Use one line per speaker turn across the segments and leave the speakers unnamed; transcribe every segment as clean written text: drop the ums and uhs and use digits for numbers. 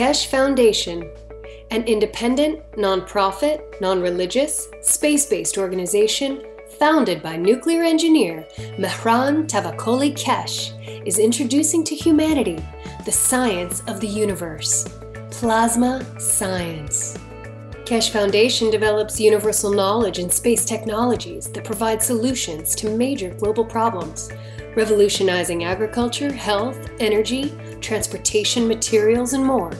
Keshe Foundation, an independent, non-profit, non-religious, space-based organization founded by nuclear engineer Mehran Tavakoli Keshe, is introducing to humanity the science of the universe, plasma science. Keshe Foundation develops universal knowledge in space technologies that provide solutions to major global problems, revolutionizing agriculture, health, energy, transportation, materials, and more.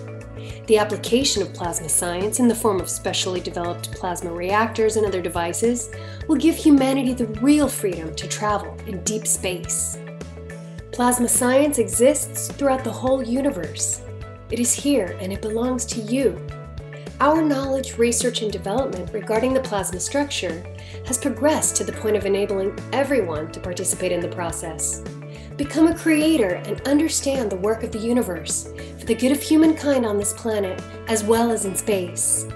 The application of plasma science in the form of specially developed plasma reactors and other devices will give humanity the real freedom to travel in deep space. Plasma science exists throughout the whole universe. It is here and it belongs to you. Our knowledge, research, and development regarding the plasma structure has progressed to the point of enabling everyone to participate in the process. Become a creator and understand the work of the universe for the good of humankind on this planet as well as in space.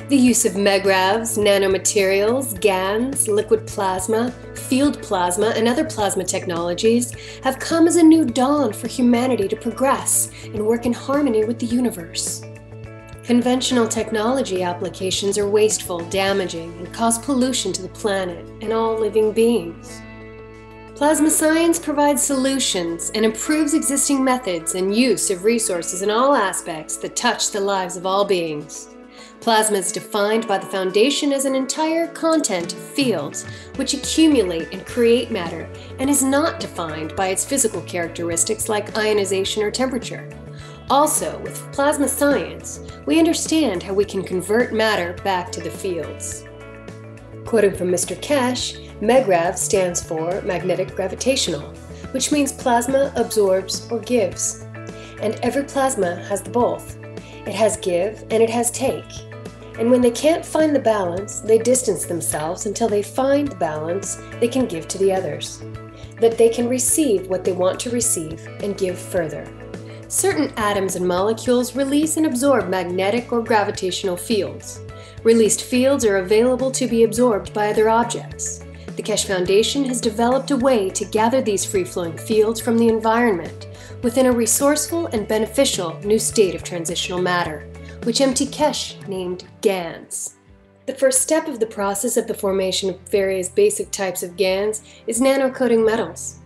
The use of megravs, nanomaterials, GANs, liquid plasma, field plasma, and other plasma technologies have come as a new dawn for humanity to progress and work in harmony with the universe. Conventional technology applications are wasteful, damaging, and cause pollution to the planet and all living beings. Plasma science provides solutions and improves existing methods and use of resources in all aspects that touch the lives of all beings. Plasma is defined by the Foundation as an entire content of fields which accumulate and create matter and is not defined by its physical characteristics like ionization or temperature. Also, with plasma science, we understand how we can convert matter back to the fields. Quoting from Mr. Keshe, MEGRAV stands for magnetic gravitational, which means plasma absorbs or gives. And every plasma has the both. It has give and it has take. And when they can't find the balance, they distance themselves until they find the balance they can give to the others. That they can receive what they want to receive and give further. Certain atoms and molecules release and absorb magnetic or gravitational fields. Released fields are available to be absorbed by other objects. The Keshe Foundation has developed a way to gather these free-flowing fields from the environment within a resourceful and beneficial new state of transitional matter, which M.T. Keshe named GANs. The first step of the process of the formation of various basic types of GANs is nano-coating metals.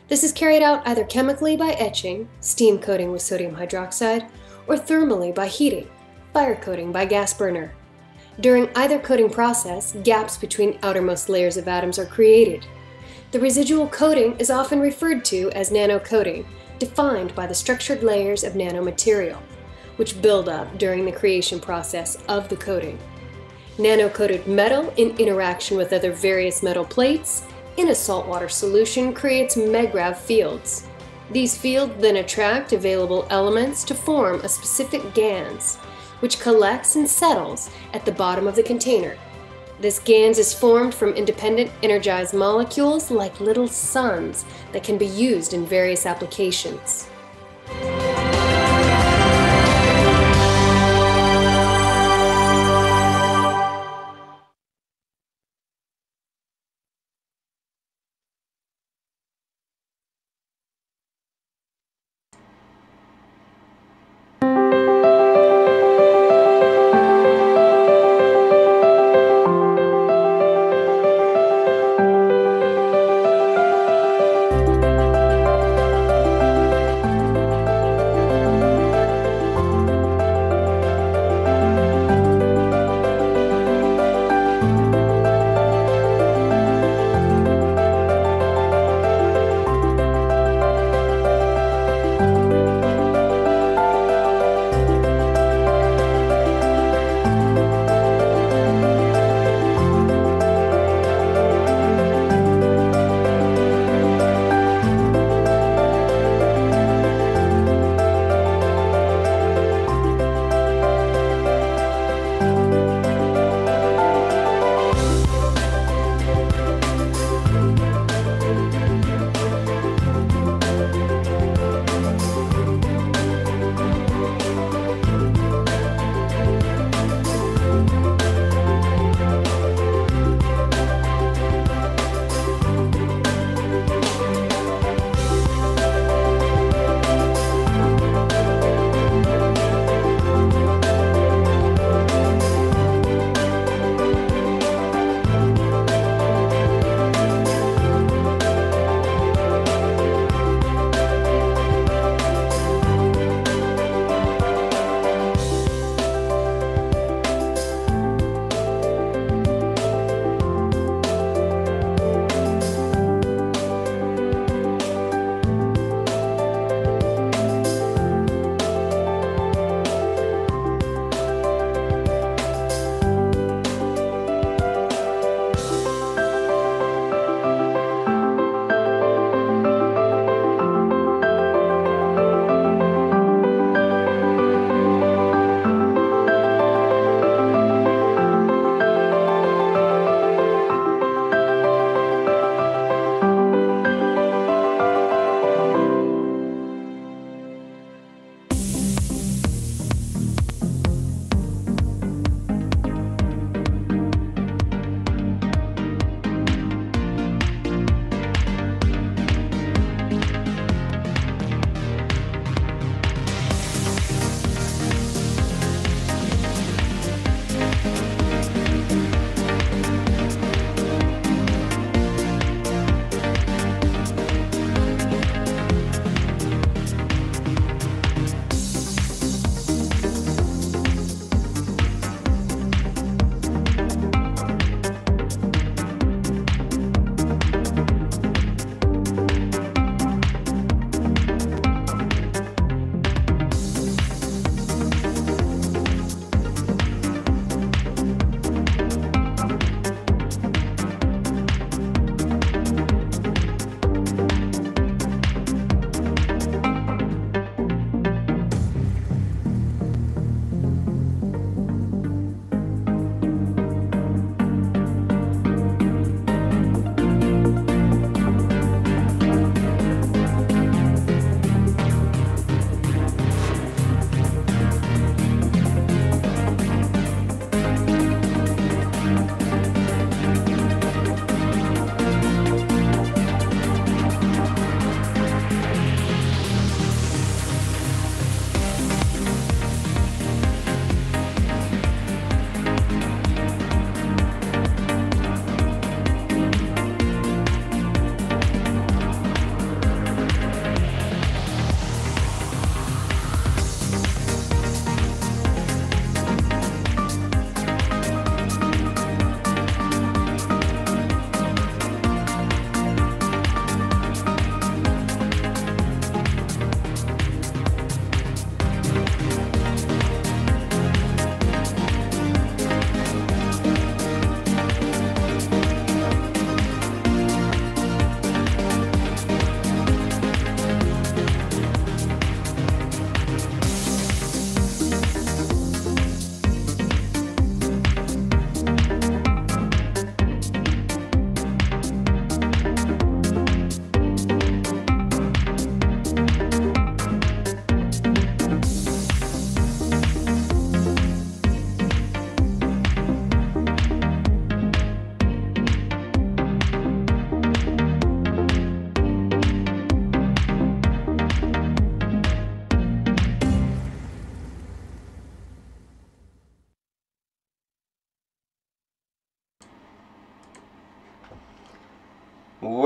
This is carried out either chemically by etching, steam coating with sodium hydroxide, or thermally by heating, fire coating by gas burner. During either coating process, gaps between outermost layers of atoms are created. The residual coating is often referred to as nano-coating, defined by the structured layers of nanomaterial, which build up during the creation process of the coating. Nano-coated metal in interaction with other various metal plates in a saltwater solution creates megrav fields. These fields then attract available elements to form a specific GANs, which collects and settles at the bottom of the container. This GANs is formed from independent energized molecules like little suns that can be used in various applications.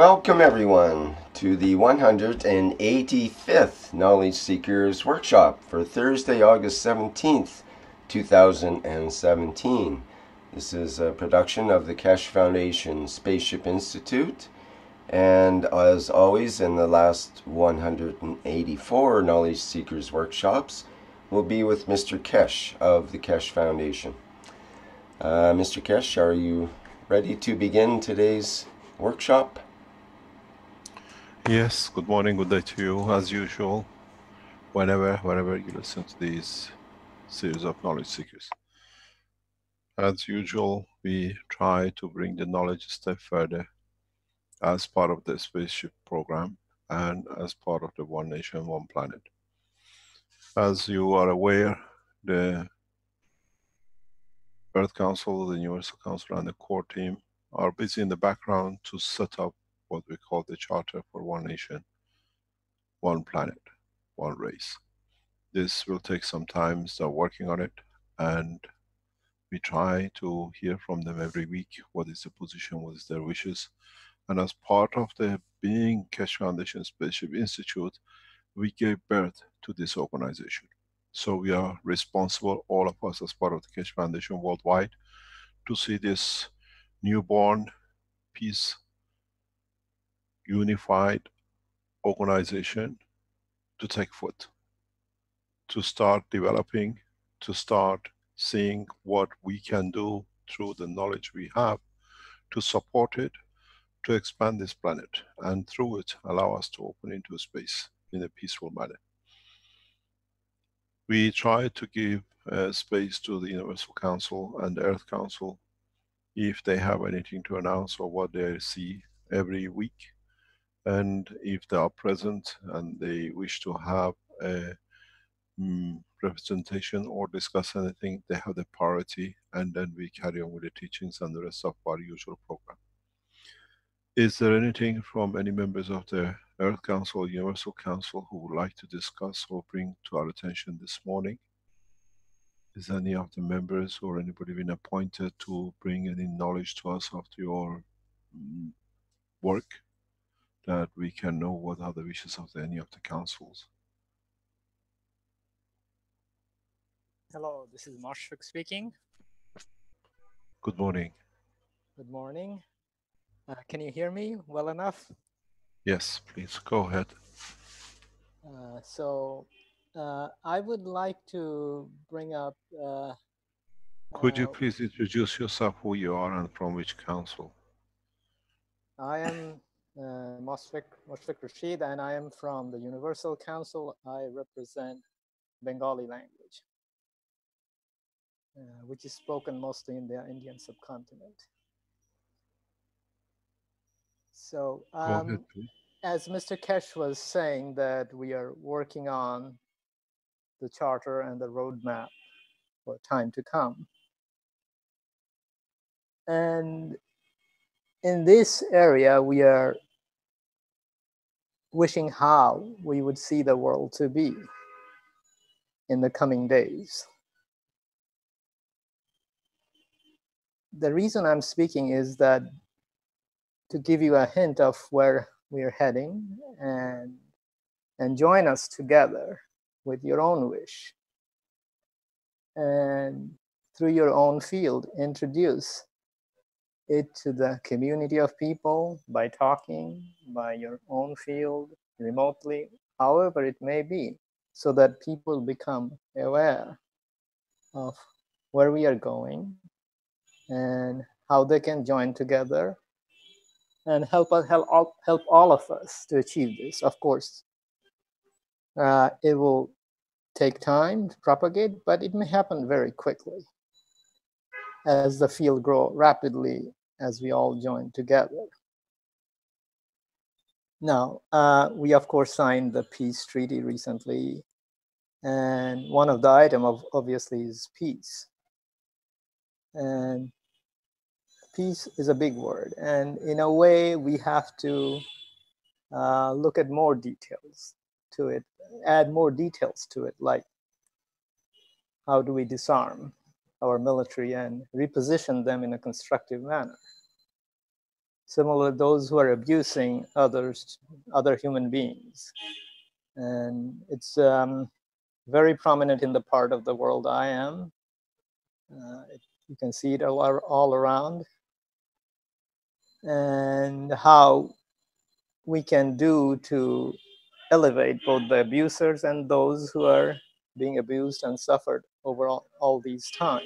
Welcome everyone to the 185th Knowledge Seekers Workshop for Thursday, August 17th, 2017. This is a production of the Keshe Foundation Spaceship Institute, and as always in the last 184 Knowledge Seekers Workshops will be with Mr. Keshe of the Keshe Foundation. Mr. Keshe, are you ready to begin today's workshop?
Yes, good morning, good day to you, as usual, whenever you listen to these series of knowledge seekers. As usual, we try to bring the knowledge a step further as part of the spaceship program and as part of the One Nation, One Planet. As you are aware, the Earth Council, the Universal Council and the core team are busy in the background to set up what we call the Charter for One Nation, One Planet, One Race. This will take some time, start working on it, and we try to hear from them every week what is the position, what is their wishes. And as part of the being Keshe Foundation Spaceship Institute, we gave birth to this organization. So we are responsible, all of us as part of the Keshe Foundation worldwide, to see this newborn, peace, unified organization to take foot, to start developing, to start seeing what we can do through the knowledge we have to support it, to expand this planet, and through it allow us to open into space in a peaceful manner. We try to give space to the Universal Council and the Earth Council if they have anything to announce or what they see every week. And if they are present and they wish to have a representation or discuss anything, they have the priority, and then we carry on with the teachings and the rest of our usual program. Is there anything from any members of the Earth Council or Universal Council who would like to discuss or bring to our attention this morning? Is any of the members or anybody been appointed to bring any knowledge to us of your work, that we can know what are the wishes of any of the councils?
Hello, this is Marshuk speaking.
Good morning.
Good morning. Can you hear me well enough?
Yes, please go ahead.
I would like to bring up.
Could you please introduce yourself, who you are and from which council?
I am Mosfik Rashid, and I am from the Universal Council. I represent Bengali language, which is spoken mostly in the Indian subcontinent. So,
go ahead, please.
As Mr. Keshe was saying, that we are working on the charter and the roadmap for time to come. And in this area, we are wishing how we would see the world to be in the coming days. The reason I'm speaking is that to give you a hint of where we are heading, and join us together with your own wish, and through your own field, introduce it to the community of people by talking, by your own field, remotely, however it may be, so that people become aware of where we are going and how they can join together and help all of us to achieve this. Of course, it will take time to propagate, but it may happen very quickly as the field grow rapidly as we all join together. Now, we of course signed the peace treaty recently, and one of the items obviously is peace. And peace is a big word, and in a way we have to look at more details to it, add more details to it, like how do we disarm our military and reposition them in a constructive manner. similar to those who are abusing other human beings. And it's very prominent in the part of the world I am. You can see it all around. And how we can do to elevate both the abusers and those who are being abused and suffered over all these time.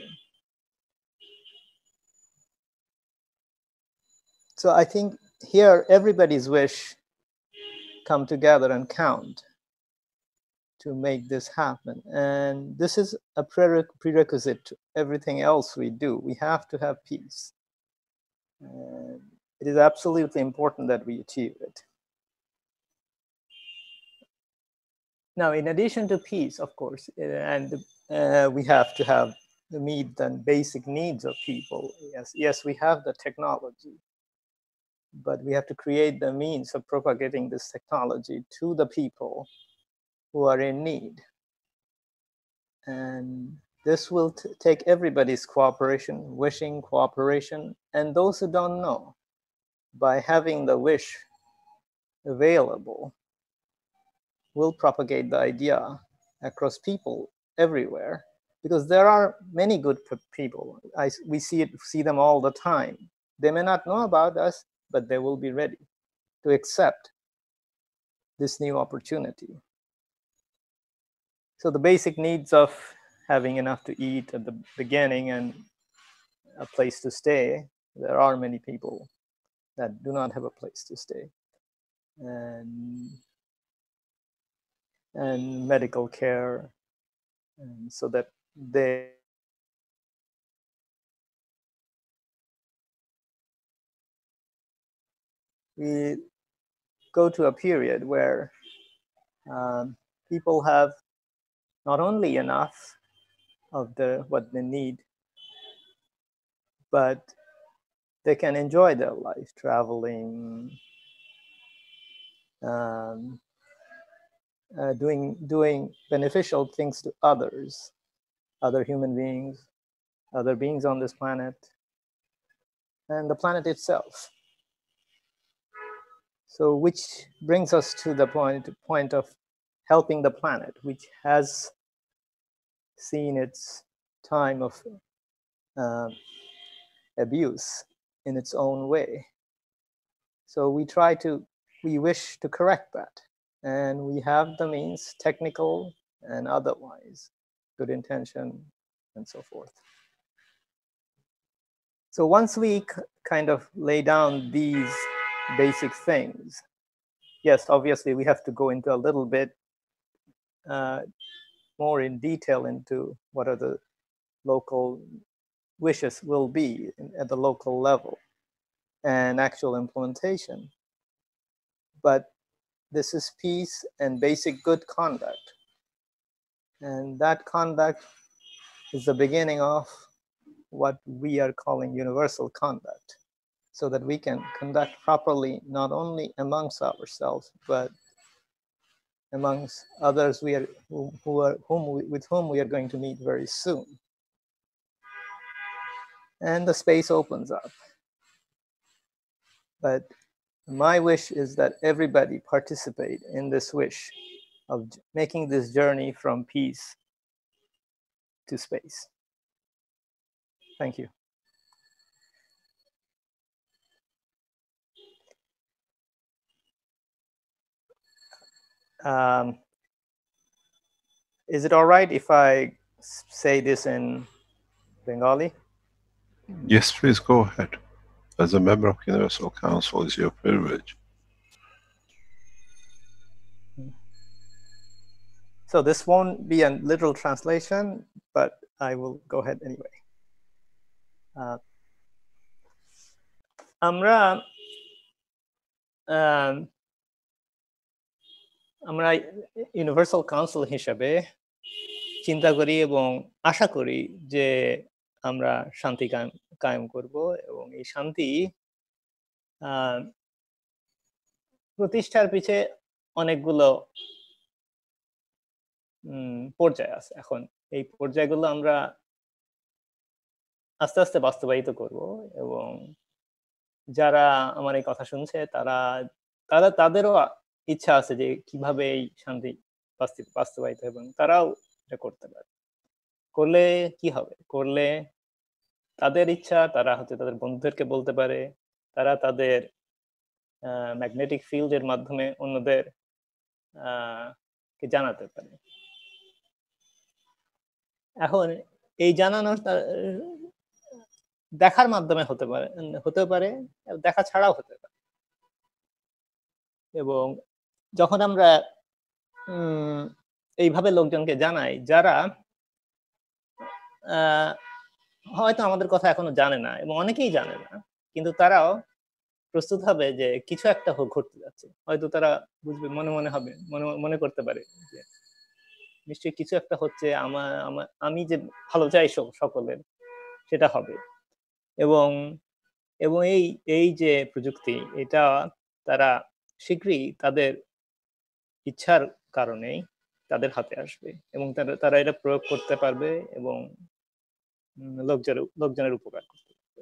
So I think here everybody's wish come together and count to make this happen. And this is a prerequisite to everything else we do. We have to have peace. And it is absolutely important that we achieve it. Now, in addition to peace, of course, and we have to meet the basic needs of people. Yes, we have the technology, but we have to create the means of propagating this technology to the people who are in need. And this will take everybody's cooperation, wishing cooperation, and those who don't know. By having the wish available, will propagate the idea across people everywhere, because there are many good people. We see them all the time. They may not know about us, but they will be ready to accept this new opportunity. So the basic needs of having enough to eat at the beginning and a place to stay, there are many people that do not have a place to stay. And medical care, and so that we go to a period where people have not only enough of what they need, but they can enjoy their life, traveling, doing beneficial things to others, other human beings, other beings on this planet, and the planet itself. So which brings us to the point of helping the planet, which has seen its time of abuse in its own way. So we wish to correct that. And we have the means, technical and otherwise, good intention and so forth. So once we kind of lay down these basic things, yes, obviously we have to go into a little bit more in detail into what are the local wishes will be at the local level and actual implementation. But this is peace and basic good conduct. And that conduct is the beginning of what we are calling universal conduct, so that we can conduct properly not only amongst ourselves, but amongst others with whom we are going to meet very soon. And the space opens up. But my wish is that everybody participate in this wish of making this journey from peace to space. Thank you. Is it all right if I say this in Bengali?
Yes, please go ahead. As a member of Universal Council, it's your privilege.
So this won't be a literal translation, but I will go ahead anyway. আমরা universal council হিসাবে চিন্তা করি এবং আশা করি যে আমরা শান্তি কায়েম করব, এবং এই শান্তি প্রতিষ্ঠার পিছে অনেকগুলো পর্যায় আছে। এখন এই পর্যায়গুলো আমরা আস্তে আস্তে বাস্তবায়িত করব, এবং যারা আমার এই কথা শুনছে তাদেরও ইচ্ছা আছে যে কিভাবে এই শান্তি বাস্তবায়িত, এবং তারাও এটা করতে পারে। করলে কি হবে? করলে তাদের ইচ্ছা, তারা হচ্ছে তাদের বন্ধুদেরকে বলতে পারে, তারা তাদের ম্যাগনেটিক ফিল্ডের মাধ্যমে অন্যদের কে জানাতে পারে। এখন এই জানানোর দেখার মাধ্যমে হতে পারে, দেখা ছাড়াও হতে পারে। এবং যখন আমরা এইভাবে লোকজনকে জানাই যারা হয়তো আমাদের কথা এখনো জানে না, এবং অনেকেই জানে না, কিন্তু তারাও প্রস্তুত হবে যে কিছু একটা ঘটতে যাচ্ছে। হয়তো তারা বুঝবে, মনে করতে পারে যে নিশ্চয়ই কিছু একটা হচ্ছে, আমি যে ভালো চাই সকলের, সেটা হবে। এবং এবং এই যে প্রযুক্তি, এটা তারা শীঘ্রই তাদের ইচ্ছার কারণেই তাদের হাতে আসবে, এবং তারা এটা প্রয়োগ করতে পারবে এবং লোকজনের উপকার করতে পারবে।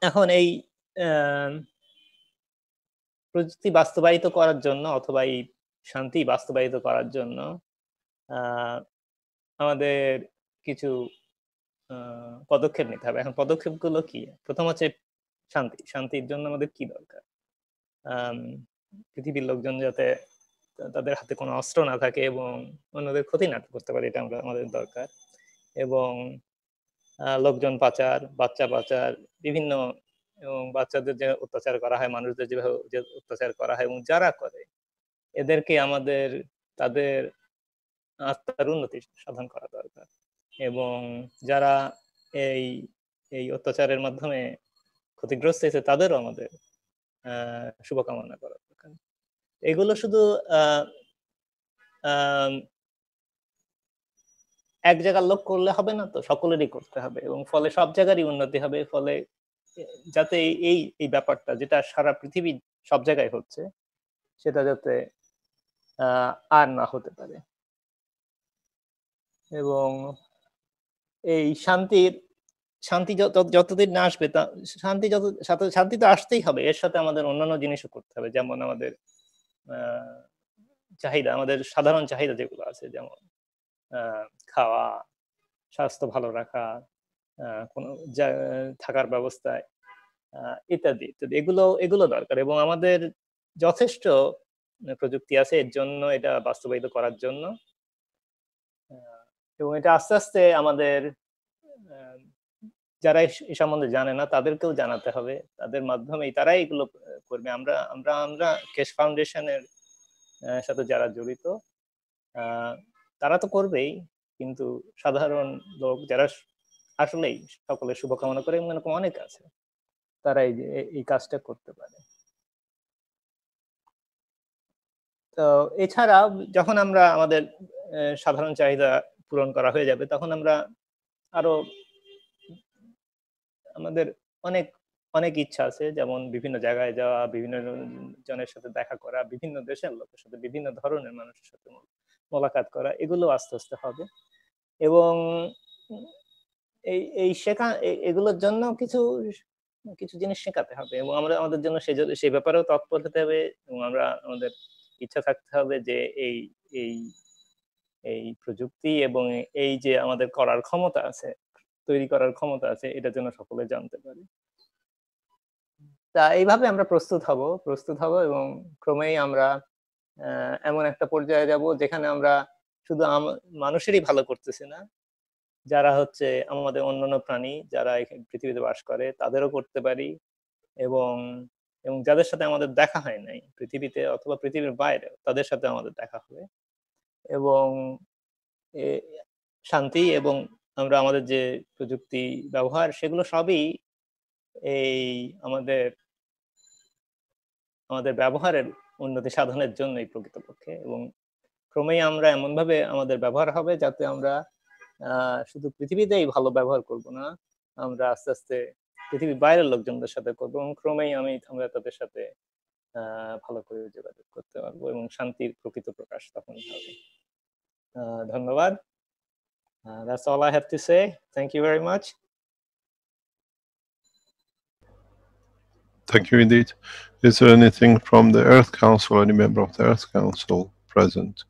এখন এই প্রযুক্তি বাস্তবায়িত করার জন্য, অথবা এই শান্তি বাস্তবায়িত করার জন্য আমাদের কিছু পদক্ষেপ নিতে হবে। এখন পদক্ষেপগুলো কি? প্রথম হচ্ছে শান্তির জন্য আমাদের কি দরকার? পৃথিবীর লোকজন যাতে তাদের হাতে কোনো অস্ত্র না থাকে এবং অন্যদের ক্ষতি না করতে পারে, এটা আমাদের দরকার। এবং লোকজন পাচার, বাচ্চা পাচার, বিভিন্ন, এবং বাচ্চাদের যে অত্যাচার করা হয়, মানুষদের যেভাবে যে অত্যাচার করা হয়, এবং যারা করে এদেরকে আমাদের তাদের আত্মার উন্নতি সাধন করা দরকার। এবং যারা এই অত্যাচারের মাধ্যমে ক্ষতিগ্রস্ত হয়েছে তাদেরও আমাদের শুভকামনা করা দরকার। এগুলো শুধু এক জায়গার লোক করলে হবে না, তো সকলেরই করতে হবে, এবং ফলে সব জায়গারই উন্নতি হবে। ফলে যাতে এই ব্যাপারটা, যেটা সারা পৃথিবী সব জায়গায় হচ্ছে, সেটা যাতে আর না হতে পারে। এবং এই শান্তি যতদিন না আসবে, শান্তি তো আসতেই হবে, এর সাথে আমাদের অন্যান্য জিনিসও করতে হবে। যেমন আমাদের চাহিদা, আমাদের সাধারণ চাহিদা যেগুলো আছে, যেমন খাওয়া, স্বাস্থ্য ভালো রাখা, কোনো থাকার ব্যবস্থায় ইত্যাদি ইত্যাদি, এগুলো দরকার। এবং আমাদের যথেষ্ট প্রযুক্তি আছে এর জন্য, এটা বাস্তবায়িত করার জন্য। এবং এটা আস্তে আস্তে আমাদের যারা এই সম্বন্ধে জানে না তাদেরকেও জানাতে হবে, তাদের মাধ্যমেই তারাই এগুলো করবে। আমরা কেশ ফাউন্ডেশনের সাথে যারা জড়িত, তারা তো করবেই, কিন্তু সাধারণ লোক যারা আসলেই সকলের শুভকামনা করে, এরকম অনেক আছে, তারা এই কাজটা করতে পারে। তো এছাড়া যখন আমরা আমাদের সাধারণ চাহিদা পূরণ করা হয়ে যাবে, তখন আমরা আরো আমাদের অনেক অনেক ইচ্ছা আছে, যেমন বিভিন্ন জায়গায় যাওয়া, বিভিন্ন জনের সাথে দেখা করা, বিভিন্ন দেশের লোকের সাথে, বিভিন্ন ধরনের মানুষের সাথে মোলাকাত করা, এগুলো আস্তে আস্তে হবে। এবং এই এগুলোর জন্য কিছু জিনিস শেখাতে হবে, এবং আমরা আমাদের জন্য সেই ব্যাপারেও তৎপর হতে হবে। এবং আমাদের ইচ্ছা থাকতে হবে যে এই প্রযুক্তি এবং এই যে আমাদের করার ক্ষমতা আছে, তৈরি করার ক্ষমতা আছে, এটা যেন সকলে জানতে পারে। তা এইভাবে আমরা প্রস্তুত হব, এবং ক্রমেই আমরা এমন একটা পর্যায়ে যাব যেখানে আমরা শুধু মানুষেরই ভালো করতেছি না, যারা হচ্ছে আমাদের অন্যান্য প্রাণী, যারা পৃথিবীতে বাস করে, তাদেরও করতে পারি। এবং যাদের সাথে আমাদের দেখা হয় নাই পৃথিবীতে অথবা পৃথিবীর বাইরে, তাদের সাথে আমাদের দেখা হবে। এবং শান্তি এবং আমরা আমাদের যে প্রযুক্তি ব্যবহার, সেগুলো সবই এই আমাদের ব্যবহারের উন্নতি সাধনের জন্যই প্রকৃতপক্ষে। এবং ক্রমেই আমরা এমন ভাবে আমাদের ব্যবহার হবে যাতে আমরা শুধু পৃথিবীতেই ভালো ব্যবহার করব না, আমরা আস্তে আস্তে পৃথিবীর বাইরের লোকজনদের সাথে করবো, এবং ক্রমেই আমরা তাদের সাথে ভালো করে যোগাযোগ করতে পারবো, এবং শান্তির প্রকৃত প্রকাশ তখনই হবে। ধন্যবাদ। That's all I have to say. Thank you very much.
Thank you indeed. Is there anything from the Earth Council, any member of the Earth Council present?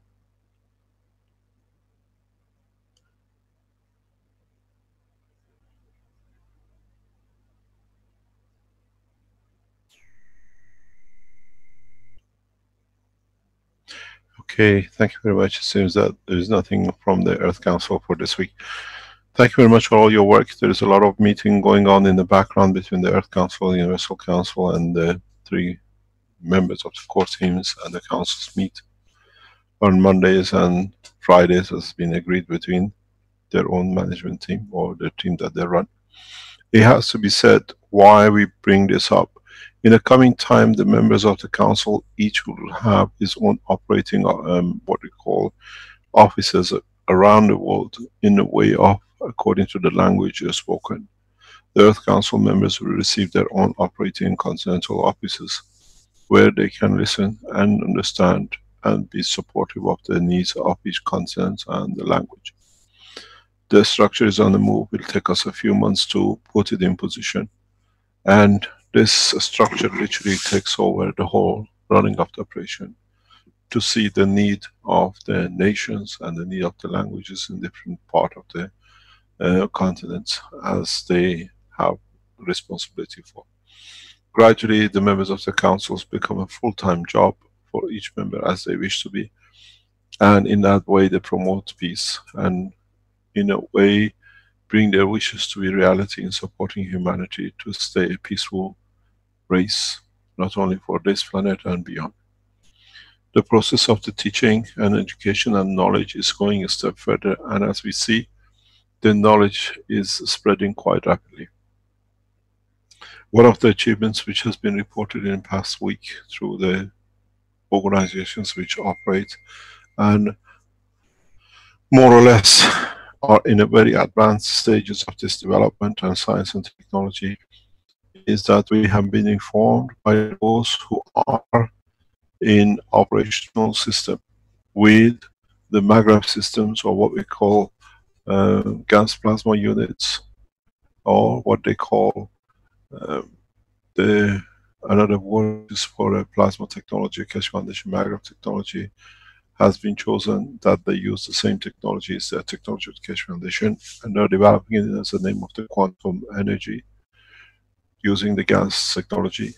Okay, thank you very much. It seems that there is nothing from the Earth Council for this week. Thank you very much for all your work. There is a lot of meeting going on in the background between the Earth Council, the Universal Council, and the 3 members of the core teams, and the councils meet on Mondays and Fridays, as has been agreed between their own management team or the team that they run. It has to be said why we bring this up. In the coming time, the members of the council each will have his own operating, what we call offices around the world in the way of, according to the language spoken. The Earth Council members will receive their own operating continental offices where they can listen and understand and be supportive of the needs of each continent and the language. The structure is on the move. It will take us a few months to put it in position. And this structure literally takes over the whole running of the operation to see the need of the nations and the need of the languages in different part of the continents as they have responsibility for. Gradually, the members of the councils become a full-time job for each member as they wish to be. And in that way, they promote peace and in a way bring their wishes to be reality in supporting humanity to stay a peaceful race, not only for this planet and beyond. The process of the teaching and education and knowledge is going a step further, and as we see, the knowledge is spreading quite rapidly. One of the achievements which has been reported in the past week through the organizations which operate and more or less are in a very advanced stages of this development and science and technology is that we have been informed by those who are in operational system with the MAGRAV systems, or what we call gas plasma units, or what they call another word is for a plasma technology, Keshe Foundation MAGRAV technology has been chosen, that they use the same technology as the technology of the Keshe Foundation, and they're developing it as the name of the quantum energy using the gas technology.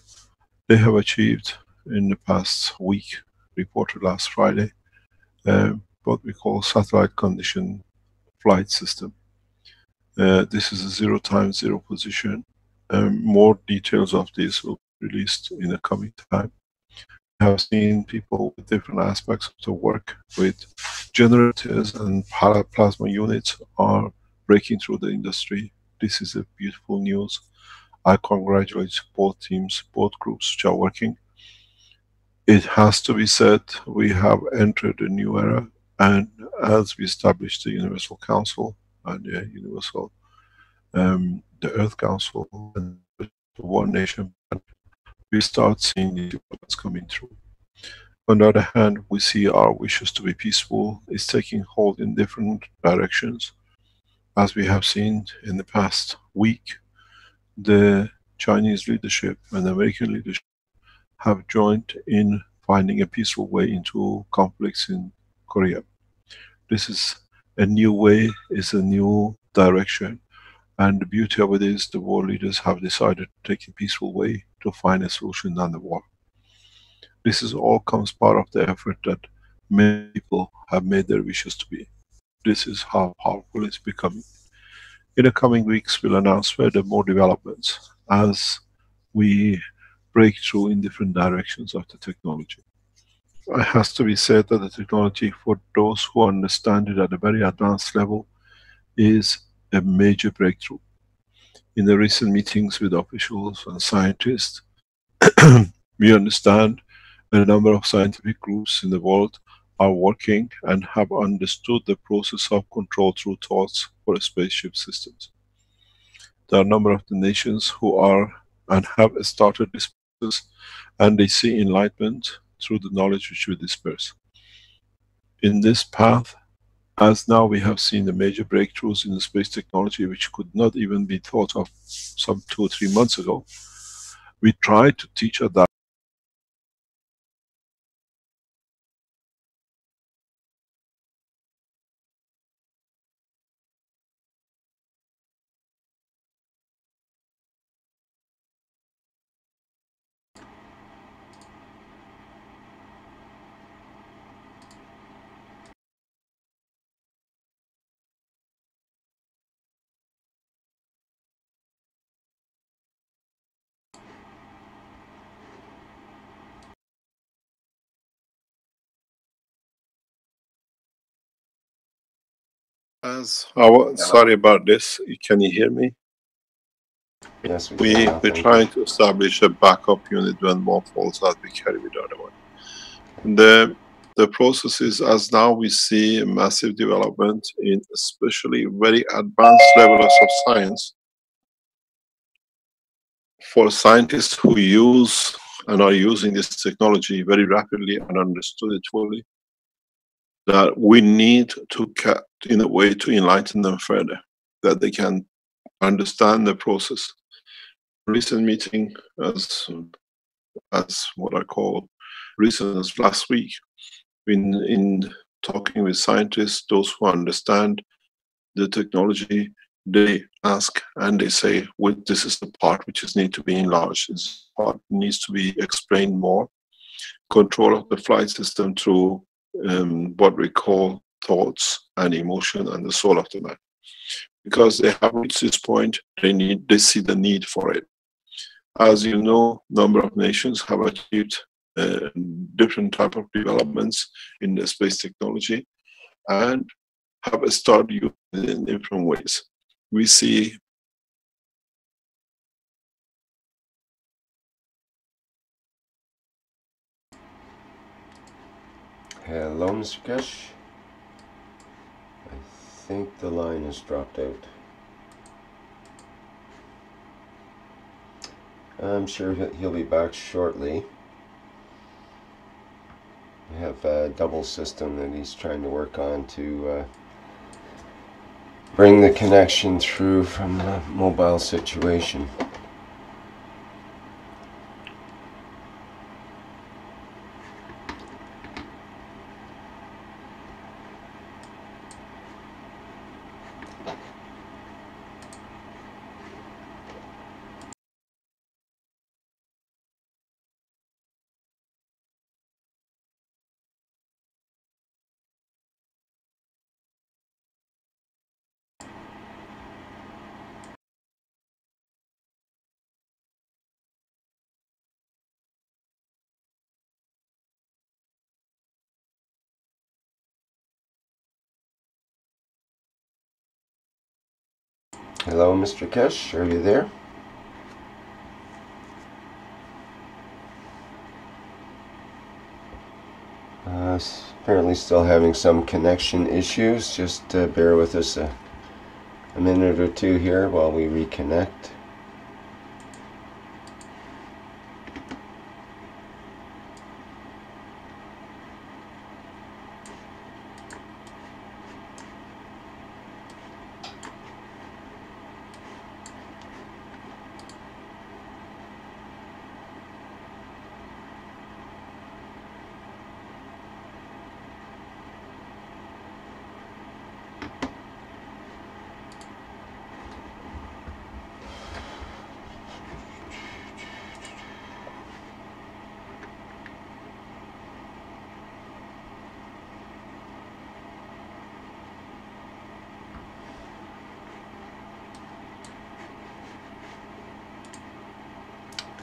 They have achieved in the past week, reported last Friday, what we call satellite condition flight system. This is a 0 times 0 position. More details of this will be released in the coming time. I have seen people with different aspects of the work with generators and plasma units are breaking through the industry. This is a beautiful news. I congratulate both teams, both groups which are working. It has to be said, we have entered a new era, and as we establish the Universal Council and the Universal, the Earth Council and the One Nation, we start seeing the developments coming through. On the other hand, we see our wishes to be peaceful is taking hold in different directions. As we have seen in the past week, the Chinese leadership and the American leadership have joined in finding a peaceful way into conflicts in Korea. This is a new way, is a new direction, and the beauty of it is the world leaders have decided to take a peaceful way to find a solution than the war. This is all comes part of the effort that many people have made their wishes to be. This is how powerful it's becoming. In the coming weeks, we'll announce further more developments as we break through in different directions of the technology. It has to be said that the technology, for those who understand it at a very advanced level, is a major breakthrough. In the recent meetings with officials and scientists, we understand a number of scientific groups in the world are working and have understood the process of control through thoughts for spaceship systems. There are a number of the nations who are and have started this process, and they see enlightenment through the knowledge which we disperse. In this path, as now we have seen the major breakthroughs in the space technology which could not even be thought of some 2 or 3 months ago, We try to teach her that. Sorry about this. Can you hear me?
Yes, we can now.
We're trying to establish a backup unit when one falls out, we carry with the other one. The process is, as now we see a massive development in especially very advanced levels of science. For scientists who use and are using this technology very rapidly and understood it fully, that we need to, in a way, to enlighten them further, that they can understand the process. Recent meeting, as what I call recent as last week, in talking with scientists, those who understand the technology, they ask and they say, well, this is the part which is need to be enlarged. This part needs to be explained more. Control of the flight system through what we call thoughts and emotion and the soul of the man. Because they have reached this point, they see the need for it. As you know, number of nations have achieved different type of developments in the space technology and have started using it in different ways. We see
Hello, Mr. Kesh. I think the line has dropped out. I'm sure he'll be back shortly. We have a double system that he's trying to work on to bring the connection through from the mobile situation. Hello, Mr. Kesh, are you there? Apparently still having some connection issues. Just bear with us a minute or two here while we reconnect.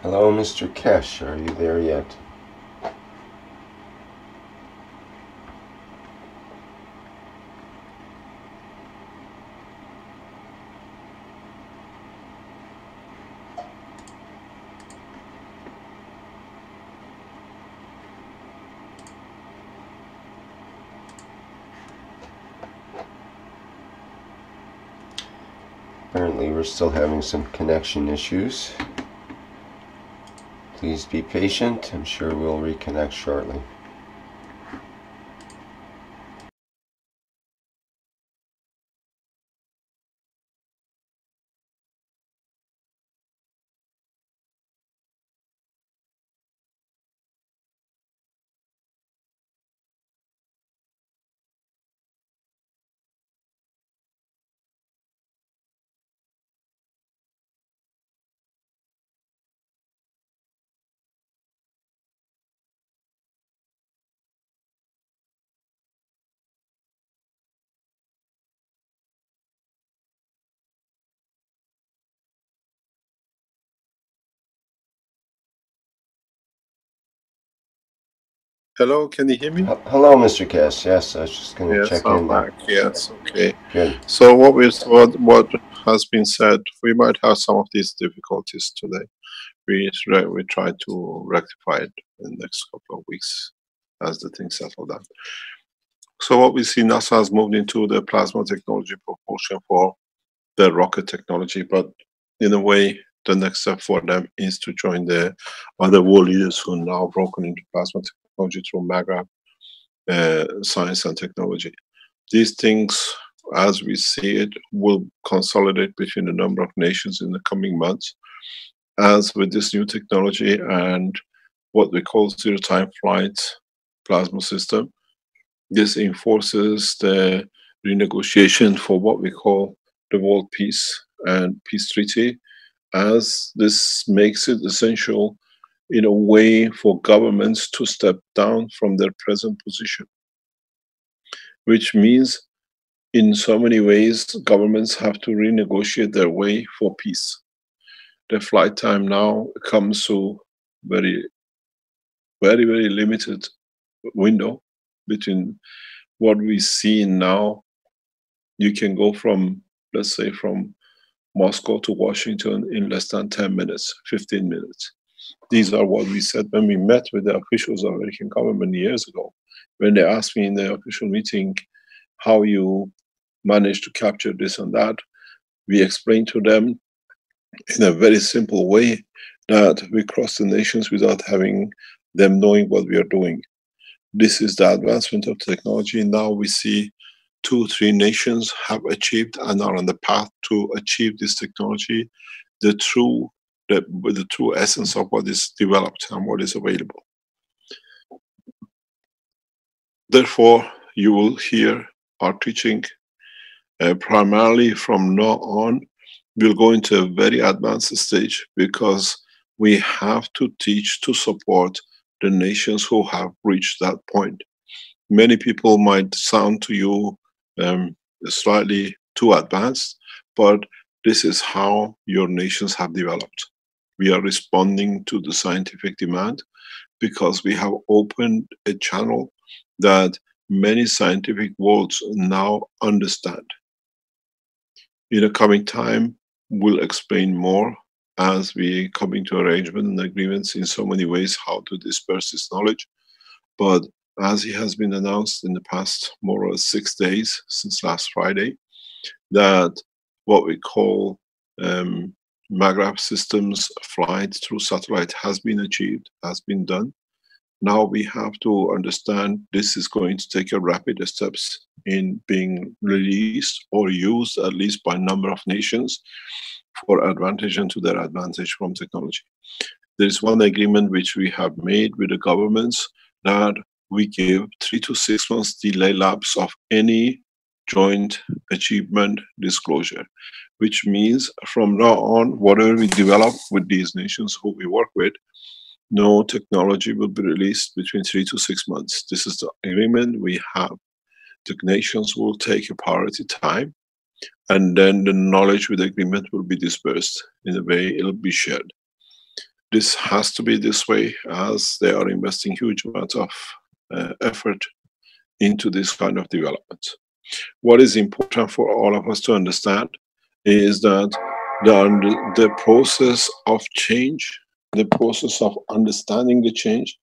Hello, Mr. Kesh, are you there yet? Apparently we're still having some connection issues. Please be patient. I'm sure we'll reconnect shortly.
Hello, can you hear me?
Hello, Mr. Cash. Yes, I was just going to
Yes,
check
I'm
in there.
back. Yes, okay.
Good.
So what has been said, we might have some of these difficulties today. We try to rectify it in the next couple of weeks as the things settle down. So what we see, NASA has moved into the plasma technology propulsion for the rocket technology, but in a way, the next step for them is to join the other world leaders who are now broken into plasma technology through MAGRAP science and technology. These things, as we see it, will consolidate between a number of nations in the coming months. As with this new technology and what we call zero-time flight plasma system, this enforces the renegotiation for what we call the World Peace and Peace Treaty, as this makes it essential in a way for governments to step down from their present position, which means in so many ways governments have to renegotiate their way for peace. The flight time now comes to very limited window between what we see now. You can go from, let's say, from Moscow to Washington in less than 10 minutes, 15 minutes. These are what we said when we met with the officials of the American government years ago. When they asked me in the official meeting how you managed to capture this and that, we explained to them in a very simple way that we cross the nations without having them knowing what we are doing. This is the advancement of technology. Now we see 2-3 nations have achieved and are on the path to achieve this technology, the true essence of what is developed and what is available. Therefore, you will hear our teaching primarily from now on. We'll go into a very advanced stage because we have to teach to support the nations who have reached that point. Many people might sound to you slightly too advanced, but this is how your nations have developed. We are responding to the scientific demand because we have opened a channel that many scientific worlds now understand. In the coming time, we'll explain more as we come into arrangement and agreements in so many ways how to disperse this knowledge. But as it has been announced in the past more or less 6 days since last Friday, that what we call MAGRAP systems flight through satellite has been achieved, has been done. Now we have to understand this is going to take a rapid steps in being released or used at least by a number of nations for advantage and to their advantage from technology. There is one agreement which we have made with the governments that we give 3 to 6 months delay lapse of any joint achievement disclosure, which means from now on, whatever we develop with these nations who we work with, no technology will be released between 3 to 6 months. This is the agreement we have. The nations will take a priority time, and then the knowledge with the agreement will be dispersed in a way it'll be shared. This has to be this way as they are investing huge amounts of effort into this kind of development. What is important for all of us to understand is that the process of change, the process of understanding the change,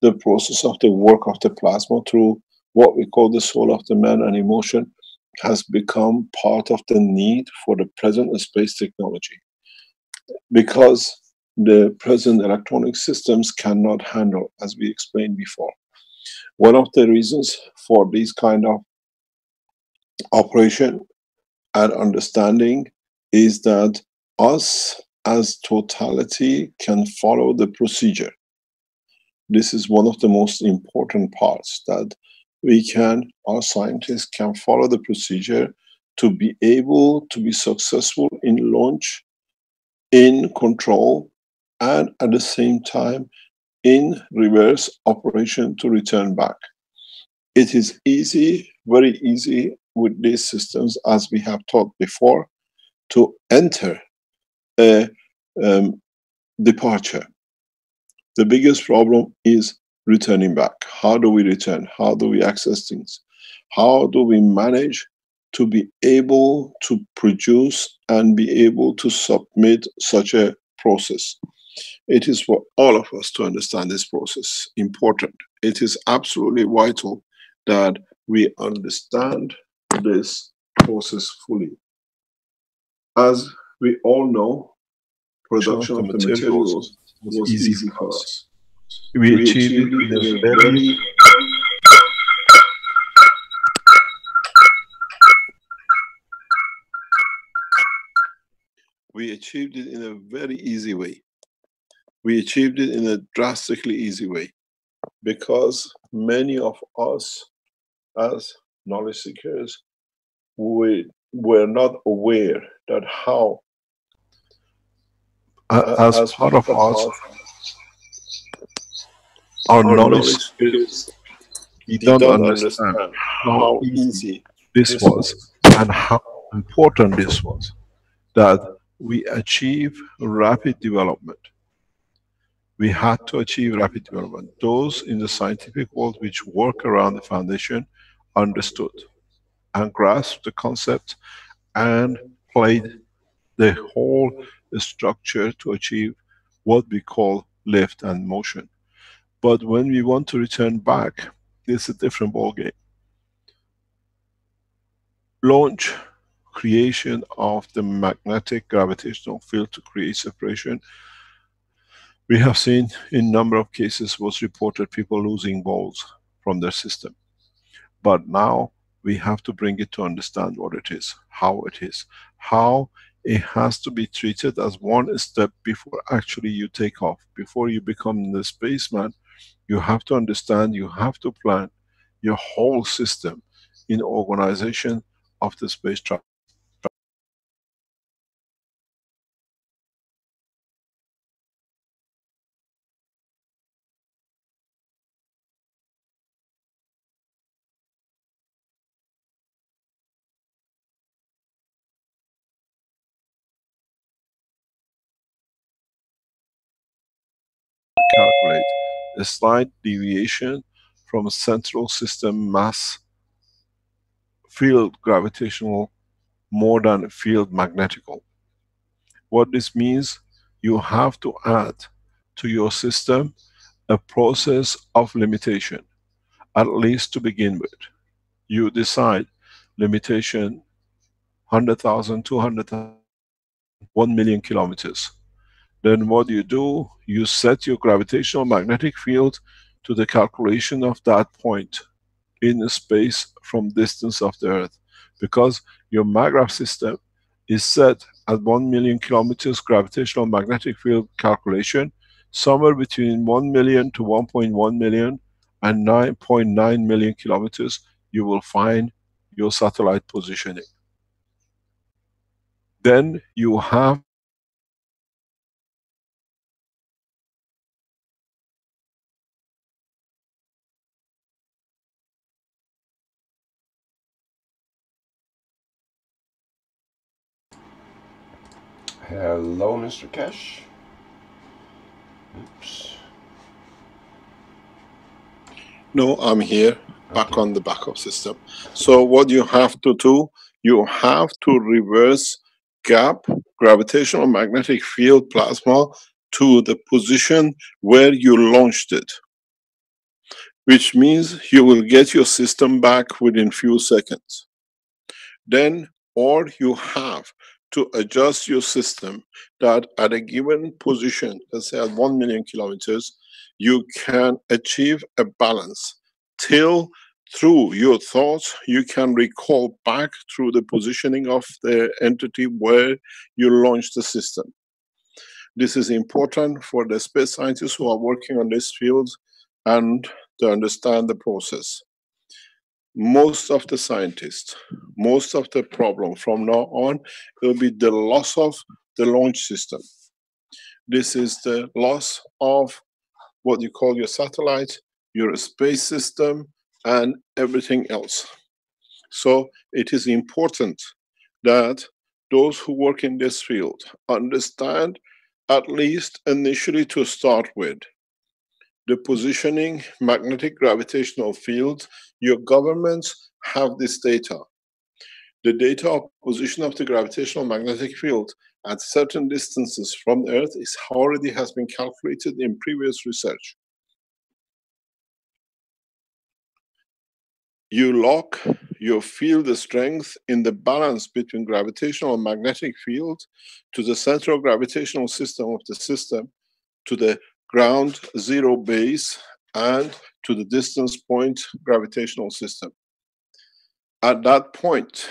the process of the work of the plasma through what we call the soul of the man and emotion has become part of the need for the present space technology. Because the present electronic systems cannot handle, as we explained before. One of the reasons for this kind of operation and understanding is that us as totality can follow the procedure. This is one of the most important parts, that our scientists can follow the procedure to be able to be successful in launch, in control, and at the same time in reverse operation to return back. It is easy, very easy with these systems, as we have taught before, to enter a departure. The biggest problem is returning back. How do we return? How do we access things? How do we manage to be able to produce and be able to submit such a process? It is for all of us to understand this process. Important. It is absolutely vital that we understand this process fully. As we all know, production of the materials was easy for us.
We
We
achieved it
achieved it
in a
in a
very
very we achieved it in a very easy way. We achieved it in a drastically easy way because many of us as knowledge seekers, we were not aware that how
as
as
part
part
of
of
us,
us,
our
our
knowledge
knowledge
skills,
seekers
we
did
don't
not
understand
understand
how
how
easy
easy
this
this
was
was.
and how important this was, that we achieve rapid development. We had to achieve rapid development. Those in the scientific world which work around the foundation understood and grasped the concept and played the whole structure to achieve what we call lift and motion. But when we want to return back, it's a different ballgame. Launch, creation of the magnetic gravitational field to create separation. We have seen in number of cases was reported people losing balls from their system. But now we have to bring it to understand what it is, how it has to be treated as one step before actually you take off. Before you become the spaceman, you have to understand, you have to plan your whole system in organization of the space travel. Calculate a slight deviation from a central system mass field gravitational more than field magnetical. What this means, you have to add to your system a process of limitation, at least to begin with. You decide limitation 100,000, 200,000, 1 million kilometers. Then what do? You set your gravitational magnetic field to the calculation of that point in space from distance of the Earth. Because your MAGRAPH system is set at 1 million kilometers gravitational magnetic field calculation, somewhere between 1 million to 1.1 million and 9.9 million kilometers, you will find your satellite positioning. Then you have
Hello, Mr. Kesh. Oops.
No, I'm here, back
Okay.
on the backup system. So what you have to do, you have to reverse gap gravitational magnetic field plasma to the position where you launched it, which means you will get your system back within few seconds. Then, or you have to adjust your system that at a given position, let's say at 1 million kilometers, you can achieve a balance till through your thoughts you can recall back through the positioning of the entity where you launched the system. This is important for the space scientists who are working on this field and to understand the process. Most of the scientists, most of the problem from now on will be the loss of the launch system. This is the loss of what you call your satellite, your space system, and everything else. So it is important that those who work in this field understand, at least initially to start with,
the positioning, magnetic gravitational fields. Your governments have this data. The data of position of the gravitational magnetic field at certain distances from the Earth already has been calculated in previous research. You lock your field strength in the balance between gravitational and magnetic field to the central gravitational system of the system, to the ground zero base, and to the distance point gravitational system. At that point,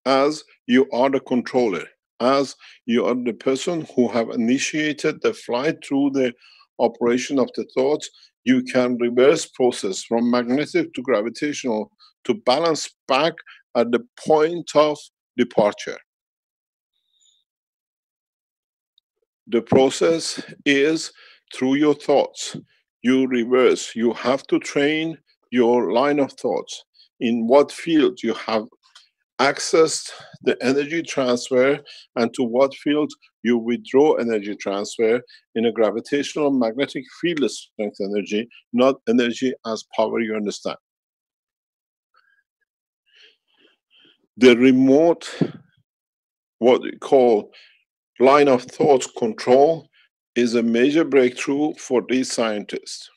as you are the controller, as you are the person who have initiated the flight through the operation of the thought, you can reverse process from magnetic to gravitational to balance back at the point of departure. The process is through your thoughts. You reverse. You have to train your line of thoughts. In what field you have accessed the energy transfer, and to what field you withdraw energy transfer in a gravitational magnetic field strength energy, not energy as power, you understand. The remote, what we call line of thought control, is a major breakthrough for these scientists.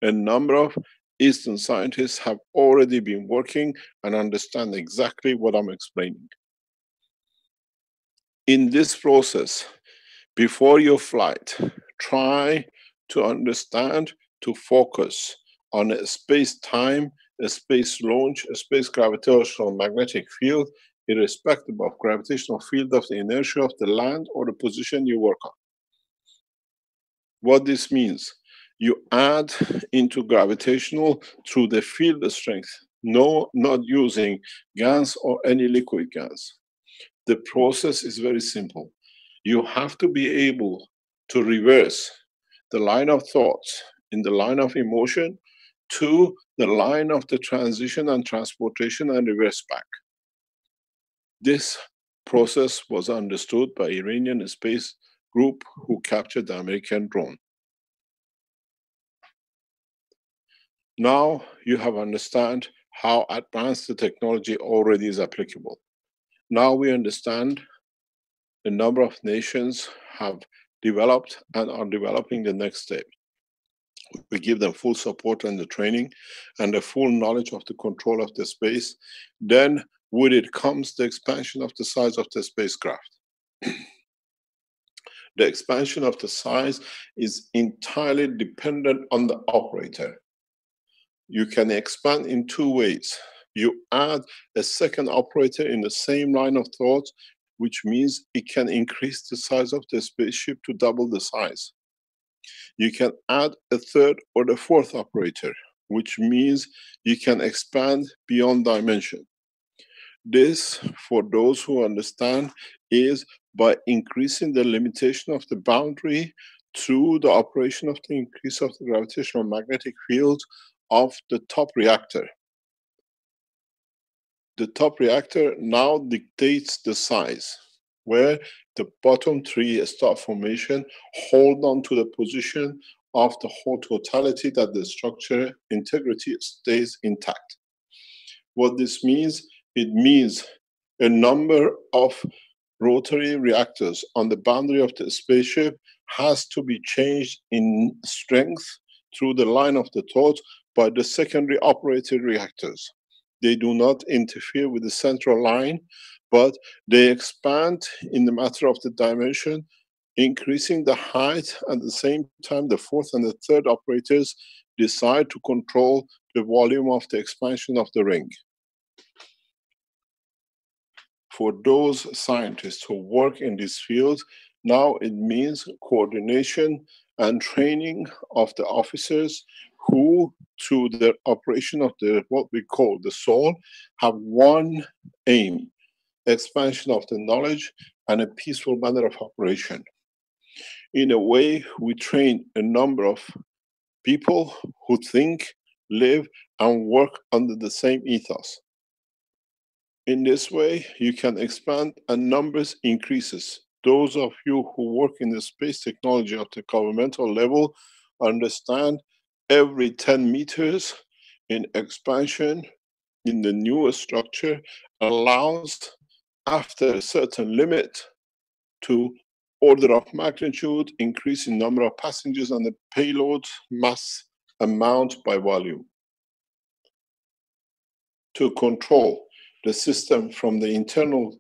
A number of Eastern scientists have already been working and understand exactly what I'm explaining. In this process, before your flight, try to understand, to focus on a space-time, a space launch, a space gravitational magnetic field, irrespective of gravitational field of the inertia of the land or the position you work on. What this means, you add into gravitational through the field strength, no, not using gas or any liquid gas. The process is very simple. You have to be able to reverse the line of thoughts in the line of emotion to the line of the transition and transportation and reverse back. This process was understood by Iranian space group who captured the American drone. Now you have understand how advanced the technology already is applicable. Now we understand a number of nations have developed and are developing the next step. We give them full support and the training and the full knowledge of the control of the space. Then with it comes the expansion of the size of the spacecraft. The expansion of the size is entirely dependent on the operator. You can expand in two ways. You add a second operator in the same line of thought, which means it can increase the size of the spaceship to double the size. You can add a third or the fourth operator, which means you can expand beyond dimension. This, for those who understand, is by increasing the limitation of the boundary through the operation of the increase of the gravitational magnetic field of the top reactor. The top reactor now dictates the size, where the bottom three star formation hold on to the position of the whole totality, that the structure integrity stays intact. What this means, it means a number of rotary reactors on the boundary of the spaceship has to be changed in strength through the line of the thought by the secondary operated reactors. They do not interfere with the central line, but they expand in the matter of the dimension, increasing the height. At the same time, the fourth and the third operators decide to control the volume of the expansion of the ring. For those scientists who work in this field, now it means coordination and training of the officers who, through the operation of the what we call the soul, have one aim: expansion of the knowledge and a peaceful manner of operation. In a way, we train a number of people who think, live, and work under the same ethos. In this way, you can expand and numbers increases. Those of you who work in the space technology at the governmental level understand every 10 meters in expansion in the new structure allows, after a certain limit, to order of magnitude increase in number of passengers and the payload mass amount by volume. To control the system from the internal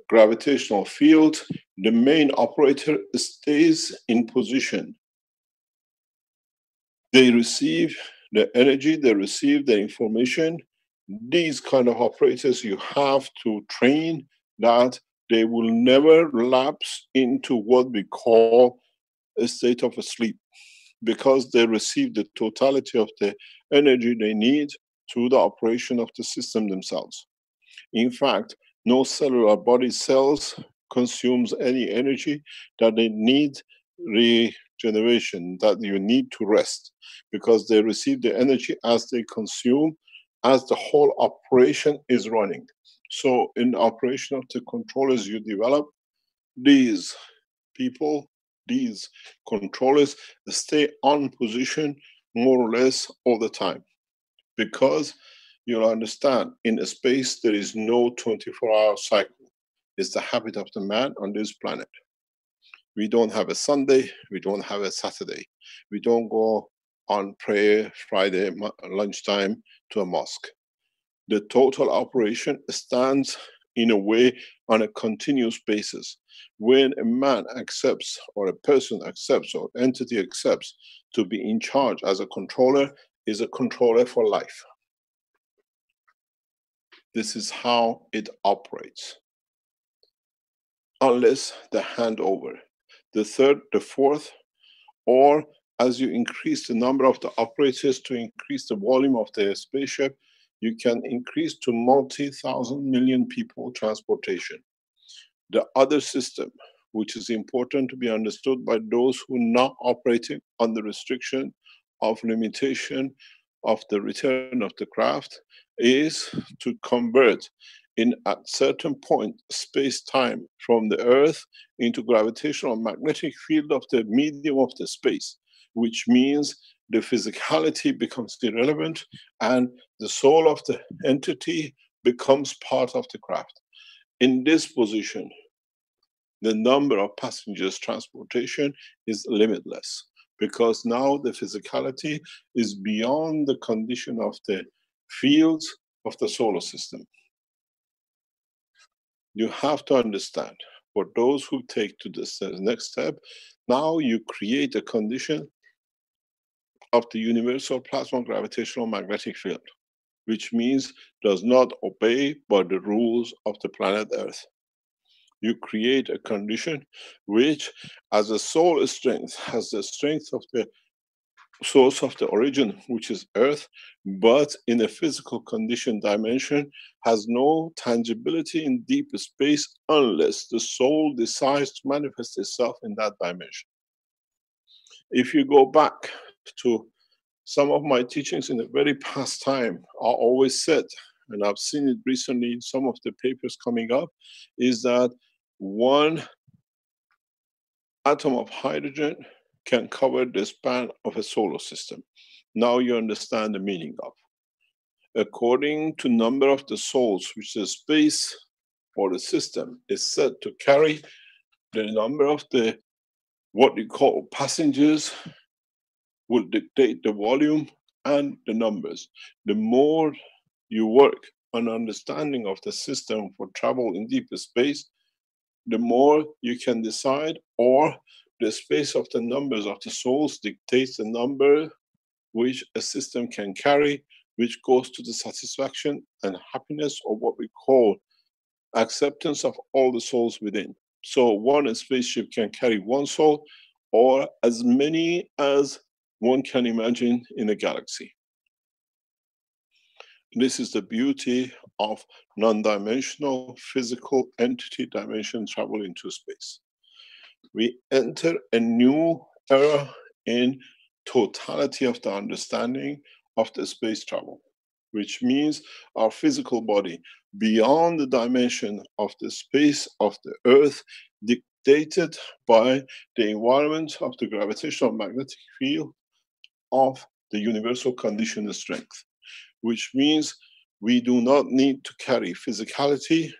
gravitational field, the main operator stays in position. They receive the energy, they receive the information. These kind of operators you have to train that they will never lapse into what we call a state of sleep, because they receive the totality of the energy they need through the operation of the system themselves. In fact, no cellular body cells consumes any energy that they need regeneration, that you need to rest, because they receive the energy as they consume, as the whole operation is running. So in the operation of the controllers you develop, these people, these controllers stay on position more or less all the time. Because you'll understand, in space there is no 24-hour cycle. It's the habit of the man on this planet. We don't have a Sunday, we don't have a Saturday. We don't go on prayer Friday lunchtime to a mosque. The total operation stands in a way on a continuous basis. When a man accepts, or a person accepts, or entity accepts to be in charge as a controller, is a controller for life. This is how it operates. Unless the handover. The third, the fourth, or as you increase the number of the operators to increase the volume of the spaceship, you can increase to multi-thousand million people transportation. The other system, which is important to be understood by those who are not operating on the restriction of limitation of the return of the craft, is to convert in at certain point space-time from the Earth into gravitational magnetic field of the medium of the space, which means the physicality becomes irrelevant and the soul of the entity becomes part of the craft. In this position, the number of passengers transportation is limitless, because now the physicality is beyond the condition of the fields of the solar system. You have to understand, for those who take to this next step, now you create a condition of the universal plasma gravitational magnetic field, which means does not obey by the rules of the planet Earth. You create a condition which, as a soul strength, has the strength of the source of the origin, which is Earth, but in a physical condition dimension, has no tangibility in deep space unless the soul decides to manifest itself in that dimension. If you go back to some of my teachings in the very past time, I always said, and I've seen it recently in some of the papers coming up, is that one atom of hydrogen can cover the span of a solar system. Now you understand the meaning of. According to number of the souls which the space or the system is said to carry, the number of the what we call passengers will dictate the volume and the numbers. The more you work on understanding of the system for travel in deep space, the more you can decide, or the space of the numbers of the souls dictates the number which a system can carry, which goes to the satisfaction and happiness of what we call acceptance of all the souls within. So one spaceship can carry one soul, or as many as one can imagine in a galaxy. This is the beauty of non-dimensional physical entity dimension travel into space. We enter a new era in totality of the understanding of the space travel, which means our physical body beyond the dimension of the space of the Earth, dictated by the environment of the gravitational magnetic field of the universal condition strength, which means we do not need to carry physicality,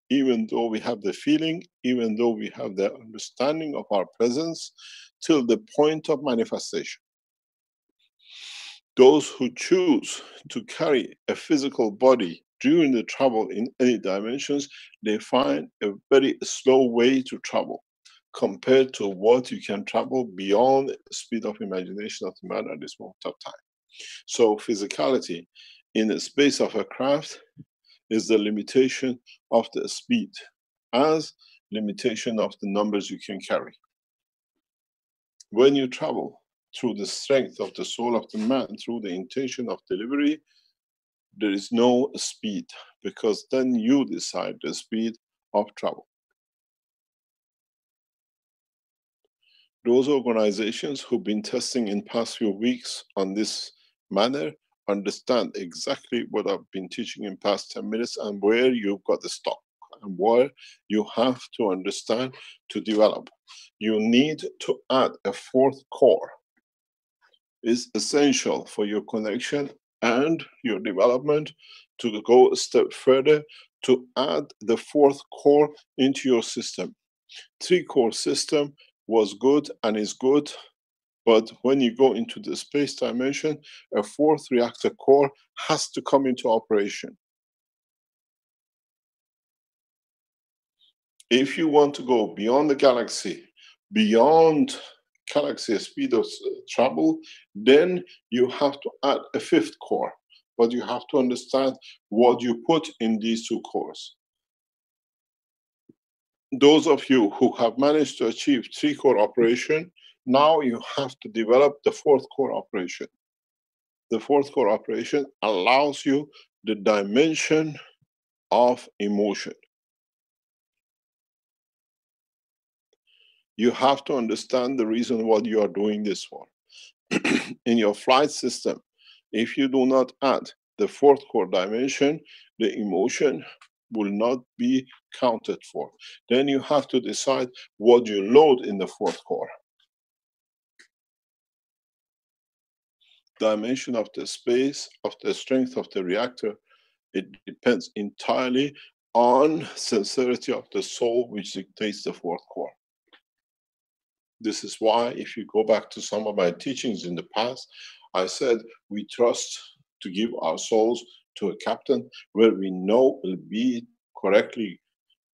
even though we have the feeling, even though we have the understanding of our presence, till the point of manifestation. Those who choose to carry a physical body during the travel in any dimensions, they find a very slow way to travel compared to what you can travel beyond the speed of imagination of the man at this moment of time. So physicality in the space of a craft is the limitation of the speed as limitation of the numbers you can carry. When you travel through the strength of the soul of the man, through the intention of delivery, there is no speed, because then you decide the speed of travel. Those organizations who've been testing in past few weeks on this manner understand exactly what I've been teaching in past 10 minutes and where you've got the stock and where you have to understand to develop. You need to add a fourth core. It's essential for your connection and your development to go a step further, to add the fourth core into your system. 3-core system was good and is good, but when you go into the space dimension, a 4th reactor core has to come into operation. If you want to go beyond the galaxy, beyond galaxy speed of travel, then you have to add a 5th core. But you have to understand what you put in these 2 cores. Those of you who have managed to achieve 3-core operation, now you have to develop the 4th core operation. The 4th core operation allows you the dimension of emotion. You have to understand the reason why you are doing this for. In your flight system, if you do not add the 4th core dimension, the emotion will not be counted for. Then you have to decide what you load in the 4th core. Dimension of the space, of the strength of the reactor, it depends entirely on sincerity of the soul, which dictates the 4th core. This is why, if you go back to some of my teachings in the past, I said we trust to give our souls to a captain where we know will be correctly,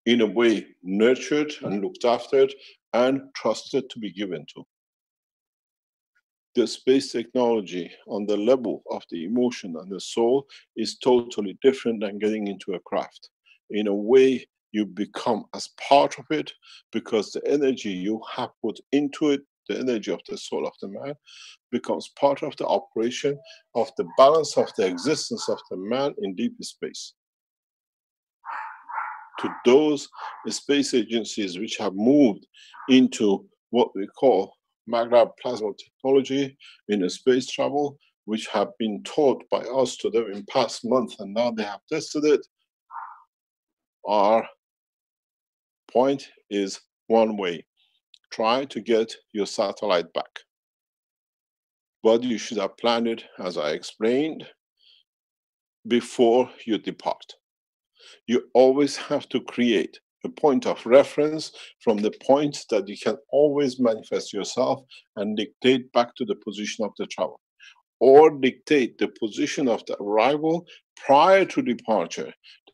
in a way, nurtured and looked after and trusted to be given to. The space technology on the level of the emotion and the soul is totally different than getting into a craft. In a way, you become as part of it, because the energy you have put into it, the energy of the soul of the man, becomes part of the operation of the balance of the existence of the man in deep space. To those space agencies which have moved into what we call Maghreb plasma technology in a space travel, which have been taught by us to them in past month, and now they have tested it, our point is one way. Try to get your satellite back. But you should have planned it, as I explained, before you depart. You always have to create a point of reference from the point that you can always manifest yourself and dictate back to the position of the travel, or dictate the position of the arrival prior to departure,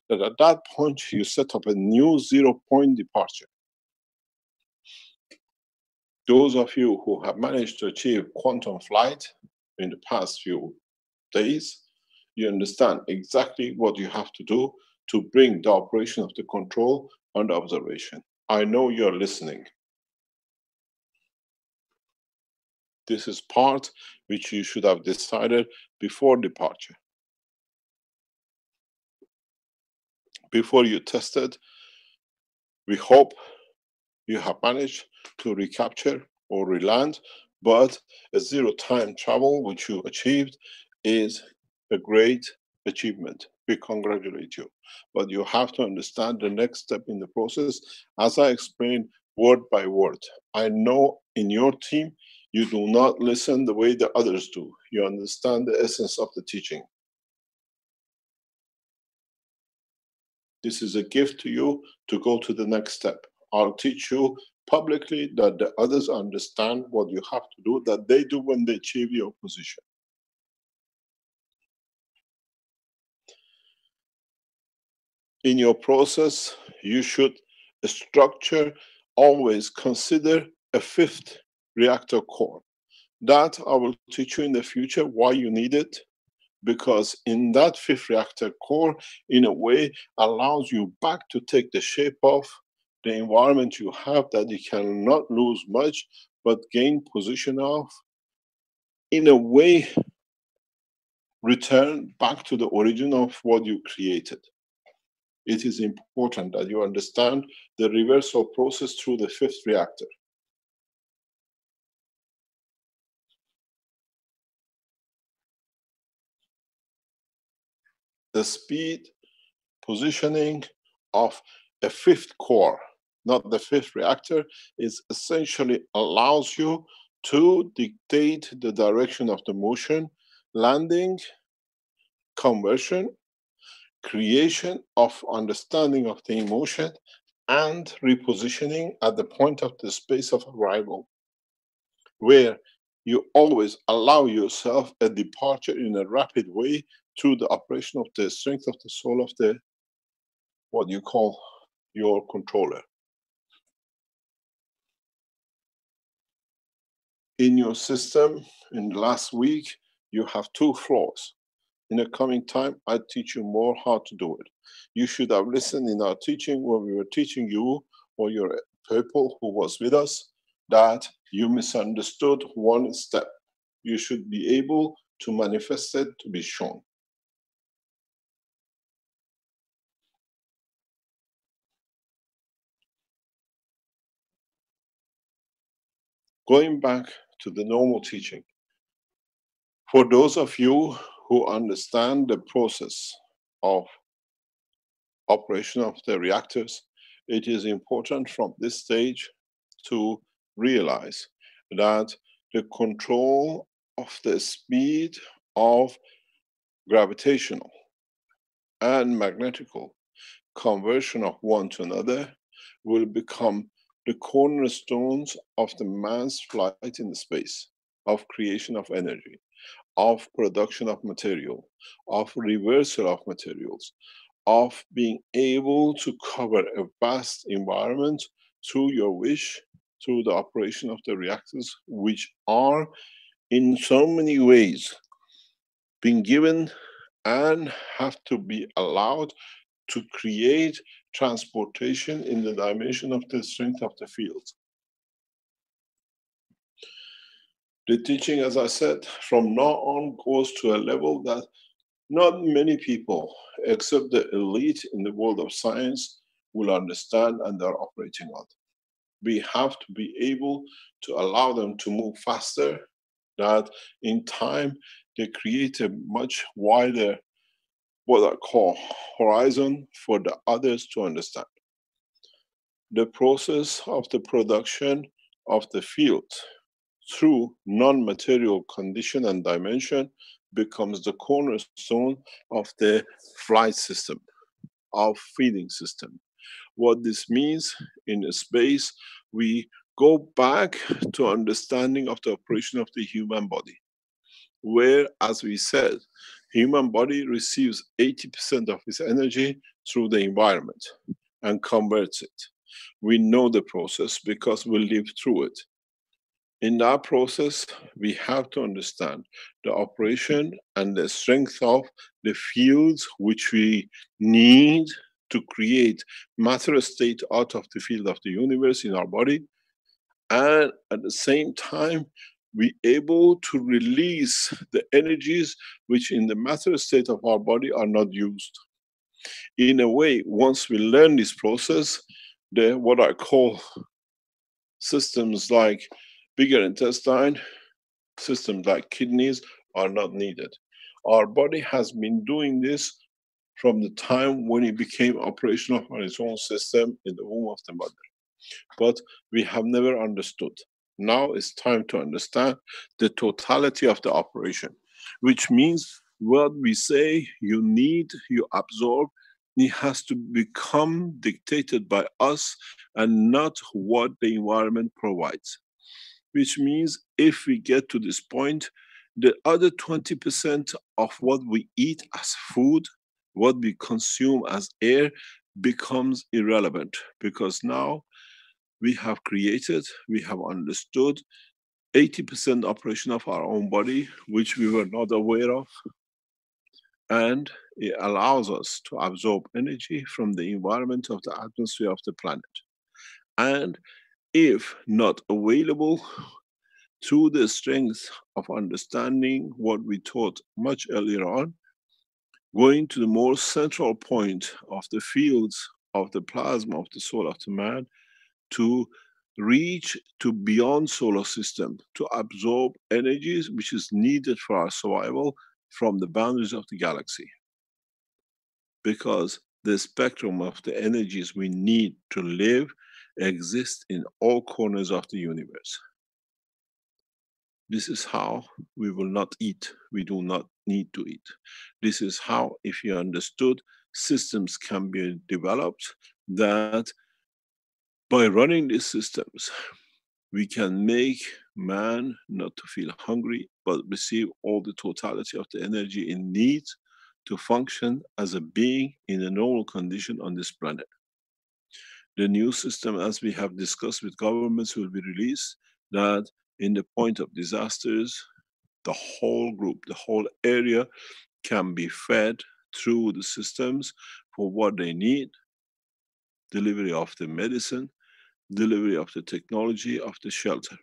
that at that point you set up a new 0-point departure. Those of you who have managed to achieve quantum flight in the past few days, you understand exactly what you have to do to bring the operation of the control under observation. I know you're listening. This is part which you should have decided before departure. Before you tested, we hope you have managed to recapture or reland, but a 0-time travel which you achieved is a great achievement. We congratulate you. But you have to understand the next step in the process, as I explained word by word. I know in your team You do not listen the way the others do. You understand the essence of the teaching. This is a gift to you to go to the next step. I'll teach you publicly that the others understand what you have to do, that they do when they achieve your position. In your process, you should structure, always consider a fifth reactor core. That I will teach you in the future why you need it, because in that fifth reactor core, in a way, allows you back to take the shape of the environment you have, that you cannot lose much, but gain position of, in a way, return back to the origin of what you created. It is important that you understand the reversal process through the fifth reactor. The speed positioning of a fifth core, not the fifth reactor, is essentially allows you to dictate the direction of the motion, landing, conversion, creation of understanding of the emotion, and repositioning at the point of the space of arrival, where you always allow yourself a departure in a rapid way through the operation of the strength of the soul of the, what you call, your controller. In your system, in the last week, you have 2 floors. In the coming time, I teach you more how to do it. You should have listened in our teaching when we were teaching you, or your people who was with us, that you misunderstood one step. You should be able to manifest it to be shown. Going back to the normal teaching, for those of you who understand the process of operation of the reactors, it is important from this stage to realize that the control of the speed of gravitational and magnetical conversion of one to another will become the cornerstones of the man's flight in the space, of creation of energy, of production of material, of reversal of materials, of being able to cover a vast environment through your wish, through the operation of the reactors, which are in so many ways being given and have to be allowed to create transportation in the dimension of the strength of the field. The teaching, as I said, from now on goes to a level that not many people, except the elite in the world of science, will understand and are operating on. We have to be able to allow them to move faster, that in time they create a much wider, what I call, horizon for the others to understand. The process of the production of the field through non-material condition and dimension becomes the cornerstone of the flight system, of feeding system. What this means in space, we go back to understanding of the operation of the human body, where, as we said, human body receives 80% of its energy through the environment and converts it. We know the process because we live through it. In that process, we have to understand the operation and the strength of the fields which we need to create matter state out of the field of the universe in our body, and at the same time be able to release the energies which in the matter state of our body are not used. In a way, once we learn this process, the what I call systems like bigger intestine, systems like kidneys are not needed. Our body has been doing this from the time when it became operational on its own system in the womb of the mother. But we have never understood. Now it's time to understand the totality of the operation, which means what we say you need, you absorb, it has to become dictated by us and not what the environment provides. Which means if we get to this point, the other 20% of what we eat as food, what we consume as air, becomes irrelevant, because now we have created, we have understood 80% operation of our own body, which we were not aware of. And it allows us to absorb energy from the environment of the atmosphere of the planet. And if not available, through the strength of understanding what we taught much earlier on, going to the more central point of the fields of the plasma of the soul of the man, to reach to beyond solar system, to absorb energies which is needed for our survival from the boundaries of the galaxy. Because the spectrum of the energies we need to live exists in all corners of the universe. This is how we will not eat. We do not need to eat. This is how, if you understood, systems can be developed that by running these systems, we can make man not to feel hungry, but receive all the totality of the energy it needs to function as a being in a normal condition on this planet. The new system, as we have discussed with governments, will be released that in the point of disasters, the whole group, the whole area can be fed through the systems for what they need, delivery of the medicine, delivery of the technology, of the shelter.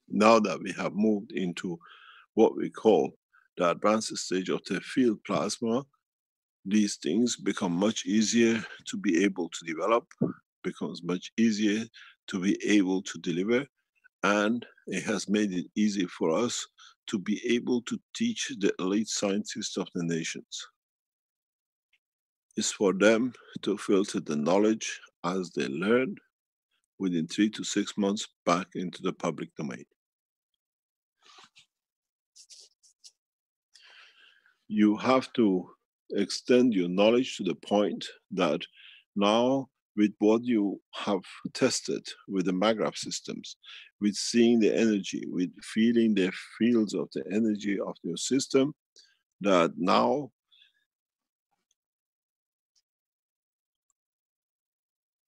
Now that we have moved into what we call the advanced stage of the field plasma, these things become much easier to be able to develop, becomes much easier to be able to deliver, and it has made it easy for us to be able to teach the elite scientists of the nations. It's for them to filter the knowledge as they learn within 3 to 6 months back into the public domain. You have to extend your knowledge to the point that now, with what you have tested with the MAGRAF systems, with seeing the energy, with feeling the fields of the energy of your system, that now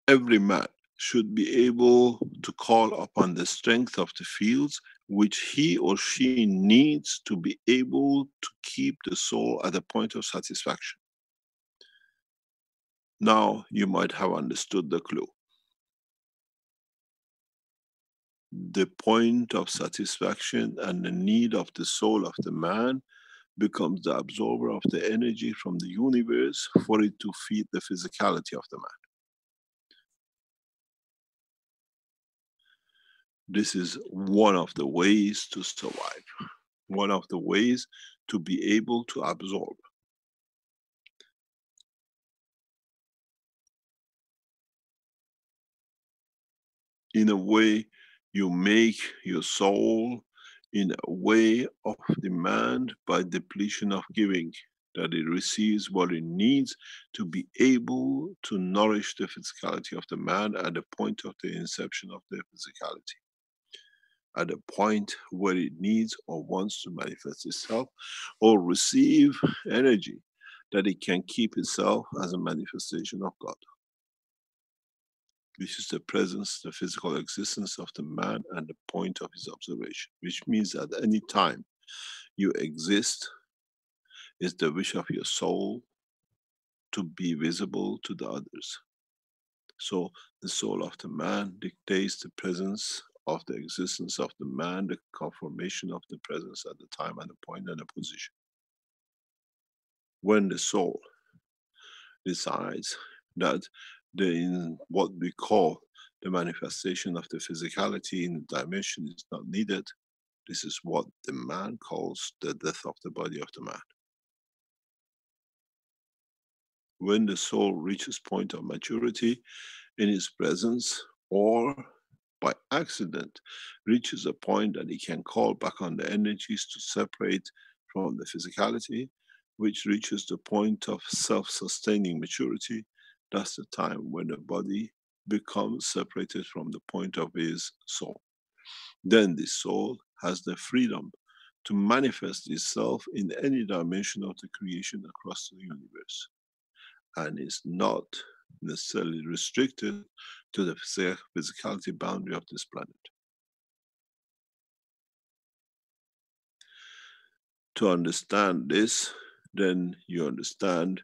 every man should be able to call upon the strength of the fields which he or she needs to be able to keep the soul at a point of satisfaction. Now you might have understood the clue. The point of satisfaction and the need of the soul of the man becomes the absorber of the energy from the universe for it to feed the physicality of the man. This is one of the ways to survive, one of the ways to be able to absorb. In a way, you make your soul in a way of demand by depletion of giving, that it receives what it needs to be able to nourish the physicality of the man at the point of the inception of the physicality, at a point where it needs or wants to manifest itself or receive energy that it can keep itself as a manifestation of God. This is the presence, the physical existence of the man and the point of his observation, which means at any time you exist is the wish of your soul to be visible to the others. So the soul of the man dictates the presence of the existence of the man, the conformation of the presence at the time and the point and the position. When the soul decides that in what we call the manifestation of the physicality in the dimension is not needed, this is what the man calls the death of the body of the man. When the soul reaches point of maturity in his presence, or by accident reaches a point that he can call back on the energies to separate from the physicality, which reaches the point of self-sustaining maturity, that's the time when the body becomes separated from the point of his soul. Then the soul has the freedom to manifest itself in any dimension of the creation across the universe, and is not necessarily restricted to the physicality boundary of this planet. To understand this, then you understand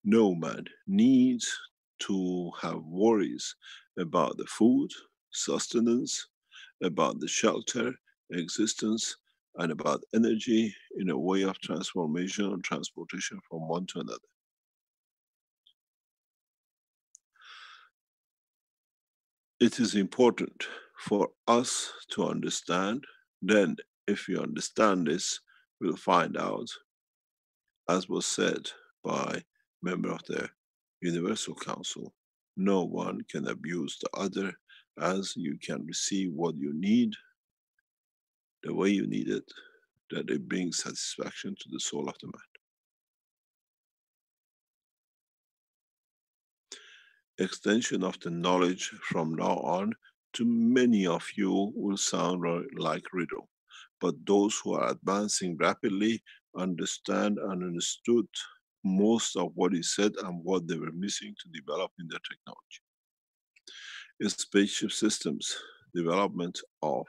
no man needs to have worries about the food, sustenance, about the shelter, existence, and about energy in a way of transformation and transportation from one to another. It is important for us to understand. Then, if we understand this, we'll find out, as was said by member of the Universal Council, no one can abuse the other, as you can receive what you need, the way you need it, that it brings satisfaction to the soul of the man. Extension of the knowledge from now on to many of you will sound like riddle, but those who are advancing rapidly understand and understood most of what is said and what they were missing to develop in their technology. Spaceship systems, development of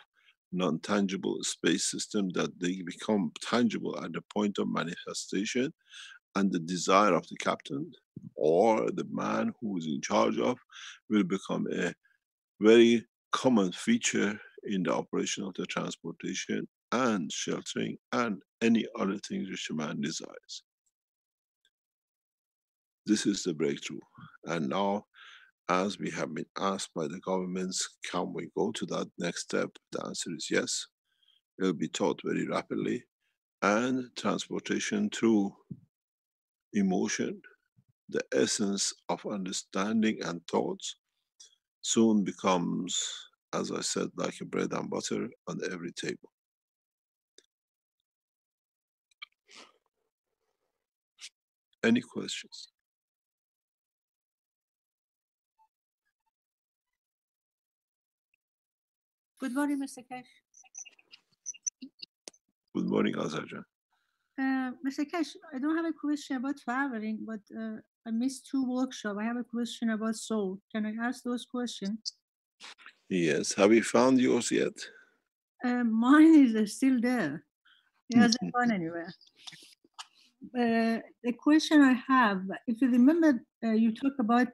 non-tangible space systems that they become tangible at the point of manifestation, and the desire of the captain or the man who is in charge of will become a very common feature in the operation of the transportation and sheltering and any other things which a man desires. This is the breakthrough. And now, as we have been asked by the governments, can we go to that next step? The answer is yes. It will be taught very rapidly, and transportation through emotion, the essence of understanding and thoughts, soon becomes, as I said, like a bread and butter on every table. Any questions?
Good morning, Mr. Keshe.
Good morning, Azarjan.
Mr. Keshe, I don't have a question about traveling, but I missed 2 workshops. I have a question about soul. Can I ask those questions?
Yes. Have you found yours yet?
Mine is still there. It hasn't gone anywhere. The question I have, if you remember, you talk about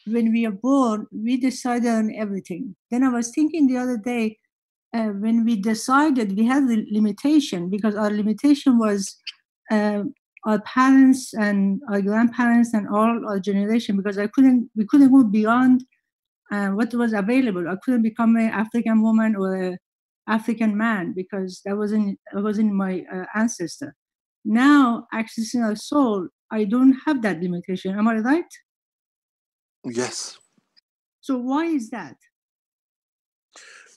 when we are born, we decide on everything. Then I was thinking the other day, when we decided, we had the limitation, because our limitation was our parents and our grandparents and all our generation, because we couldn't move beyond what was available. I couldn't become an African woman or an African man, because that wasn't my ancestor. Now, accessing our soul, I don't have that limitation. Am I right?
Yes.
So why is that?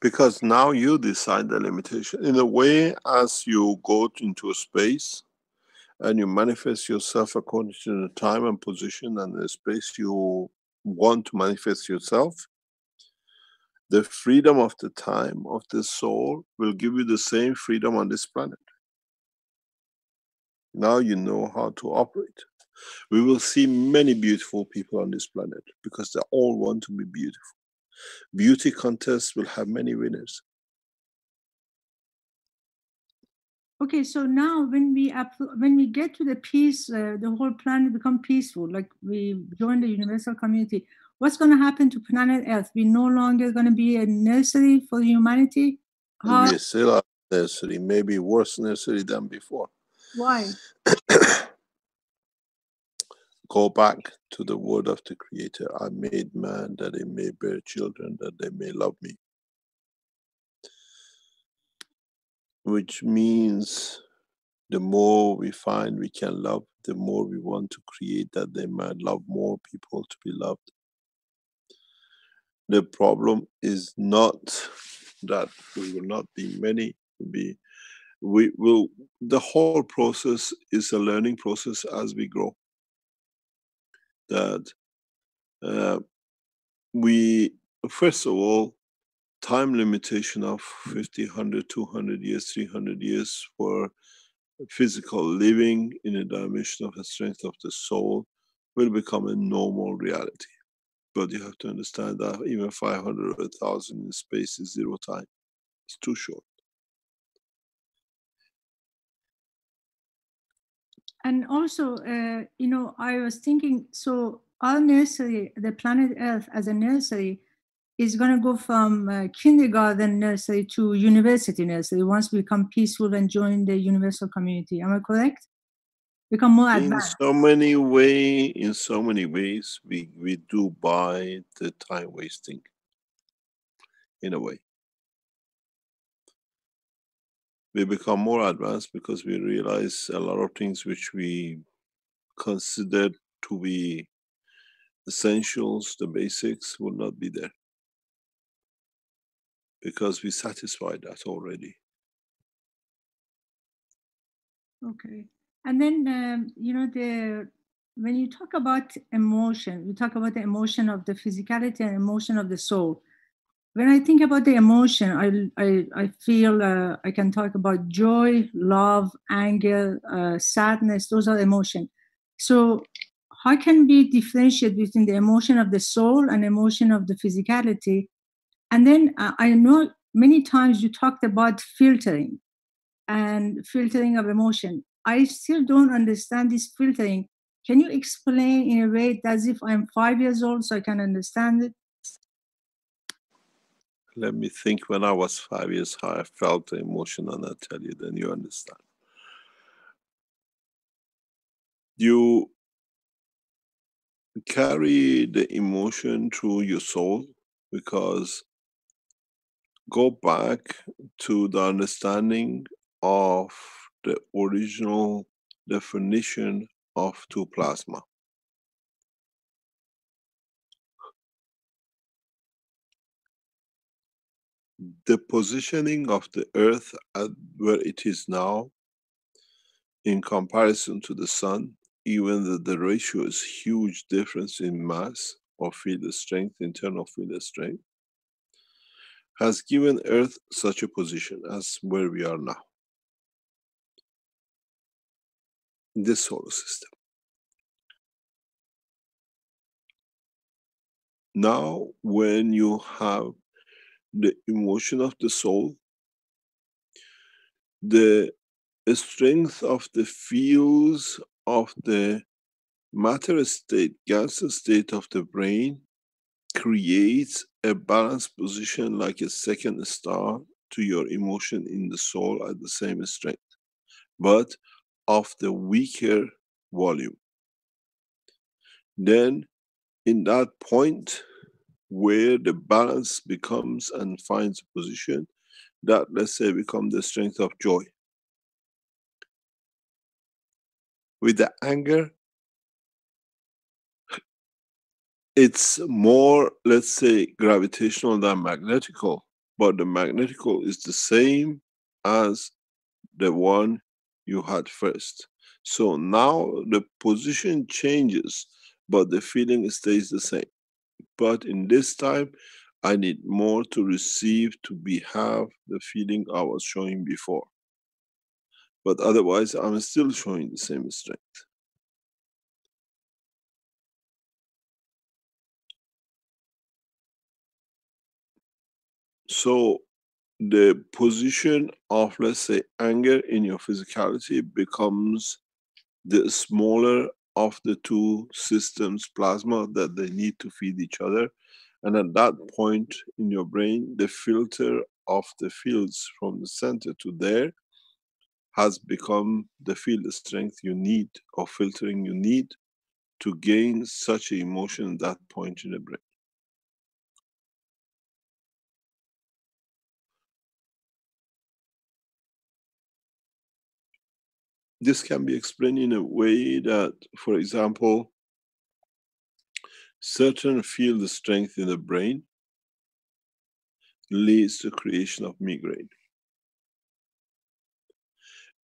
Because now you decide the limitation. In a way, as you go into a space and you manifest yourself according to the time and position and the space you want to manifest yourself, the freedom of the time of the soul will give you the same freedom on this planet. Now you know how to operate. We will see many beautiful people on this planet because they all want to be beautiful. Beauty contests will have many winners.
Okay, so now when we get to the peace, the whole planet become peaceful, like we join the universal community, what's going to happen to planet Earth? We're no longer going to be a nursery for humanity?
We still are nursery, maybe worse nursery than before.
Why?
Go back to the word of the Creator. I made man that he may bear children, that they may love me. Which means the more we find we can love, the more we want to create that they might love more people to be loved. The problem is not that we will not be many, we will, the whole process is a learning process as we grow. That we, first of all, time limitation of 50, 100, 200 years, 300 years for physical living in a dimension of the strength of the soul will become a normal reality. But you have to understand that even 500 or 1,000 in space is zero time. It's too short.
And also, you know, I was thinking, so our nursery, the planet Earth as a nursery, is going to go from kindergarten nursery to university nursery once we become peaceful and join the universal community. Am I correct? Become more advanced.
In so many ways, we do buy the time wasting, in a way. We become more advanced because we realize a lot of things which we considered to be essentials, the basics, will not be there. Because we satisfied that already.
Okay. And then, you know, when you talk about emotion, you talk about the emotion of the physicality and emotion of the soul. When I think about the emotion, I feel I can talk about joy, love, anger, sadness. Those are emotion. So how can we differentiate between the emotion of the soul and emotion of the physicality? And then I know many times you talked about filtering and filtering of emotion. I still don't understand this filtering. Can you explain in a way as if I'm 5 years old so I can understand it?
Let me think. When I was 5 years how I felt the emotion, and I'll tell you, then you understand. You carry the emotion through your soul, because go back to the understanding of the original definition of two plasma. The positioning of the Earth at where it is now in comparison to the Sun, even though the ratio is huge difference in mass or field strength, internal field strength, has given Earth such a position as where we are now, in this solar system. Now, when you have the emotion of the soul, the strength of the fields of the matter state, gas state of the brain creates a balanced position like a second star to your emotion in the soul at the same strength, but of the weaker volume. Then, in that point where the balance becomes and finds a position, that, let's say, become the strength of joy. With the anger, it's more, let's say, gravitational than magnetical, but the magnetical is the same as the one you had first. So now the position changes, but the feeling stays the same. But in this time, I need more to receive to have the feeling I was showing before. But otherwise, I'm still showing the same strength. So the position of, let's say, anger in your physicality becomes the smaller of the two systems, plasma, that they need to feed each other. And at that point in your brain, the filter of the fields from the center to there has become the field strength you need, or filtering you need, to gain such an emotion at that point in the brain. This can be explained in a way that, for example, certain field strength in the brain leads to creation of migraine.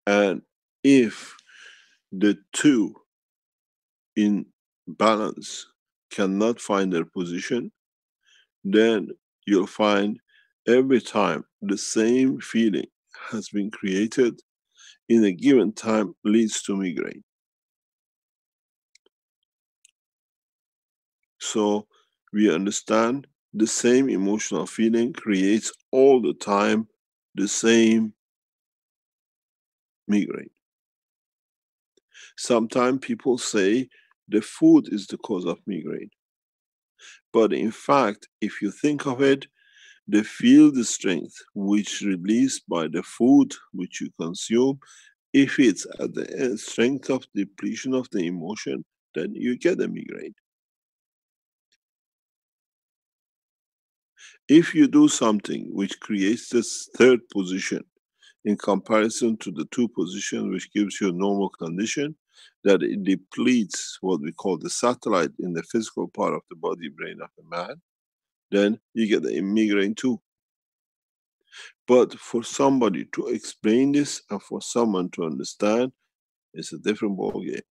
And if the two in balance cannot find their position, then you'll find every time the same feeling has been created in a given time leads to migraine. So we understand the same emotional feeling creates all the time the same migraine. Sometimes people say the food is the cause of migraine. But in fact, if you think of it, the field strength which released by the food which you consume, if it's at the strength of depletion of the emotion, then you get a migraine. If you do something which creates this third position in comparison to the two positions which gives you a normal condition, that it depletes what we call the satellite in the physical part of the body brain of a man, then you get a migraine too. But for somebody to explain this and for someone to understand, it's a different ballgame.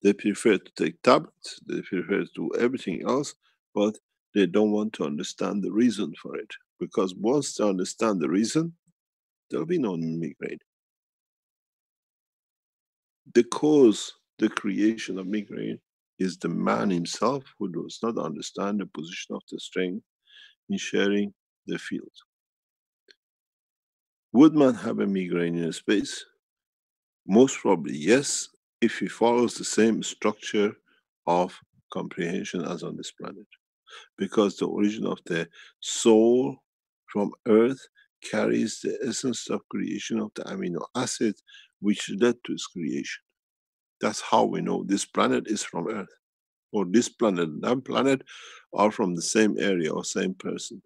They prefer to take tablets, they prefer to do everything else, but they don't want to understand the reason for it. Because once they understand the reason, there'll be no migraine. The cause, the creation of migraine is the man himself who does not understand the position of the strength in sharing the field. Would man have a migraine in space? Most probably yes, if he follows the same structure of comprehension as on this planet. Because the origin of the soul from earth carries the essence of creation of the amino acid which led to its creation. That's how we know this planet is from earth, or this planet and that planet are from the same area or same person.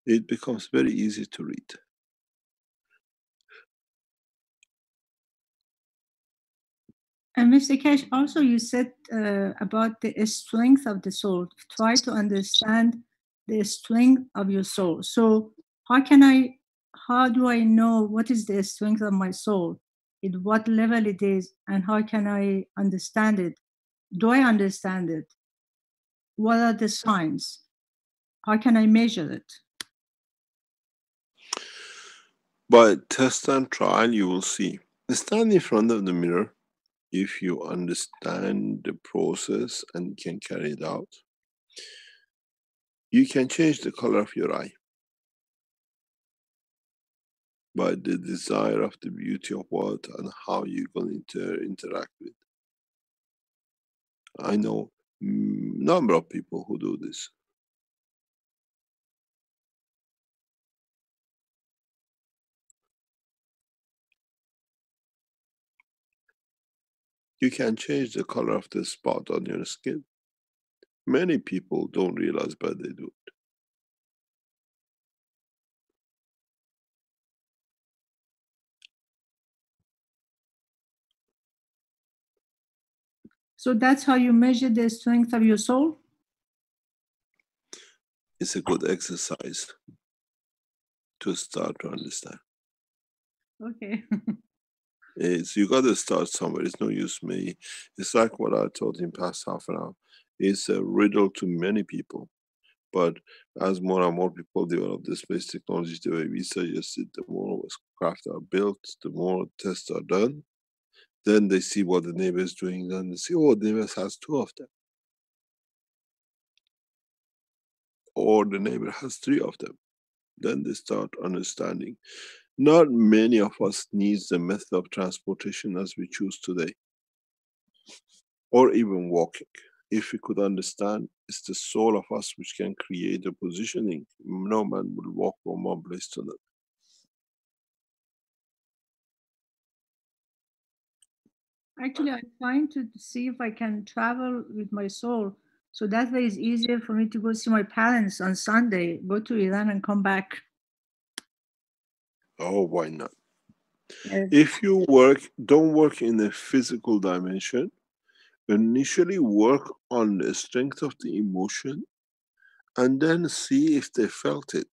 It becomes very easy to read.
And Mr. Cash, also you said about the strength of the soul. Try to understand the strength of your soul. So how do I know what is the strength of my soul? At what level it is, and how can I understand it? Do I understand it? What are the signs? How can I measure it?
By test and trial, you will see. Stand in front of the mirror. If you understand the process and can carry it out, you can change the color of your eye by the desire of the beauty of what and how you're going to interact with. I know number of people who do this. You can change the color of the spot on your skin. Many people don't realize, but they do it.
So that's how you measure the strength of your soul?
It's a good exercise to start to understand.
Okay.
It's, you got to start somewhere. It's no use me. It's like what I taught in past half an hour. It's a riddle to many people. But as more and more people develop the space technology the way we suggested, the more craft are built, the more tests are done. Then they see what the neighbor is doing. Then they see, oh, the neighbor has two of them. Or the neighbor has three of them. Then they start understanding. Not many of us needs the method of transportation as we choose today. Or even walking. If we could understand, it's the soul of us which can create a positioning. No man will walk from one place to another.
Actually, I'm trying to see if I can travel with my soul. So that way it's easier for me to go see my parents on Sunday, go to Iran and come back.
Oh, why not?
Yes.
If you don't work in the physical dimension, initially work on the strength of the emotion and then see if they felt it.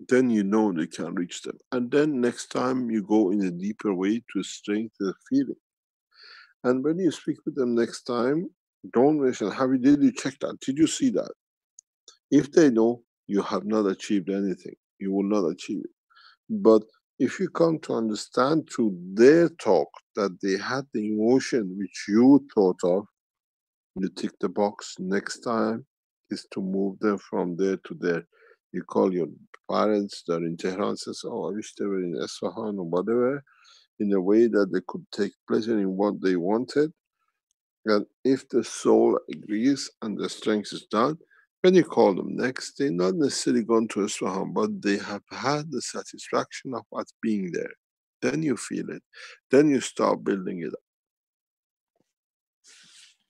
Then you know you can reach them. And then next time you go in a deeper way to strengthen the feeling. And when you speak with them next time, don't mention, did you check that? Did you see that? If they know, you have not achieved anything. You will not achieve it. But if you come to understand through their talk that they had the emotion which you thought of, you tick the box. Next time is to move them from there to there. You call your parents, they're in Tehran, says, oh, I wish they were in Isfahan or whatever, in a way that they could take pleasure in what they wanted. And if the soul agrees and the strength is done, when you call them next, they're not necessarily gone to Isfahan, but they have had the satisfaction of what's being there. Then you feel it. Then you start building it up.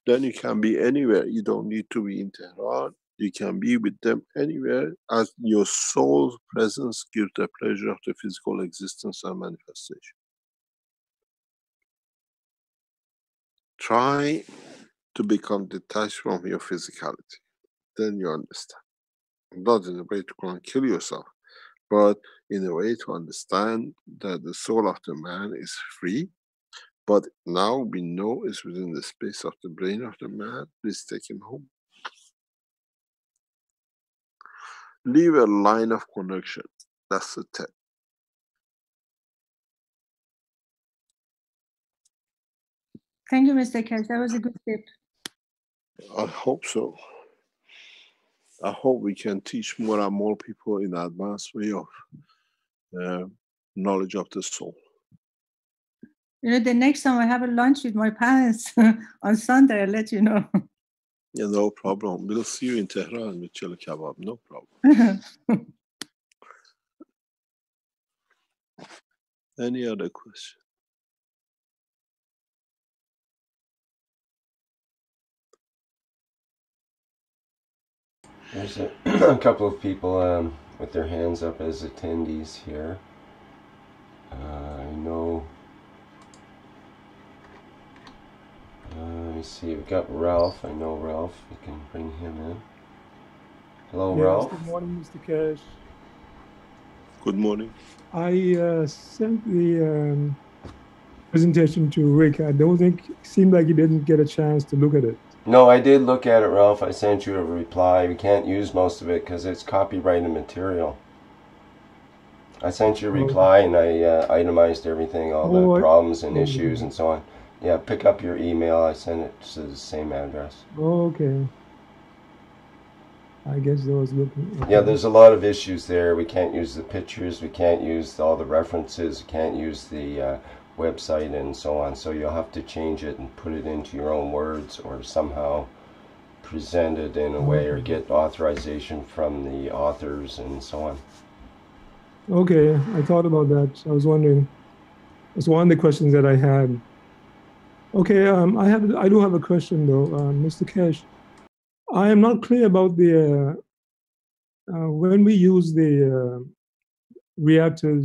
Then you can be anywhere. You don't need to be in Tehran. You can be with them anywhere as your soul's presence gives the pleasure of the physical existence and manifestation. Try to become detached from your physicality. Then you understand. Not in a way to go and kill yourself, but in a way to understand that the soul of the man is free, but now we know it's within the space of the brain of the man. Please take him home. Leave a line of connection. That's the tip.
Thank you, Mr. Keshe. That was a good tip.
I hope so. I hope we can teach more and more people in advanced way of knowledge of the soul.
You know, the next time I have a lunch with my parents on Sunday, I'll let you know.
Yeah, no problem. We'll see you in Tehran with chili kebab. No problem. Any other question?
There's a couple of people with their hands up as attendees here. I know. Let me see. We've got Ralph. I know Ralph. We can bring him in. Hello,
yes,
Ralph.
Good morning, Mr. Keshe.
Good morning.
I sent the presentation to Rick. I don't think, it seemed like he didn't get a chance to look at it.
No, I did look at it, Ralph. I sent you a reply. We can't use most of it because it's copyrighted material. I sent you a reply and I itemized everything, all the problems and issues and so on. Yeah, pick up your email. I sent it to the same address.
Okay. I guess I was looking. Okay.
Yeah, there's a lot of issues there. We can't use the pictures. We can't use all the references. We can't use the website and so on. So you'll have to change it and put it into your own words or somehow present it in a way or get authorization from the authors and so on.
Okay, I thought about that. I was wondering. That's one of the questions that I had. Okay, I do have a question though, Mr. Keshe. I am not clear about the when we use the reactor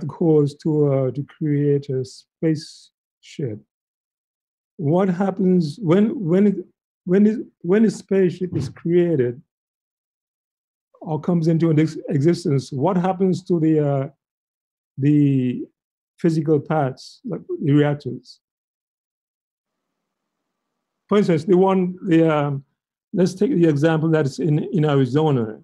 cores to create a spaceship. What happens when a spaceship is created or comes into existence? What happens to the physical parts, like the reactors? For instance, let's take the example that's in Arizona.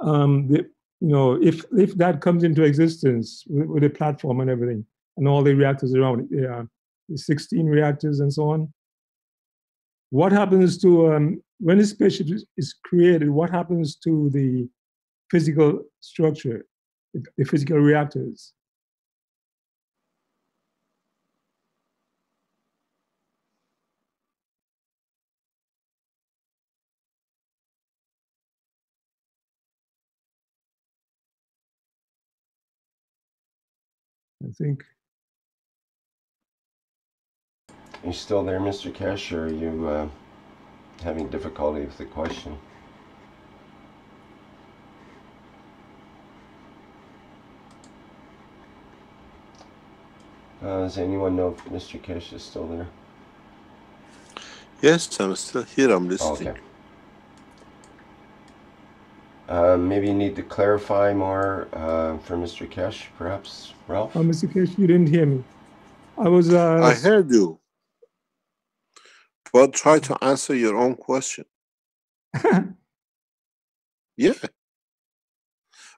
If that comes into existence with a platform and everything, and all the reactors around it, the 16 reactors and so on, what happens to, when a spaceship is created, what happens to the physical structure, the physical reactors? I think.
Are you still there, Mr. Keshe, or are you having difficulty with the question? Does anyone know if Mr. Keshe is still there?
Yes, I'm still here. I'm listening.
Okay. Maybe you need to clarify more for Mr. Kesh, perhaps, Ralph?
Mr. Kesh, you didn't hear me.
I heard you, but try to answer your own question. Yeah.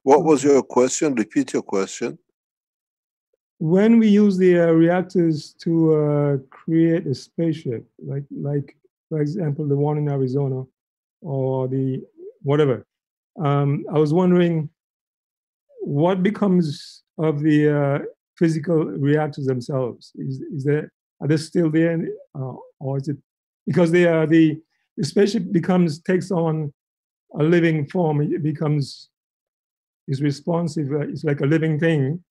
What was your question? Repeat your question.
When we use the reactors to create a spaceship, like for example, the one in Arizona, or the whatever, I was wondering what becomes of the physical reactors themselves. Are they still there, or is it because they are the spaceship takes on a living form? It is responsive. It's like a living thing,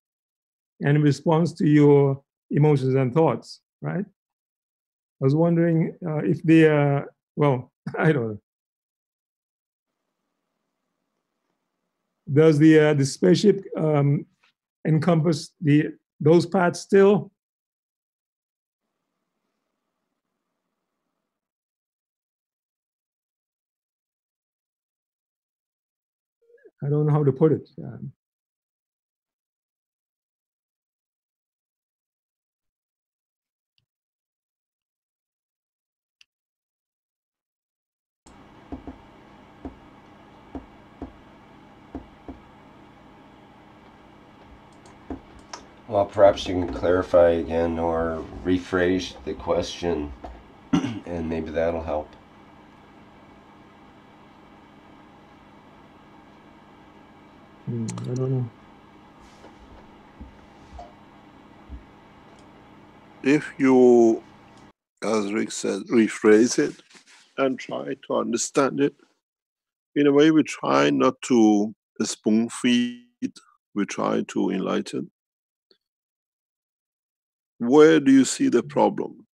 and it responds to your emotions and thoughts, right? I was wondering if they are, well, I don't know. Does the spaceship encompass those parts still? I don't know how to put it.
Well, perhaps you can clarify again or rephrase the question, and maybe that'll help.
I don't know.
If you, as Rick said, rephrase it and try to understand it, in a way we try not to spoon feed, we try to enlighten. Where do you see the problem?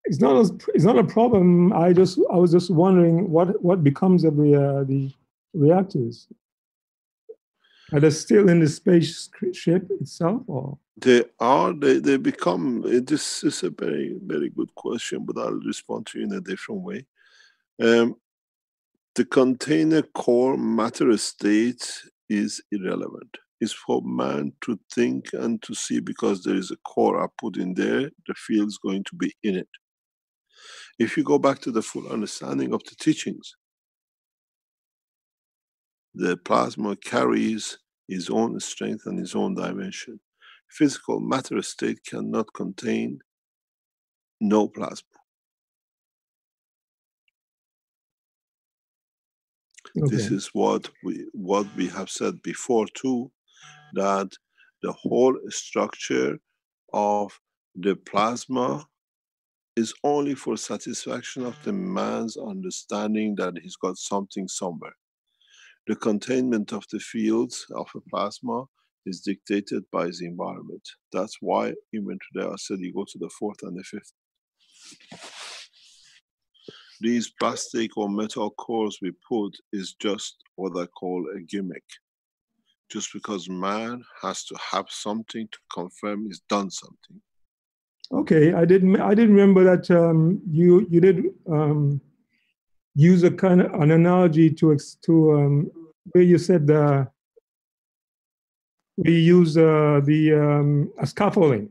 It's not a problem. I was just wondering what becomes of the reactors. Are they still in the spaceship itself, or?
They become, this is a very, very good question, but I'll respond to you in a different way. The container core matter state is irrelevant. It's for man to think and to see, because there is a core I put in there, the field is going to be in it. If you go back to the full understanding of the teachings, the plasma carries its own strength and its own dimension. Physical matter state cannot contain no plasma. Okay. This is what we have said before too, that the whole structure of the plasma is only for satisfaction of the man's understanding that he's got something somewhere. The containment of the fields of a plasma is dictated by its environment. That's why even today I said you go to the fourth and the fifth. These plastic or metal cores we put is just what I call a gimmick. Just because man has to have something to confirm he's done something.
Okay, I didn't remember that you did use a kind of an analogy to where you said we use the scaffolding,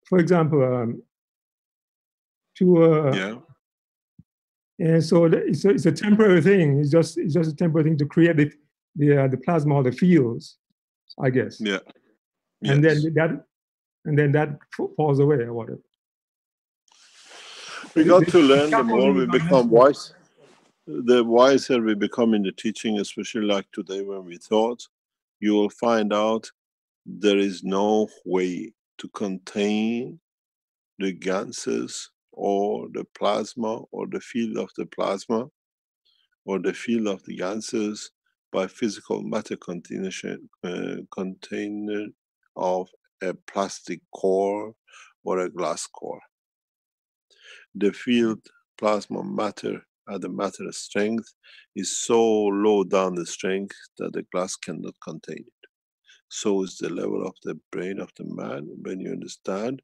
for example, to
yeah.
And so it's a temporary thing. It's just a temporary thing to create the plasma or the fields, I guess.
Yeah.
And
yes.
then that falls away or whatever.
We got to learn. The more we become wise, the wiser we become in the teaching, especially like today when we taught, you will find out there is no way to contain the ganses or the plasma or the field of the plasma or the field of the ganses by physical matter container of a plastic core or a glass core. The field plasma matter at the matter strength is so low down the strength that the glass cannot contain it. So is the level of the brain of the man. When you understand,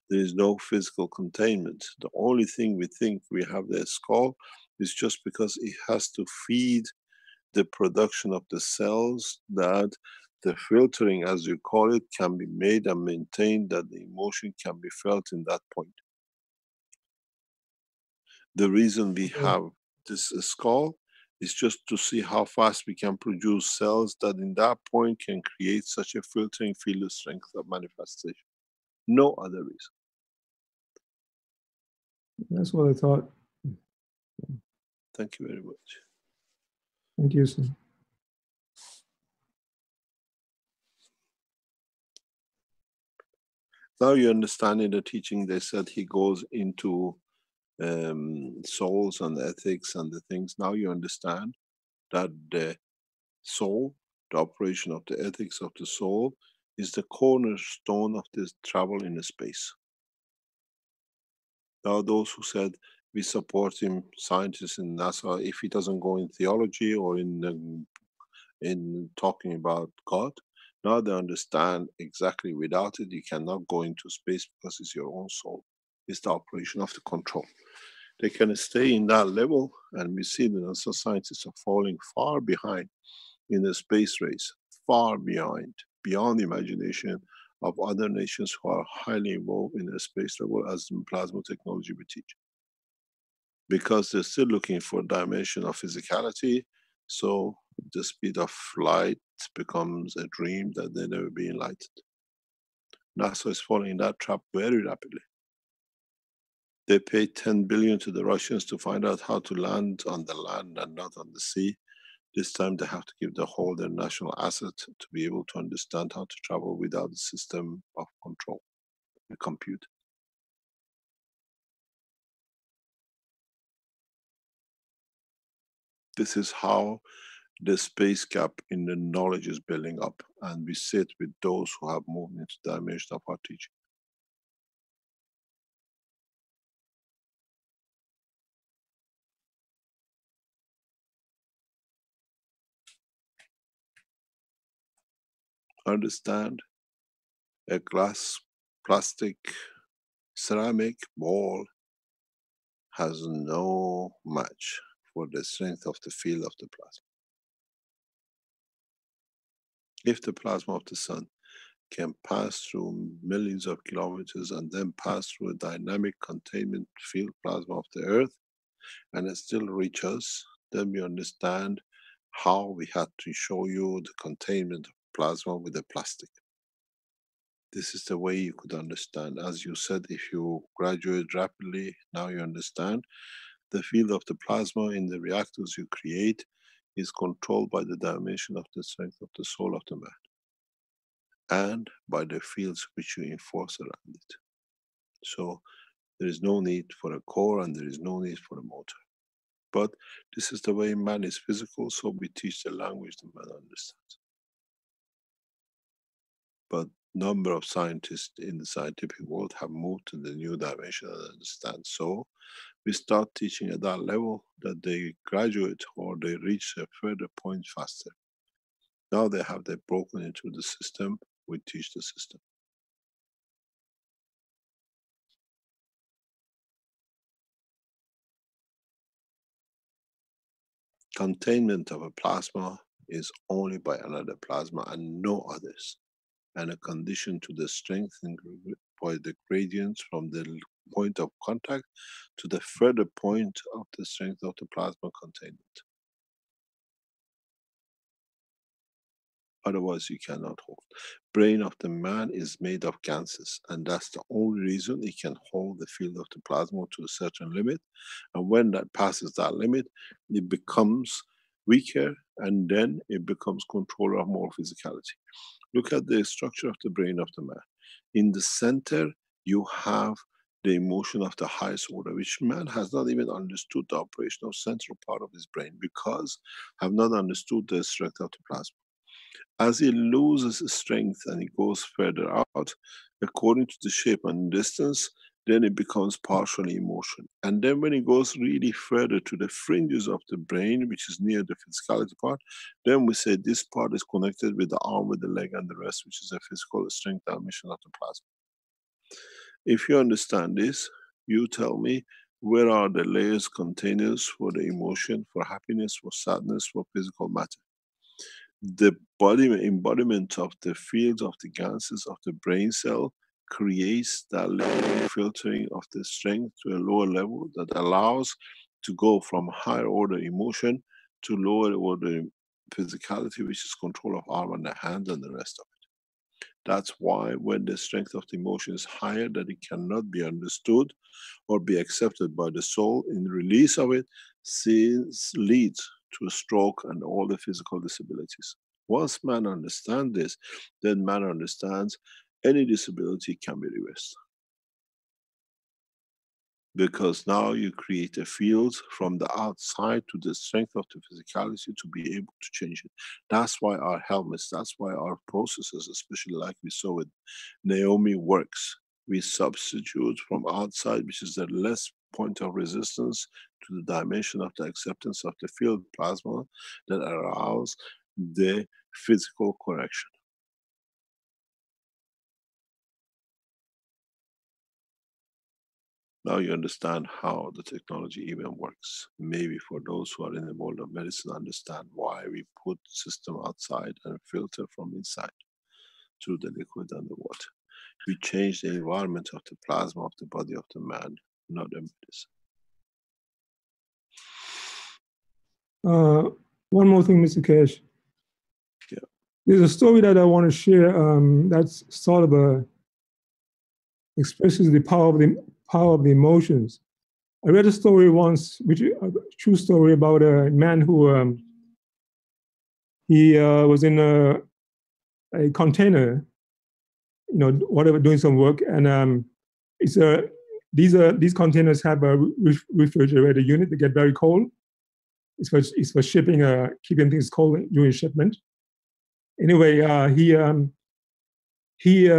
there is no physical containment. The only thing we think we have the skull, It's just because it has to feed the production of the cells that the filtering, as you call it, can be made and maintained, that the emotion can be felt in that point. The reason we have this skull is just to see how fast we can produce cells that in that point can create such a filtering field strength of manifestation. No other reason.
That's what I thought.
Thank you very much.
Thank you, sir.
Now you understand in the teaching they said he goes into souls and ethics and the things. Now you understand that the soul, the operation of the ethics of the soul, is the cornerstone of this travel in space. Now those who said we support him, scientists in NASA, if he doesn't go in theology or in talking about God, now they understand exactly without it you cannot go into space because it's your own soul. It's the operation of the control. They can stay in that level, and we see that NASA scientists are falling far behind in the space race, far behind, beyond imagination of other nations who are highly involved in the space level as in plasma technology we teach. Because they're still looking for a dimension of physicality, so the speed of light becomes a dream that they never be enlightened. NASA is falling in that trap very rapidly. They paid 10 billion to the Russians to find out how to land on the land and not on the sea. This time they have to give the whole their national asset to be able to understand how to travel without the system of control, the compute. This is how the space gap in the knowledge is building up, and we sit with those who have moved into the dimension of our teaching. Understand, a glass, plastic, ceramic ball has no match for the strength of the field of the plasma. If the plasma of the sun can pass through millions of kilometers and then pass through a dynamic containment field plasma of the earth and it still reach us, then we understand how we had to show you the containment of plasma with the plastic. This is the way you could understand. As you said, if you graduate rapidly, now you understand the field of the plasma in the reactors you create is controlled by the dimension of the strength of the soul of the man and by the fields which you enforce around it. So there is no need for a core and there is no need for a motor. But this is the way man is physical, so we teach the language the man understands. But number of scientists in the scientific world have moved to the new dimension and understand. So we start teaching at that level that they graduate or they reach a further point faster. Now they have they broken into the system, we teach the system. Containment of a plasma is only by another plasma and no others, and a condition to the strengthening by the gradients from the point of contact to the further point of the strength of the plasma containment. Otherwise you cannot hold. Brain of the man is made of ganses, and that's the only reason it can hold the field of the plasma to a certain limit, and when that passes that limit it becomes weaker and then it becomes controller of more physicality. Look at the structure of the brain of the man. In the center you have the emotion of the highest order, which man has not even understood the operation of central part of his brain because have not understood the strength of the plasma. As it loses strength and it goes further out, according to the shape and distance, then it becomes partially emotion. And then when it goes really further to the fringes of the brain, which is near the physicality part, then we say this part is connected with the arm, with the leg and the rest, which is a physical strength dimension of the plasma. If you understand this, you tell me Where are the layers, containers for the emotion, for happiness, for sadness, for physical matter? The body embodiment of the fields of the ganses of the brain cell creates that layer filtering of the strength to a lower level that allows to go from higher order emotion to lower order physicality, which is control of arm and the hand and the rest of it. That's why when the strength of the emotion is higher, that it cannot be understood or be accepted by the soul, in release of it leads to a stroke and all the physical disabilities. Once man understands this, then man understands any disability can be reversed. Because now you create a field from the outside to the strength of the physicality to be able to change it. That's why our helmets, that's why our processes, especially like we saw with Naomi, works. We substitute from outside, which is the less point of resistance, to the dimension of the acceptance of the field plasma that allows the physical correction. Now you understand how the technology even works. Maybe for those who are in the world of medicine understand why we put system outside and filter from inside through the liquid and the water. We change the environment of the plasma of the body of the man, not the medicine.
One more thing, Mr. Cash.
Yeah.
There's a story that I want to share that's sort of expresses the power of the emotions. I read a story once, which a true story about a man who he was in a container, you know, whatever, doing some work, and these containers have a refrigerator unit. They get very cold. It's for shipping, keeping things cold during shipment. Anyway, he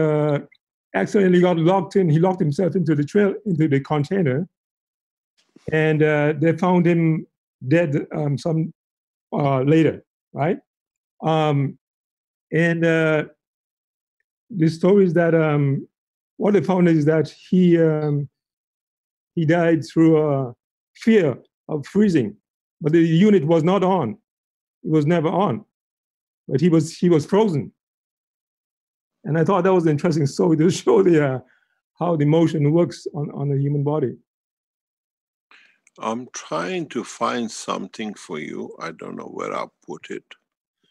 accidentally got locked in. He locked himself into the container, and they found him dead some later, right? And the story is that what they found is that he died through fear of freezing, but the unit was not on. It was never on, but he was frozen. And I thought that was an interesting story to show the how the emotion works on the human body.
I'm trying to find something for you. I don't know where I put it.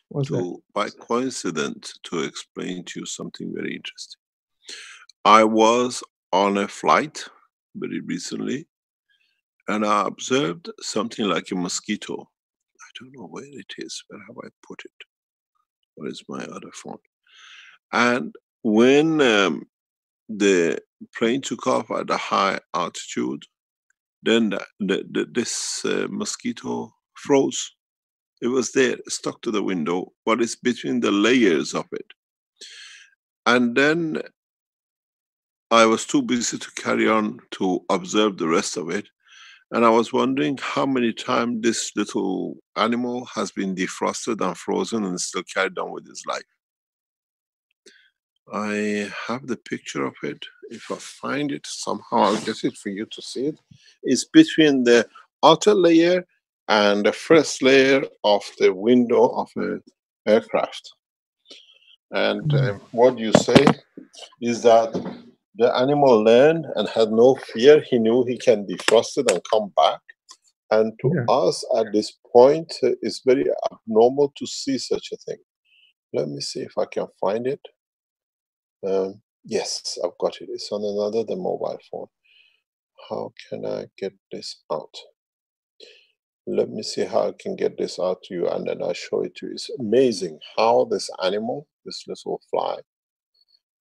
What's that?
By coincidence, to explain to you something very interesting. I was on a flight very recently, and I observed something like a mosquito. I don't know where it is. Where have I put it? Where is my other phone? And when the plane took off at a high altitude, then this mosquito froze. It was there, stuck to the window, but it's between the layers of it. And then I was too busy to carry on to observe the rest of it. And I was wondering how many times this little animal has been defrosted and frozen and still carried on with his life. I have the picture of it. If I find it somehow, I'll get it for you to see it. It's between the outer layer and the first layer of the window of an aircraft. And what you say is that the animal learned and had no fear. He knew he can defrost it and come back. And to us at this point, it's very abnormal to see such a thing. Let me see if I can find it. Yes, I've got it. It's on the mobile phone. How can I get this out? Let me see how I can get this out to you, and then I'll show it to you. It's amazing how this animal, this little fly,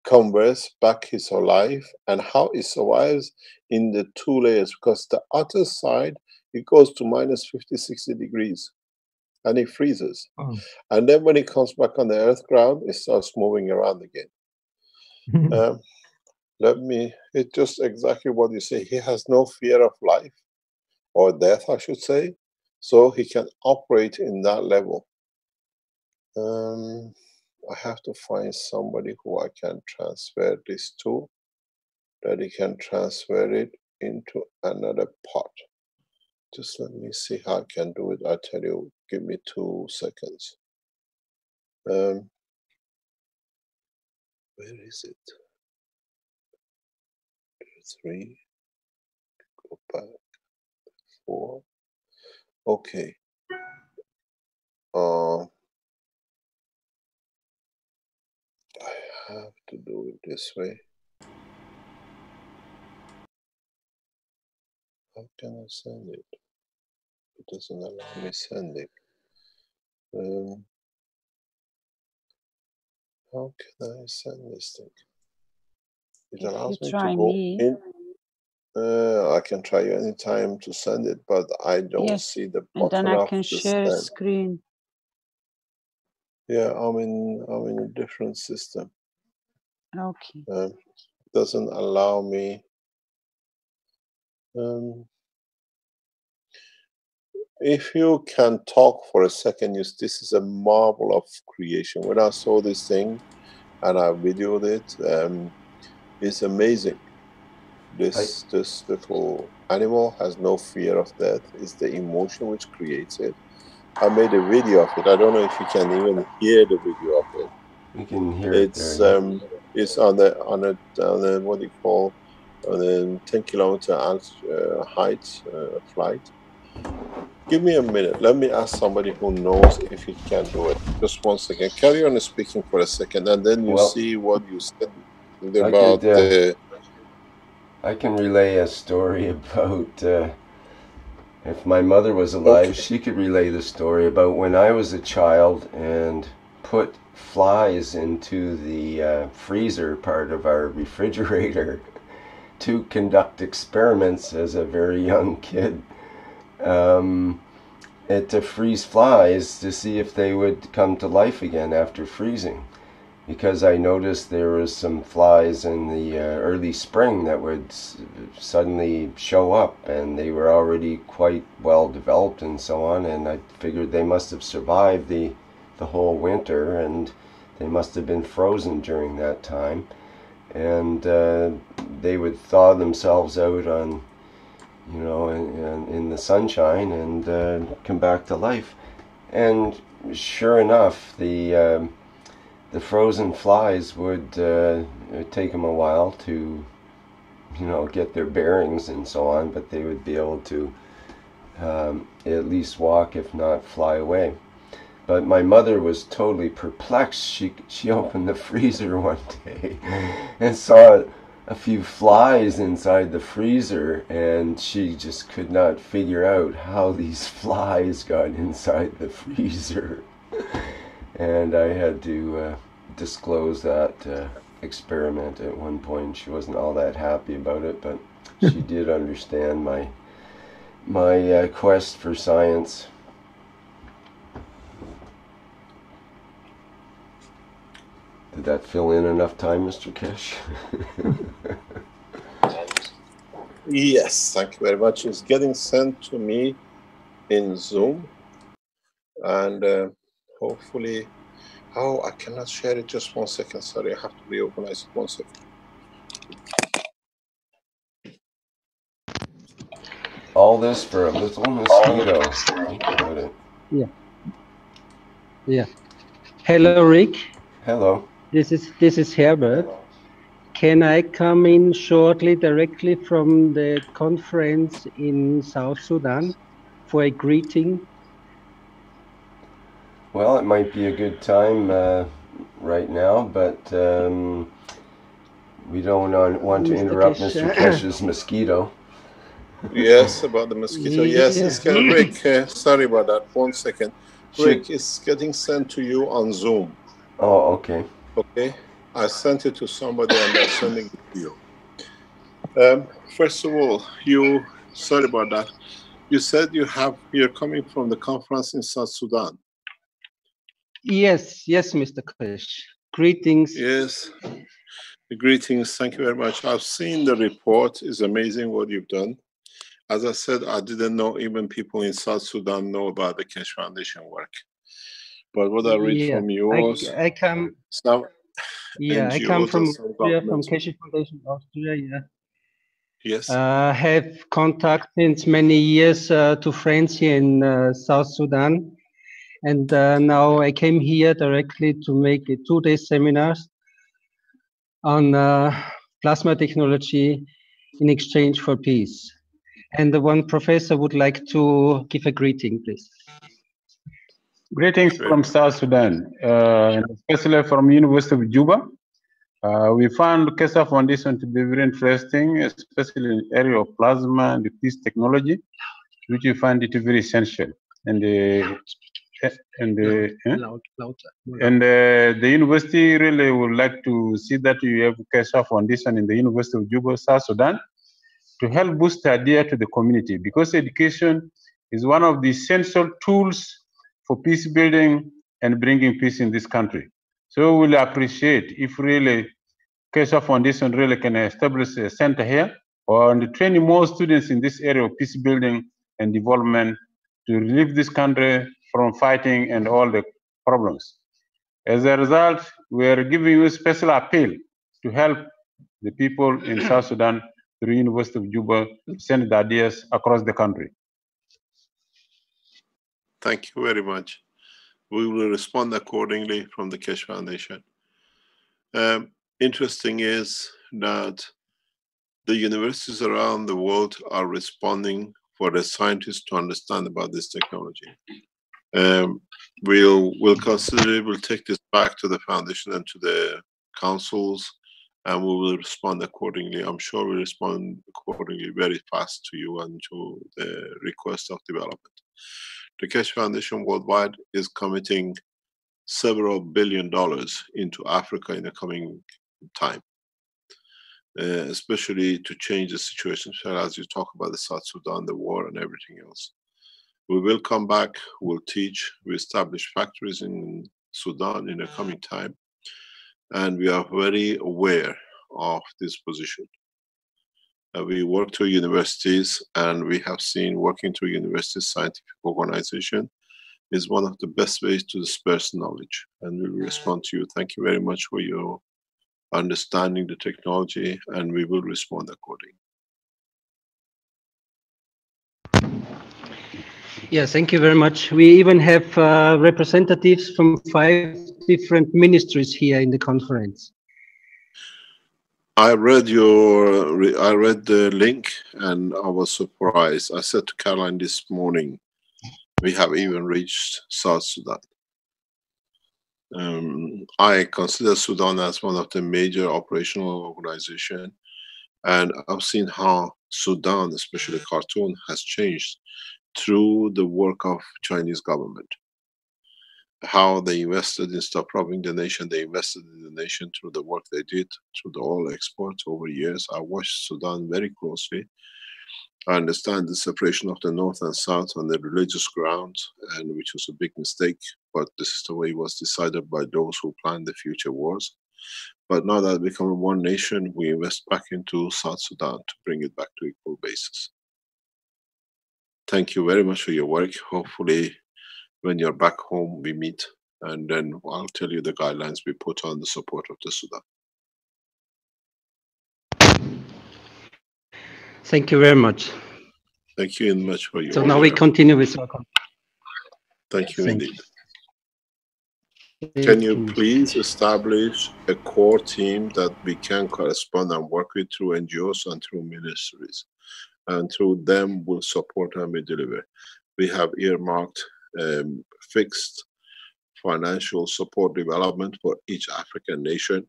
converts back his whole life and how it survives in the two layers, because the outer side, it goes to minus 50, 60 degrees and it freezes.
Oh.
And then when it comes back on the earth ground, it starts moving around again. It's just exactly what you say. He has no fear of life or death, I should say. So he can operate in that level. I have to find somebody who I can transfer this to, that he can transfer it
into another pot. Just let me see how I can do it. I'll tell you, give me 2 seconds. Where is it? 3, go back, 4. Okay. I have to do it this way. How can I send it? It doesn't allow me sending. How can I send this thing? It allows me to go in. I can try you anytime to send it, but I don't see the button.
And then I can
of the
share
send.
screen.
Yeah, I'm in a different system.
Okay.
Doesn't allow me. If you can talk for a second, this is a marvel of creation. When I saw this thing and I videoed it, it's amazing. This little animal has no fear of death. It's the emotion which creates it. I made a video of it. I don't know if you can even hear the video of it.
We can hear it
It's
there.
it's on a what do you call, on a 10-kilometer height flight. Give me a minute. Let me ask somebody who knows if he can do it. Just 1 second. Carry on speaking for a second, and then you see what you said about
I can relay a story about. If my mother was alive, she could relay the story about when I was a child and put flies into the freezer part of our refrigerator to conduct experiments as a very young kid. To freeze flies to see if they would come to life again after freezing. Because I noticed there was some flies in the early spring that would suddenly show up, and they were already quite well developed and so on, and I figured they must have survived the whole winter, and they must have been frozen during that time, and they would thaw themselves out on, you know, in the sunshine and come back to life. And sure enough, the frozen flies would take them a while to, you know, get their bearings and so on, but they would be able to at least walk, if not fly away. But my mother was totally perplexed. She opened the freezer one day and saw a few flies inside the freezer, and she just could not figure out how these flies got inside the freezer. And I had to disclose that experiment at one point. She wasn't all that happy about it, but she did understand my quest for science. Did that fill in enough time, Mr. Kesh?
Yes, thank you very much. It's getting sent to me in Zoom, and hopefully, I cannot share it. Just 1 second. Sorry, I have to reorganize it. 1 second.
All this for a little mosquito. Think about it.
Yeah. Hello, Rick.
Hello.
This is Herbert. Can I come in shortly directly from the conference in South Sudan for a greeting?
Well, it might be a good time right now, but we don't want to interrupt Mr. Kesh's mosquito.
Yes, about the mosquito. Yes, it's getting, Rick, sorry about that. 1 second. Rick, it's getting sent to you on Zoom.
Oh, okay.
Okay. I sent it to somebody and they're sending it to you. First of all, sorry about that. You said you're coming from the conference in South Sudan.
Yes, Mr. Kesh. Greetings.
Yes. Greetings. Thank you very much. I've seen the report. It's amazing what you've done. As I said, I didn't know even people in South Sudan know about the Keshe Foundation work. But what I read from yours,
I come.
some
Yeah,
NGOs
I come from
and some
Austria, from
governments.
Keshe Foundation Austria. Yeah.
Yes.
Have contact since many years to friends here in South Sudan. And now I came here directly to make a 2-day seminars on plasma technology in exchange for peace. And the one professor would like to give a greeting, please.
Greetings from South Sudan, especially from University of Juba. We found CASA Foundation to be very interesting, especially in the area of plasma and peace technology, which we find it very essential. And the university really would like to see that you have CASA Foundation in the University of Juba, South Sudan, to help boost the idea to the community, because education is one of the essential tools for peace building and bringing peace in this country. So we'll appreciate if really CASA Foundation really can establish a center here or training more students in this area of peace building and development to relieve this country from fighting and all the problems. As a result, we are giving you a special appeal to help the people in South Sudan through University of Juba to send the ideas across the country.
Thank you very much. We will respond accordingly from the Keshe Foundation. Interesting is that the universities around the world are responding for the scientists to understand about this technology. We'll consider it, we'll take this back to the foundation and to the councils, and we will respond accordingly. I'm sure we'll respond accordingly very fast to you and to the request of development. The Keshe Foundation worldwide is committing several $billion into Africa in the coming time, especially to change the situation, as you talk about the South Sudan, the war and everything else. We will come back, we'll teach, we establish factories in Sudan in the coming time, and we are very aware of this position. We work through universities, and we have seen working through universities, scientific organization is one of the best ways to disperse knowledge, and we will respond to you. Thank you very much for your understanding the technology, and we will respond accordingly.
Yes, thank you very much. We even have representatives from 5 different ministries here in the conference.
I read the link and I was surprised. I said to Caroline this morning, we have even reached South Sudan. I consider Sudan as one of the major operational organizations, and I've seen how Sudan, especially Khartoum, has changed through the work of Chinese government. How they invested in stop robbing the nation, they invested in the nation through the work they did, through the oil exports over years. I watched Sudan very closely. I understand the separation of the North and South on the religious grounds, and which was a big mistake, but this is the way it was decided by those who planned the future wars. But now that we become one nation, we invest back into South Sudan to bring it back to equal basis. Thank you very much for your work. Hopefully, when you're back home, we meet, and then I'll tell you the guidelines we put on the support of the Sudan.
Thank you very much.
Thank you very much for your
So now we continue with our conference.
Thank you indeed. Can you please establish a core team that we can correspond and work with through NGOs and through ministries? And through them we'll support and we deliver. We have earmarked fixed financial support development for each African nation.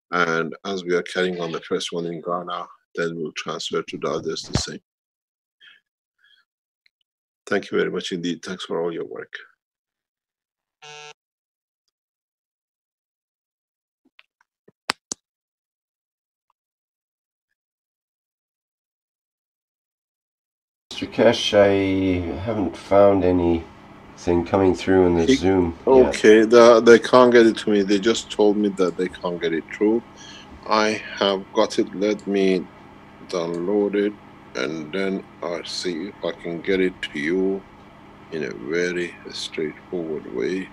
And as we are carrying on the first one in Ghana, then we'll transfer to the others the same. Thank you very much indeed. Thanks for all your work.
Mr. Keshe, I haven't found anything coming through in the Zoom
okay, they can't get it to me. They just told me that they can't get it through. I have got it. Let me download it, and then I'll see if I can get it to you in a very straightforward way.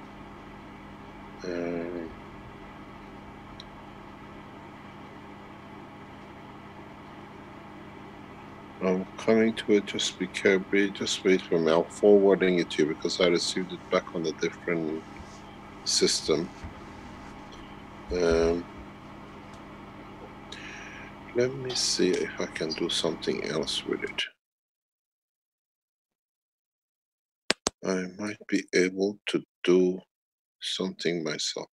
I'm coming to it. Just be careful. Just wait for me. I'm forwarding it to you because I received it back on a different system. Let me see if I can do something else with it. I might be able to do something myself.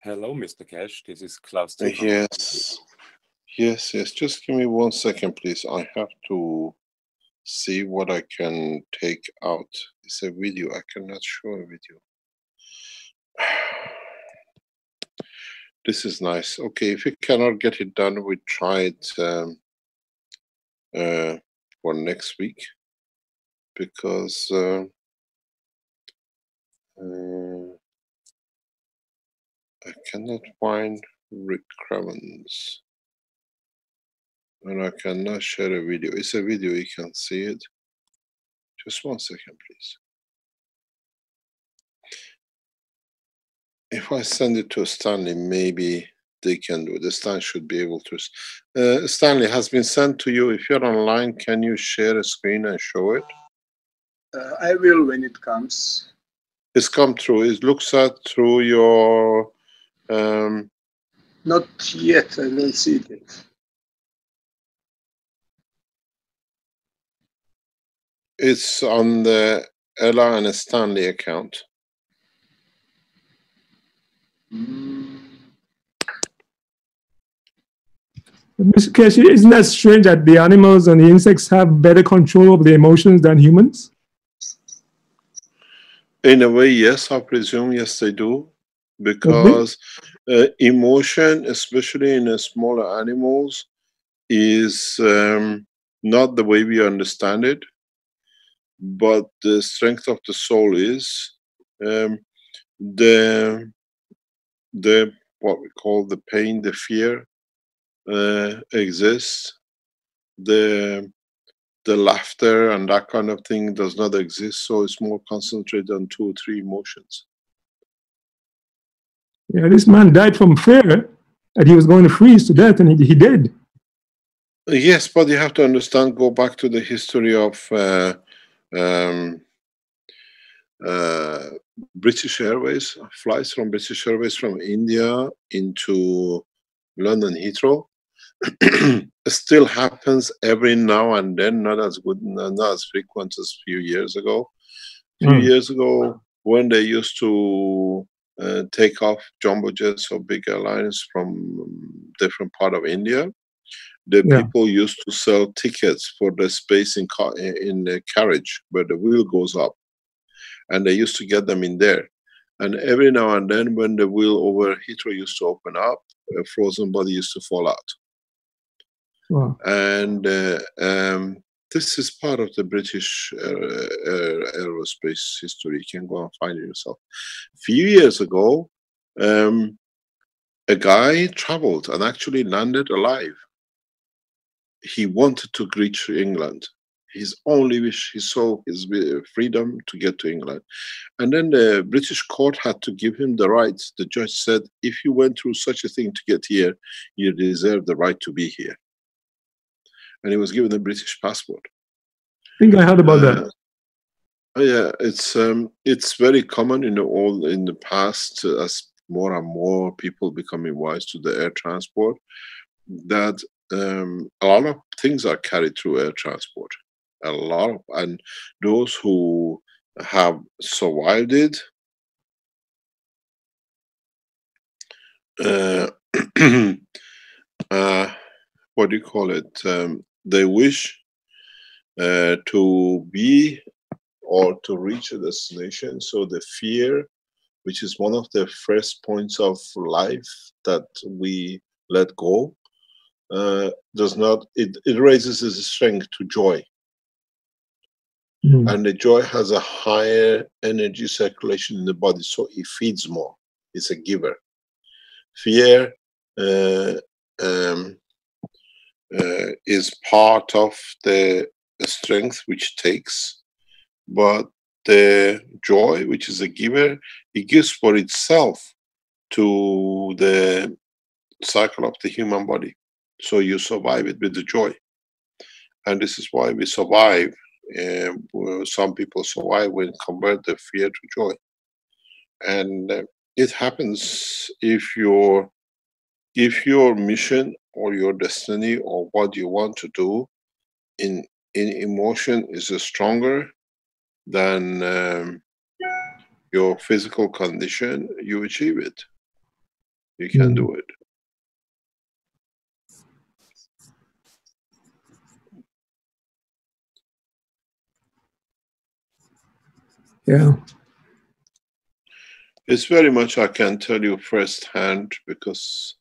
Hello, Mr. Cash. This is Klaus.
Yes. Yes, yes. Just give me 1 second, please. I have to see what I can take out. It's a video. I cannot show a video. This is nice. Okay, if you cannot get it done, we try it for next week because I cannot find Rick Cravens and I cannot share a video. It's a video, you can see it. Just 1 second, please. If I send it to Stanley, maybe they can do it. The Stan should be able to. Stanley has been sent to you. If you're online, can you share a screen and show it?
I will when it comes.
It's come through. It looks at through your.
Not yet. I don't see it yet.
It's on the Ella and Stanley account.
Mr. Kesh, isn't that strange that the animals and the insects have better control of their emotions than humans?
In a way, yes, I presume, yes, they do. Because emotion, especially in smaller animals, is not the way we understand it. But the strength of the soul is the what we call the pain, the fear exists. The laughter and that kind of thing does not exist, so it's more concentrated on 2 or 3 emotions.
Yeah, this man died from fear that he was going to freeze to death, and he did.
Yes, but you have to understand, go back to the history of British Airways, flights from British Airways from India into London Heathrow. Still happens every now and then, not as good, not as frequent as a few years ago. Few years ago, when they used to take off jumbo jets or big airlines from different part of India, the people used to sell tickets for the space in the carriage where the wheel goes up, and they used to get them in there. And every now and then, when the wheel over Heathrow used to open up, a frozen body used to fall out.
Wow.
And this is part of the British aerospace history. You can go and find it yourself. A few years ago, a guy traveled and actually landed alive. He wanted to reach England. His only wish, he saw his freedom to get to England. And then the British court had to give him the rights. The judge said, if you went through such a thing to get here, you deserve the right to be here. And he was given a British passport.
I think I heard about that.
Yeah, it's very common in the past, as more and more people becoming wise to the air transport, that a lot of things are carried through air transport. A lot of, and those who have survived it, what do you call it? They wish to be or to reach a destination. So the fear, which is one of the first points of life that we let go, does not, it raises its strength to joy. And the joy has a higher energy circulation in the body, so it feeds more. It's a giver. Fear is part of the strength which takes, but
the joy, which is a giver, it gives for itself to the cycle of the human body. So you survive it with the joy. And this is why we survive. Some people survive when convert the fear to joy. And it happens if your mission or your destiny or what you want to do in emotion is stronger than your physical condition, you achieve it. You can do it.
Yeah.
It's very much, I can tell you firsthand, because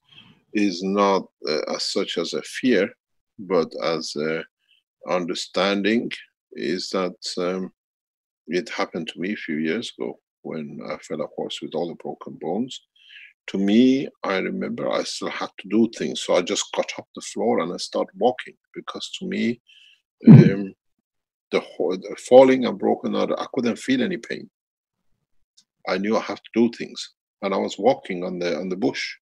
it's not as such as a fear, but as a understanding, is that it happened to me a few years ago when I fell, of course, with all the broken bones. To me, I remember I still had to do things, so I just got off the floor and I started walking, because to me, the falling and broken out, I couldn't feel any pain. I knew I have to do things, and I was walking on the bush.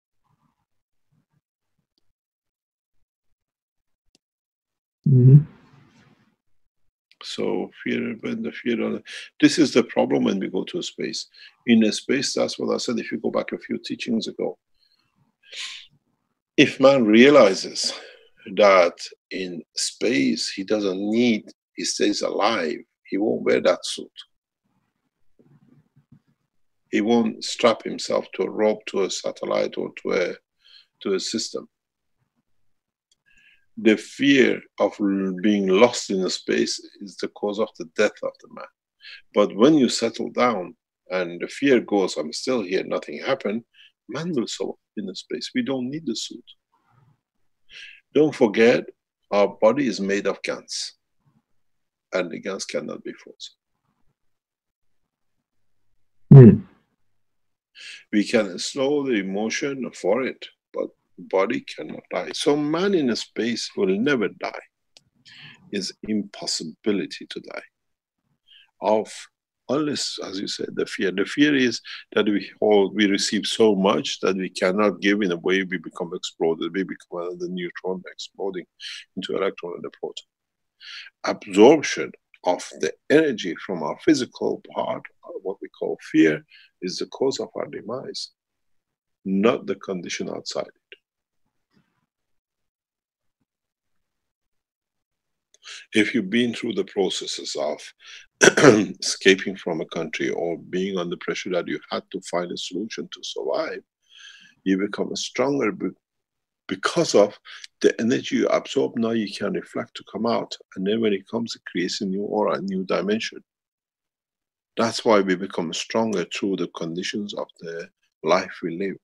So fear, when the fear, this is the problem when we go to a space. In a space, that's what I said. If you go back a few teachings ago, if man realizes that in space he doesn't need, he stays alive, he won't wear that suit. He won't strap himself to a rope, to a satellite, or to a system. The fear of being lost in a space is the cause of the death of the man. But when you settle down and the fear goes, I'm still here, nothing happened, man will survive in a space. We don't need the suit. Don't forget, our body is made of gans, and the gans cannot be frozen. We can slow the emotion for it, but body cannot die. So man in a space will never die. It's impossibility to die. Unless, as you said, the fear. The fear is that we receive so much that we cannot give. In a way, we become exploded. We become the neutron exploding into electron and the proton. Absorption of the energy from our physical part, what we call fear, is the cause of our demise, not the condition outside it. If you've been through the processes of escaping from a country or being under pressure that you had to find a solution to survive, you become stronger because of the energy you absorb. Now you can reflect to come out, and then when it comes, it creates a new aura, a new dimension. That's why we become stronger through the conditions of the life we live.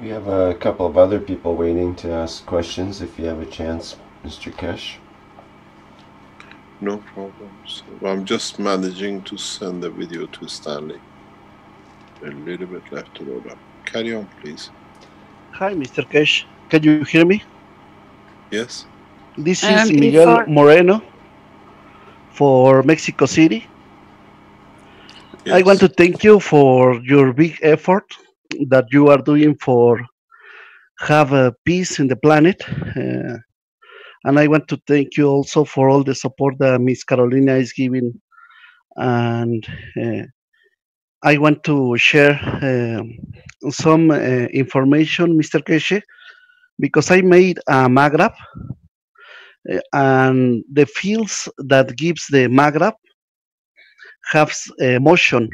We have a couple of other people waiting to ask questions if you have a chance, Mr. Kesh.
No problem. So I'm just managing to send the video to Stanley. A little bit left to load up. Carry on, please.
Hi, Mr. Kesh. Can you hear me?
Yes.
This is Miguel Moreno for Mexico City. Yes. I want to thank you for your big effort that you are doing for have a peace in the planet. And I want to thank you also for all the support that Miss Carolina is giving. And I want to share some information, Mr. Kesh, because I made a MAGRAP, and the fields that gives the MAGRAP have motion.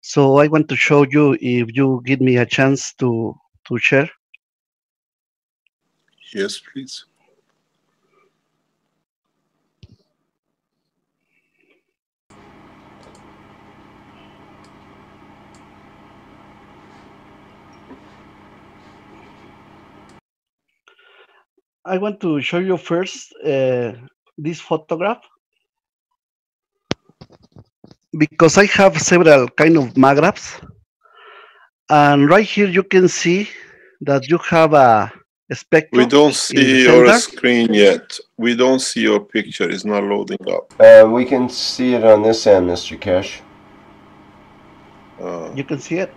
So I want to show you if you give me a chance to share.
Yes, please.
I want to show you first this photograph because I have several kind of magraphs, and right here you can see that you have a
We
spectrum
don't
in the
see your
center.
screen yet. We don't see your picture. It's not loading up.
We can see it on this end, Mr. Kesh.
You can see it?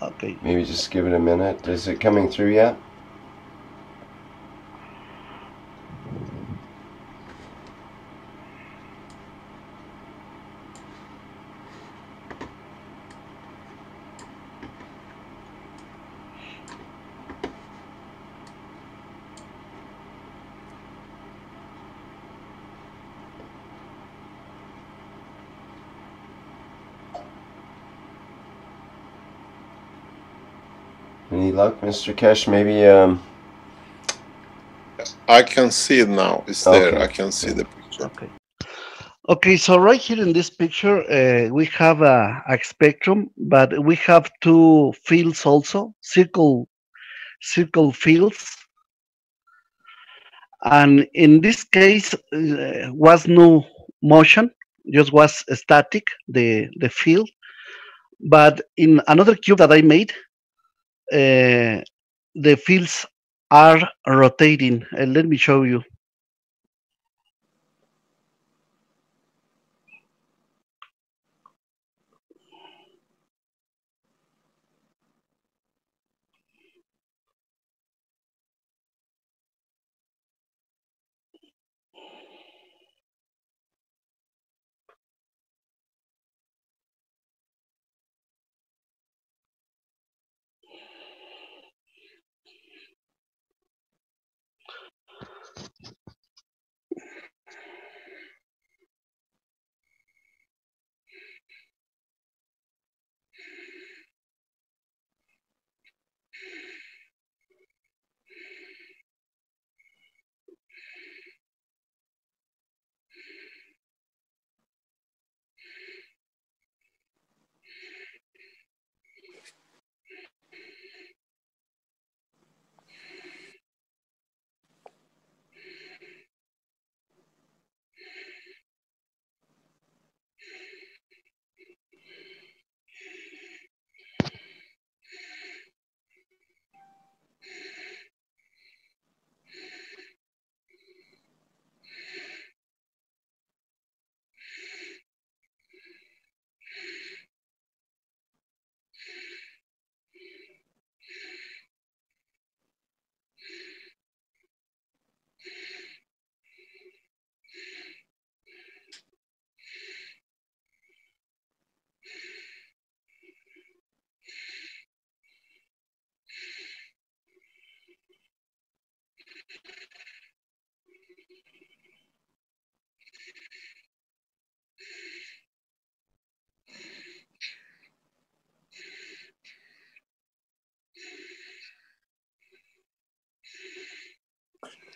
Okay.
Maybe just give it a minute. Is it coming through yet? Any luck, Mr. Kesh? Maybe,
I can see it now. It's there.
Okay.
I can see the picture.
Okay. Okay, so right here in this picture, we have a spectrum, but we have two fields also, circle fields. And in this case, was no motion, just was static, the field. But in another cube that I made, the fields are rotating. Let me show you.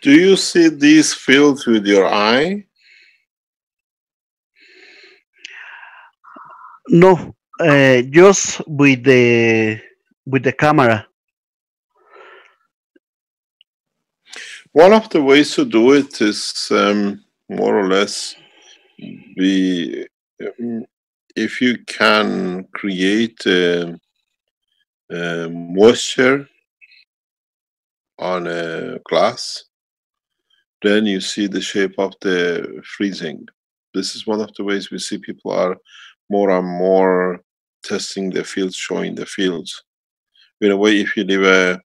Do you see these fields with your eye?
No, just with the camera.
One of the ways to do it is more or less if you can create moisture on a glass, then you see the shape of the freezing. This is one of the ways we see people are more and more testing the fields, showing the fields. In a way, if you leave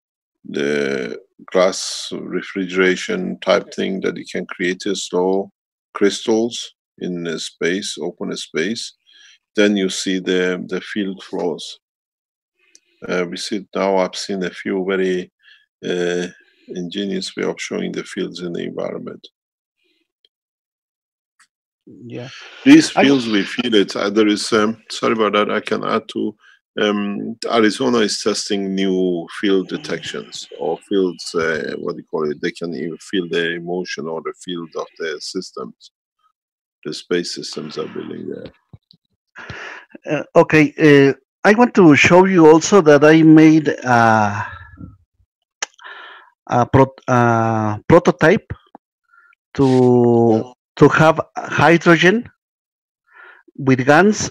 the glass refrigeration type thing, that you can create a slow crystals in a space, open space, then you see the field flows. We see now, I've seen a few very ingenious way of showing the fields in the environment.
Yeah.
These fields, we feel it. There is, sorry about that, I can add to, Arizona is testing new field detections or fields, what do you call it? They can even feel the emotion or the field of the systems. The space systems are building there.
Okay, I want to show you also that I made prototype to have hydrogen with guns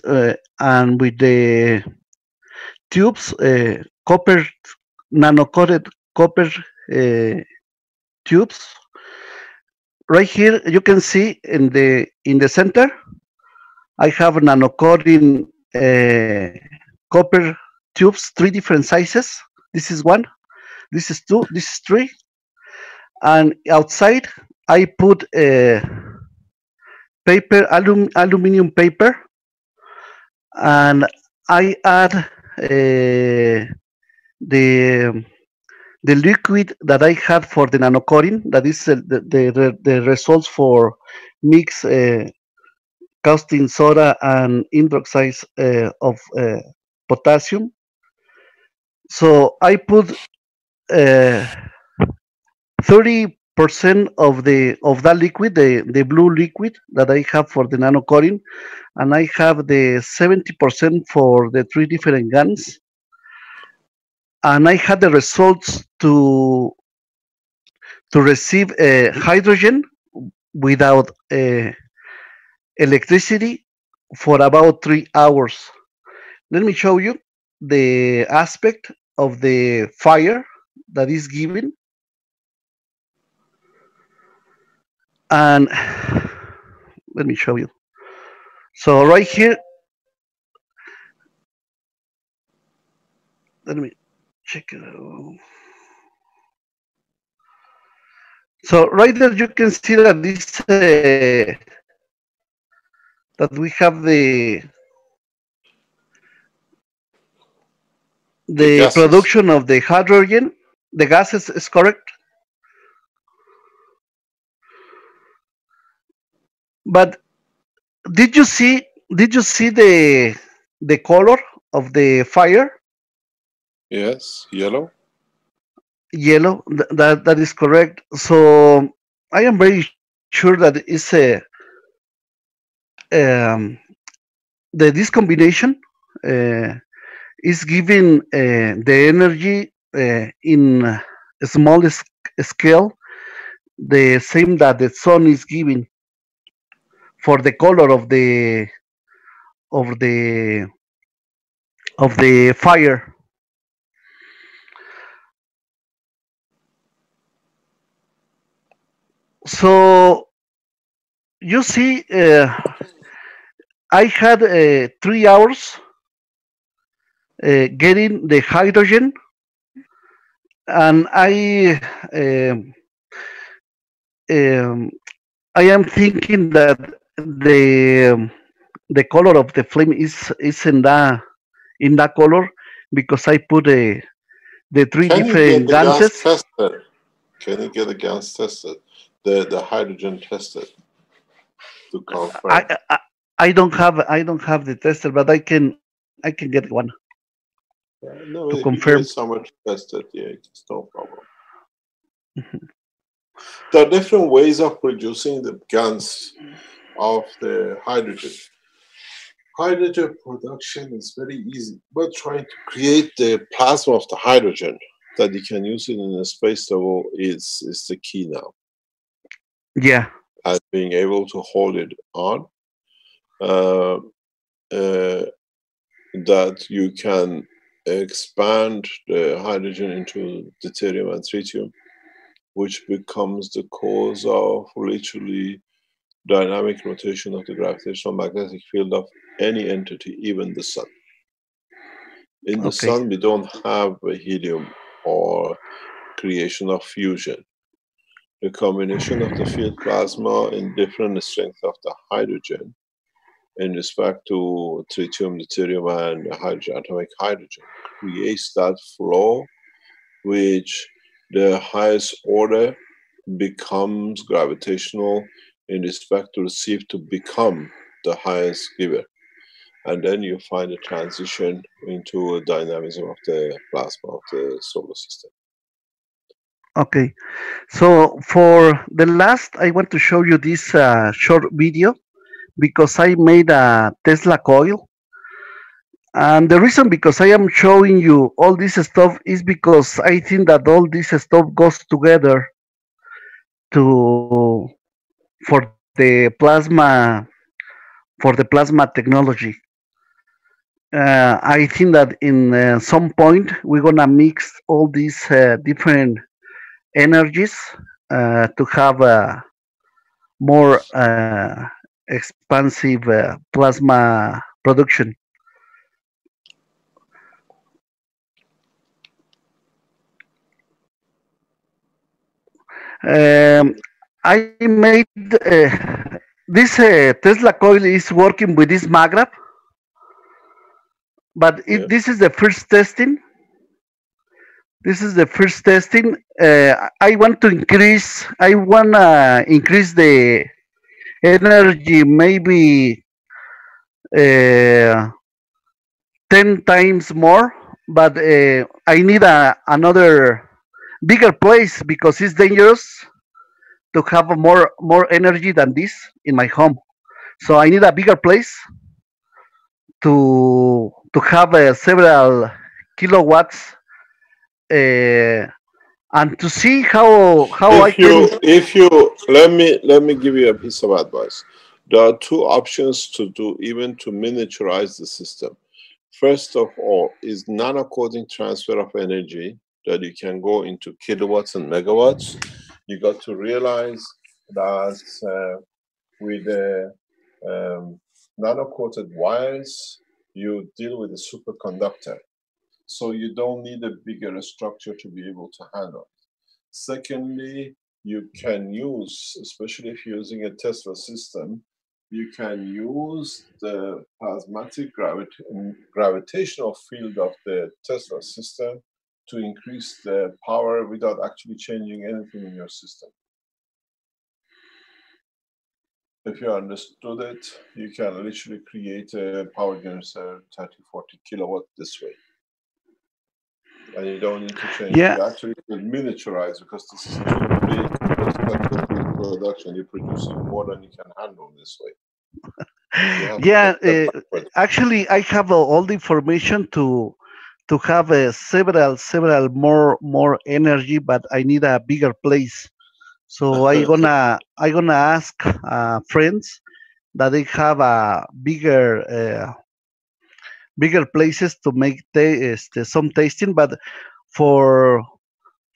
and with the tubes, copper, nano-coated copper tubes. Right here, you can see in the center, I have nano-coating copper tubes, 3 different sizes. This is 1, this is 2, this is 3. And outside, I put paper, aluminum paper, and I add the liquid that I had for the nano-coating, that is the results for mix caustic soda and hydroxide of potassium. So I put 30% of that liquid, the blue liquid that I have for the nano-coating, and I have the 70% for the 3 different guns. And I had the results to receive hydrogen without electricity for about 3 hours. Let me show you the aspect of the fire that is given. And let me show you. So right here, let me check it out. So right there, you can see that this that we have the production of the hydrogen, the gases is correct. But did you see the color of the fire?
Yes, yellow.
Yellow. That is correct. So I am very sure that it's this combination is giving the energy in a small scale, the same that the sun is giving for the color of the fire. So you see, I had 3 hours getting the hydrogen, and I am thinking that the color of the flame is in that color because I put the 3 different gases.
Can you get the gas tested? The hydrogen tested to confirm.
I don't have the tester, but I can get one.
No,
to
if
confirm.
you get someone to test it, yeah, it's no problem. There are different ways of producing the GANs of the hydrogen. Hydrogen production is very easy, but trying to create the plasma of the hydrogen that you can use it in a space level is the key now.
Yeah.
And being able to hold it on, that you can expand the hydrogen into deuterium and tritium, which becomes the cause of literally dynamic rotation of the gravitational magnetic field of any entity, even the sun. In the sun, we don't have a helium or creation of fusion. The combination of the field plasma in different strength of the hydrogen in respect to tritium, deuterium, and hydrogen, atomic hydrogen creates that flow which the highest order becomes gravitational in respect to receive to become the highest giver. And then you find a transition into a dynamism of the plasma of the solar system.
Okay, so for the last, I want to show you this short video because I made a Tesla coil, And the reason because I am showing you all this stuff is because I think that all this stuff goes together to for the plasma technology. I think that in some point we're gonna mix all these different energies to have a more expansive plasma production. Um, I made this Tesla coil is working with this magnet, but
Yeah.
this is the first testing. This is the first testing. I want to increase. I wanna increase the energy maybe uh, 10 times more, but I need another bigger place because it's dangerous to have more energy than this in my home. So I need a bigger place to have several kilowatts uh, and to see how I can.
If you let me give you a piece of advice. There are two options to do, even to miniaturize the system. First of all is nano coating transfer of energy that you can go into kilowatts and megawatts. You got to realize that with the nano coated wires, you deal with a superconductor. So you don't need a bigger structure to be able to handle it. Secondly, you can use, especially if you're using a Tesla system, you can use the plasmatic gravitational field of the Tesla system to increase the power without actually changing anything in your system. If you understood it, you can literally create a power generator 30, 40 kilowatt this way. And you don't need to change.
Yeah.
You actually can miniaturize because this is too big for production. You're producing more than you can handle this way.
Yeah, actually, I have all the information to have several more energy, but I need a bigger place. So I gonna ask friends that they have a bigger places to make some tasting, but for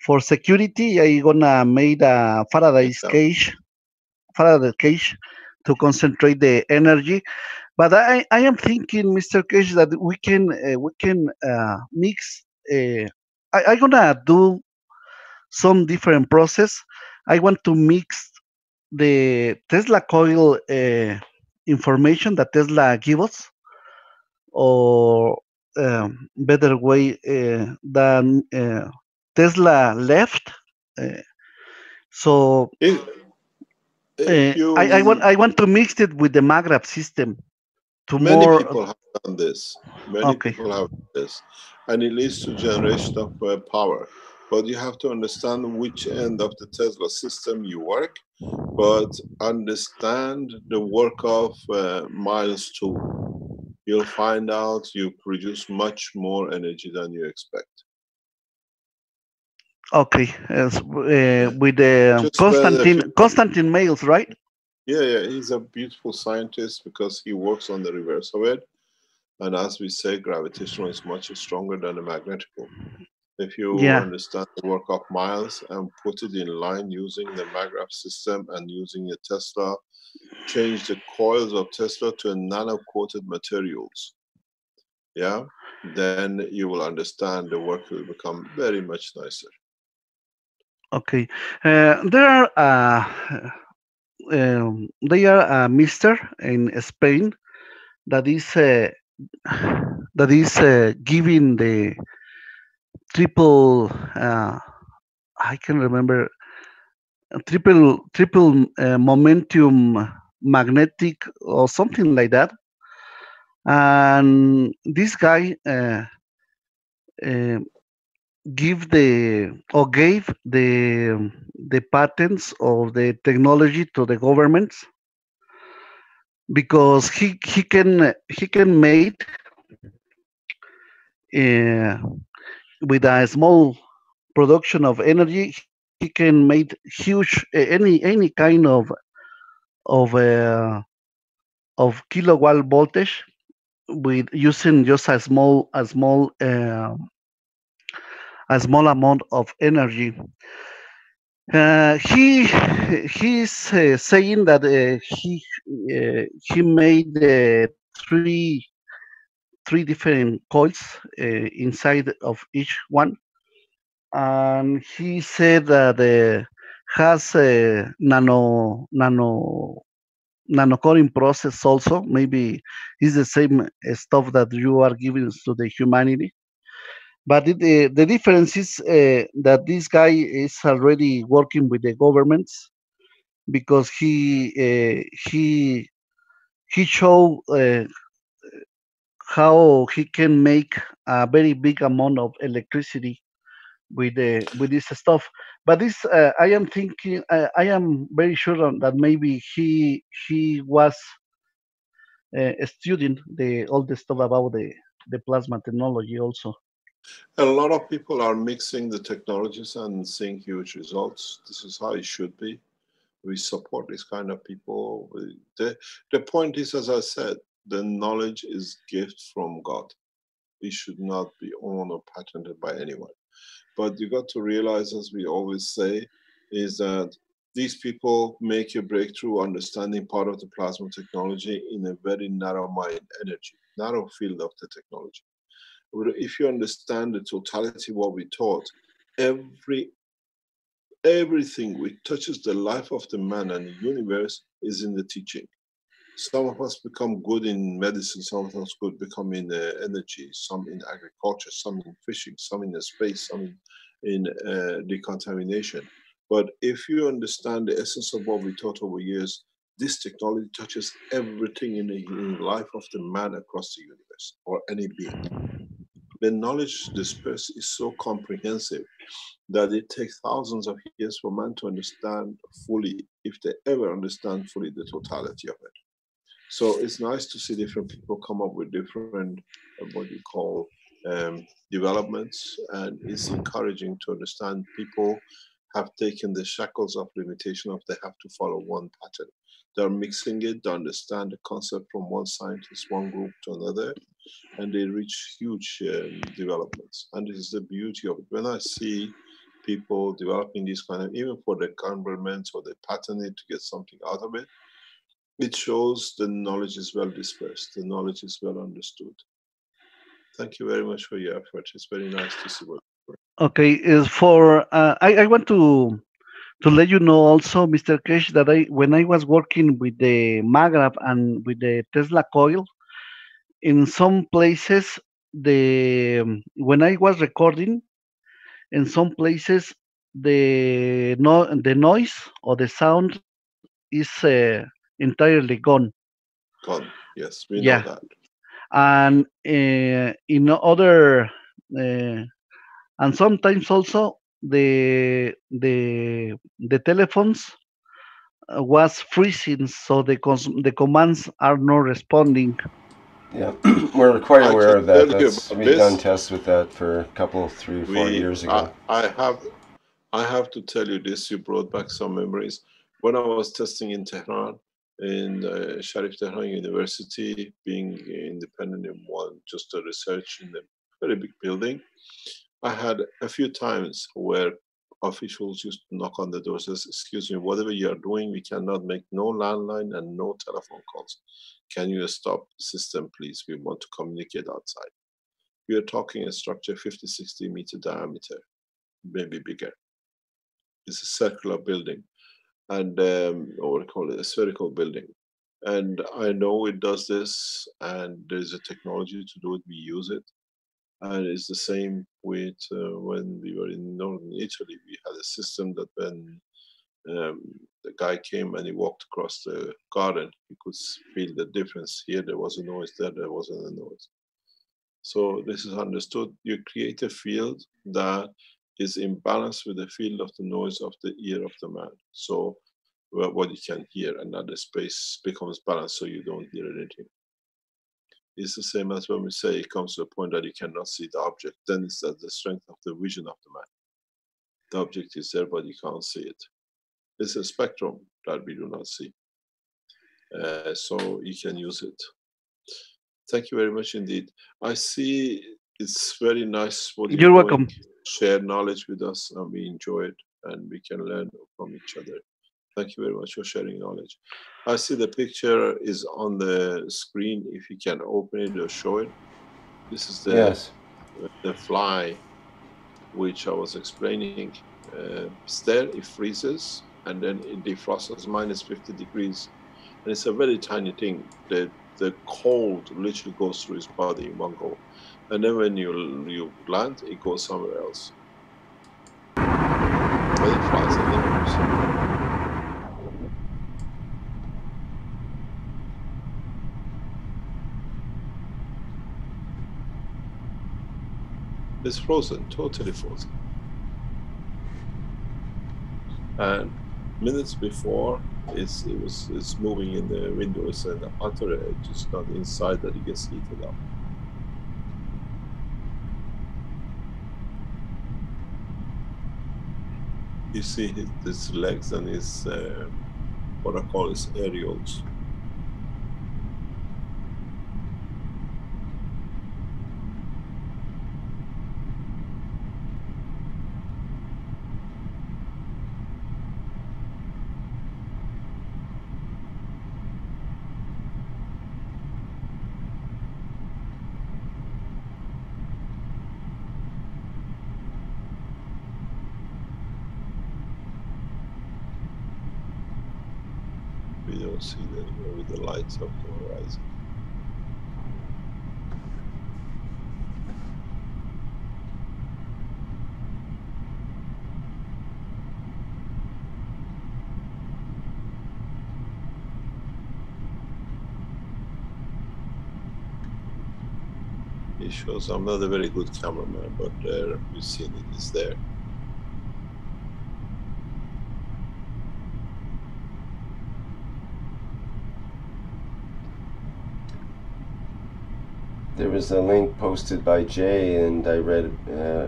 for security, I gonna make a Faraday cage to concentrate the energy. But I am thinking, Mr. Cage, that we can mix. I gonna do some different process. I want to mix the Tesla coil information that Tesla give us, or better way than Tesla left. Uh, so I want to mix it with the Magrab system to
Many
more.
people have done this. Many people have done this, and it leads to generation of power. But you have to understand which end of the Tesla system you work, but understand the work of Miles 2. You'll find out you produce much more energy than you expect.
Okay, with the Constantine Miles, right?
Yeah, he's a beautiful scientist because he works on the reverse of it. And as we say, gravitational is much stronger than the magnetical. If you understand the work of Miles and put it in line using the Magraph system and using the Tesla, change the coils of Tesla to nano-coated materials, yeah, then you will understand the work will become very much nicer.
Okay, there are a mister in Spain that is giving the triple. I can remember triple momentum magnetic or something like that. And this guy gave the patents of the technology to the governments because he can made uh, with a small production of energy, he can make huge any kind of kilowatt voltage with using just a small amount of energy. He's saying that he made three different coils inside of each one, and he said that has a nano-coding process also. Maybe it's the same stuff that you are giving to the humanity. But the difference is that this guy is already working with the governments because he showed how he can make a very big amount of electricity with this stuff. But this I am thinking, I am very sure that maybe he was studying all the stuff about the plasma technology also.
A lot of people are mixing the technologies and seeing huge results. This is how it should be. We support this kind of people. The point is, as I said, the knowledge is gift from God. It should not be owned or patented by anyone. But you got to realize, as we always say, is that these people make a breakthrough understanding part of the plasma technology in a very narrow mind energy, narrow field of the technology. If you understand the totality of what we taught, everything which touches the life of the man and the universe is in the teaching. Some of us become good in medicine, some of us could become in energy, some in agriculture, some in fishing, some in the space, some in decontamination. But if you understand the essence of what we taught over years, this technology touches everything in the life of the man across the universe or any being. The knowledge dispersed is so comprehensive that it takes thousands of years for man to understand fully, if they ever understand fully the totality of it. So it's nice to see different people come up with different, what you call, developments, and it's encouraging to understand people have taken the shackles of limitation of they have to follow one pattern. They're mixing it, they understand the concept from one scientist, one group to another, and they reach huge developments. And this is the beauty of it. When I see people developing these kind of, even for the governments or they patent it to get something out of it, it shows the knowledge is well dispersed, the knowledge is well understood. Thank you very much for your effort. It's very nice to see what you're doing.
Okay, is for I want to let you know also, Mr. Kesh, that when I was working with the Magrab and with the Tesla coil, in some places when I was recording, in some places the noise or the sound is entirely gone.
Gone. Yes, we
Yeah.
know that.
And in other and sometimes also the telephones was freezing, so the commands are not responding.
Yeah, we're quite
I
aware
can
of that.
tell you about
We've done
this.
tests with that for a couple, 3 or 4 years ago.
I have to tell you this. You brought back some memories. When I was testing in Tehran, in Sharif Tehran University, being independent in one, just a research in a very big building, I had a few times where officials used to knock on the door, says, "Excuse me, whatever you are doing, we cannot make no landline and no telephone calls. Can you stop the system, please? We want to communicate outside." We are talking a structure 50, 60 meter diameter, maybe bigger. It's a circular building, and or call it a spherical building. And I know it does this, and there's a technology to do it. We use it, and it's the same with when we were in northern Italy. We had a system that when the guy came and he walked across the garden, he could feel the difference. Here there was a noise, there wasn't a noise. So this is understood. You create a field that is in balance with the field of the noise of the ear of the man. So what you can hear, and that the space becomes balanced so you don't hear anything.
It's the same as when we say it comes to a point that you cannot see the object. Then it's that the strength of the vision of the man. The object is there, but you can't see it. It's a spectrum that we do not see. So you can use it. Thank you very much indeed. I see it's very nice what
you're welcome.
Share knowledge with us, and we enjoy it, and we can learn from each other. Thank you very much for sharing knowledge. I see the picture is on the screen. If you can open it or show it. This is the fly, which I was explaining. It's there, it freezes, and then it defrosts -50 degrees. And it's a very tiny thing. The cold literally goes through his body in one go. And then when you land, it goes somewhere else. But it flies in the air. It's frozen, totally frozen. And minutes before, it's moving in the windows, and the outer edge is not inside that it gets heated up. You see his legs and his what I call his areoles. We don't see it anymore with the lights of the horizon. It shows I'm not a very good cameraman, but there we've seen it is there.
There was a link posted by Jay, and I read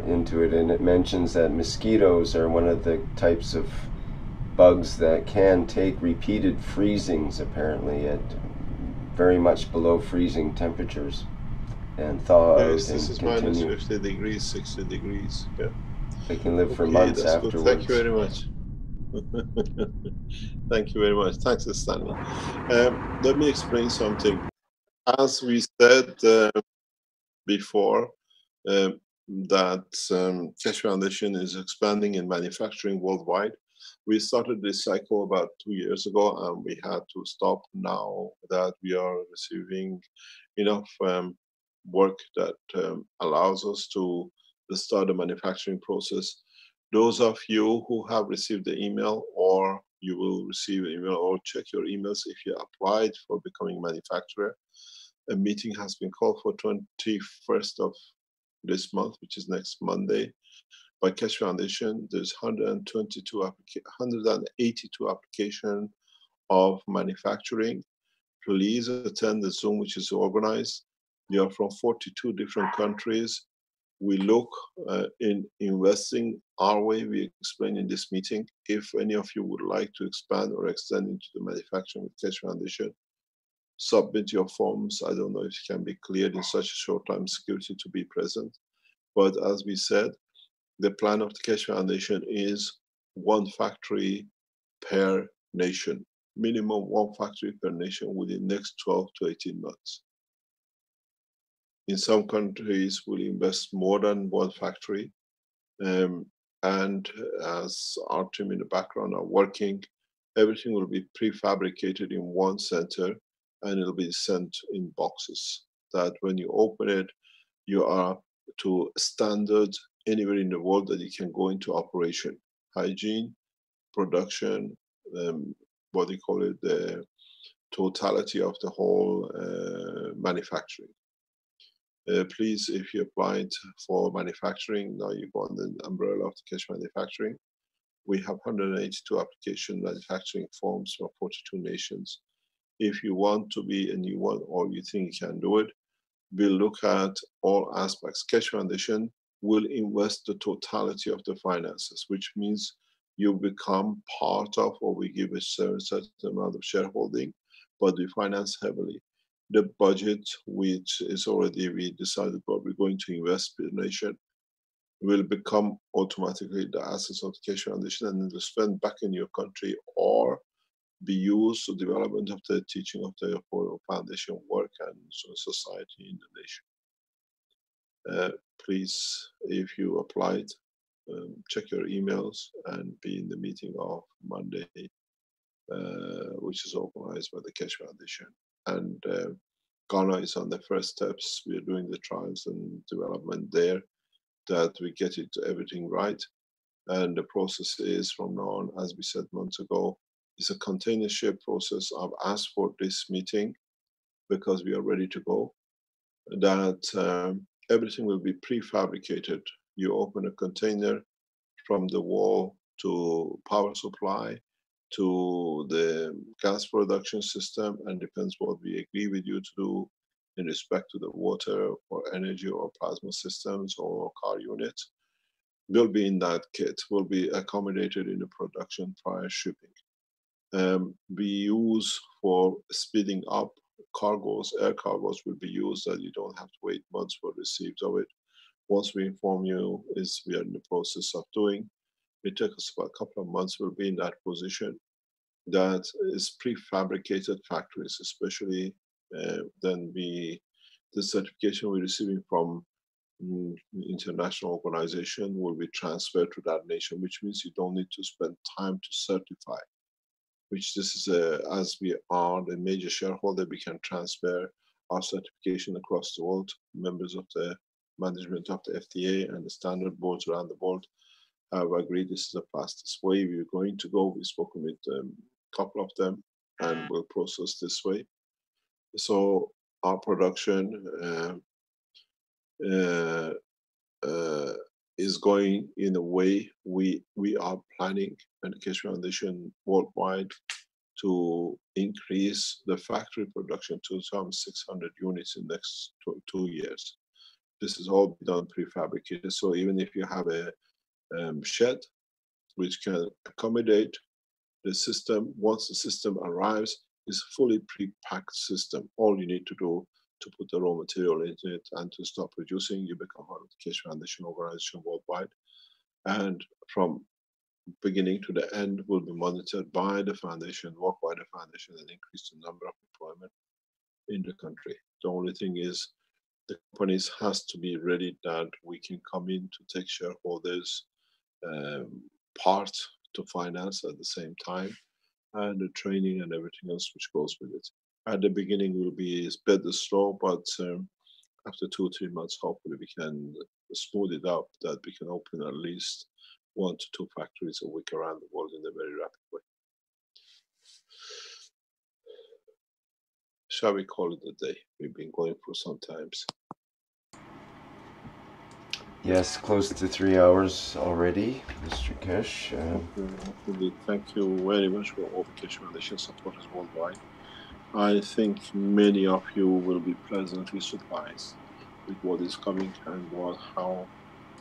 into it, and it mentions that mosquitoes are one of the types of bugs that can take repeated freezings, apparently, at very much below freezing temperatures, and thaw out
Yes,
and
this is
continue.
-50 degrees, 60 degrees. Yeah.
They can live for months
that's
afterwards.
Good. Thank you very much. Thank you very much. Thanks, Stanley. Let me explain something. As we said before, that Keshe Foundation is expanding in manufacturing worldwide. We started this cycle about 2 years ago, and we had to stop now that we are receiving enough work that allows us to start the manufacturing process. Those of you who have received the email, or you will receive an email, or check your emails if you applied for becoming a manufacturer. A meeting has been called for 21st of this month, which is next Monday, by Keshe Foundation. There's 182 applications of manufacturing. Please attend the Zoom, which is organized. They are from 42 different countries. We look in investing our way. We explain in this meeting. If any of you would like to expand or extend into the manufacturing with Keshe Foundation, submit your forms. I don't know if it can be cleared in such a short time, security to be present. But as we said, the plan of the Keshe Foundation is 1 factory per nation. Minimum 1 factory per nation within the next 12 to 18 months. In some countries, we'll invest more than 1 factory. And as our team in the background are working, everything will be prefabricated in 1 center, and it'll be sent in boxes that when you open it, you are to standards anywhere in the world that you can go into operation. Hygiene, production, what do you call it, the totality of the whole manufacturing. Please, if you applied for manufacturing, now you go on the umbrella of the Keshe Manufacturing. We have 182 application manufacturing forms from 42 nations. If you want to be a new one, or you think you can do it,
We'll look at all aspects. Keshe Foundation will invest the totality of the finances, which means you become part of, or we give a certain amount of shareholding, but we finance heavily. The budget, which is already, we decided what we're going to invest per nation, will become automatically the assets of the Keshe Foundation and then spend back in your country or be used for development of the teaching of the foundation work and society in the nation. Please, if you applied, check your emails and be in the meeting of Monday, which is organized by the Keshe Foundation. And Ghana is on the first steps. We are doing the trials and development there, that we get it everything right. And the process is from now on, as we said months ago, it's a container ship process. I've asked for this meeting because we are ready to go. That everything will be prefabricated. You open a container from the wall to power supply to the gas production system, and depends what we agree with you to do in respect to the water or energy or plasma systems or car units, will be in that kit, will be accommodated in the production prior shipping. We use for speeding up cargos, air cargos will be used, that you don't have to wait months for receipts of it. Once we inform you, is we are in the process of doing. It took us about a couple of months, we'll be in that position. That is prefabricated factories, especially then the certification we're receiving from international organization will be transferred to that nation, which means you don't need to spend time to certify. Which this is as we are the major shareholder, we can transfer our certification across the world. Members of the management of the FDA and the standard boards around the world have agreed this is the fastest way we're going to go. We've spoken with a couple of them and we'll process this way. So our production is going in a way we are planning, and the Keshe Foundation worldwide, to increase the factory production to some 600 units in the next 2 years. This is all done prefabricated. So even if you have a shed which can accommodate the system, once the system arrives, it's a fully pre-packed system. All you need to do to put the raw material into it and to stop producing, you become part of the Keshe Foundation organization worldwide. And from beginning to the end will be monitored by the foundation, work by the foundation, and increase the number of employment in the country. The only thing is the companies has to be ready that we can come in to take shareholders part to finance at the same time, and the training and everything else which goes with it. At the beginning will be better slow, but after 2 or 3 months, hopefully we can smooth it up, that we can open at least 1 to 2 factories a week around the world in a very rapid way. Shall we call it a day? We've been going for some times.
Yes, close to 3 hours already, Mr. Keshe.
Thank you very much for all the Keshe Foundation supporters worldwide. I think many of you will be pleasantly surprised with what is coming and how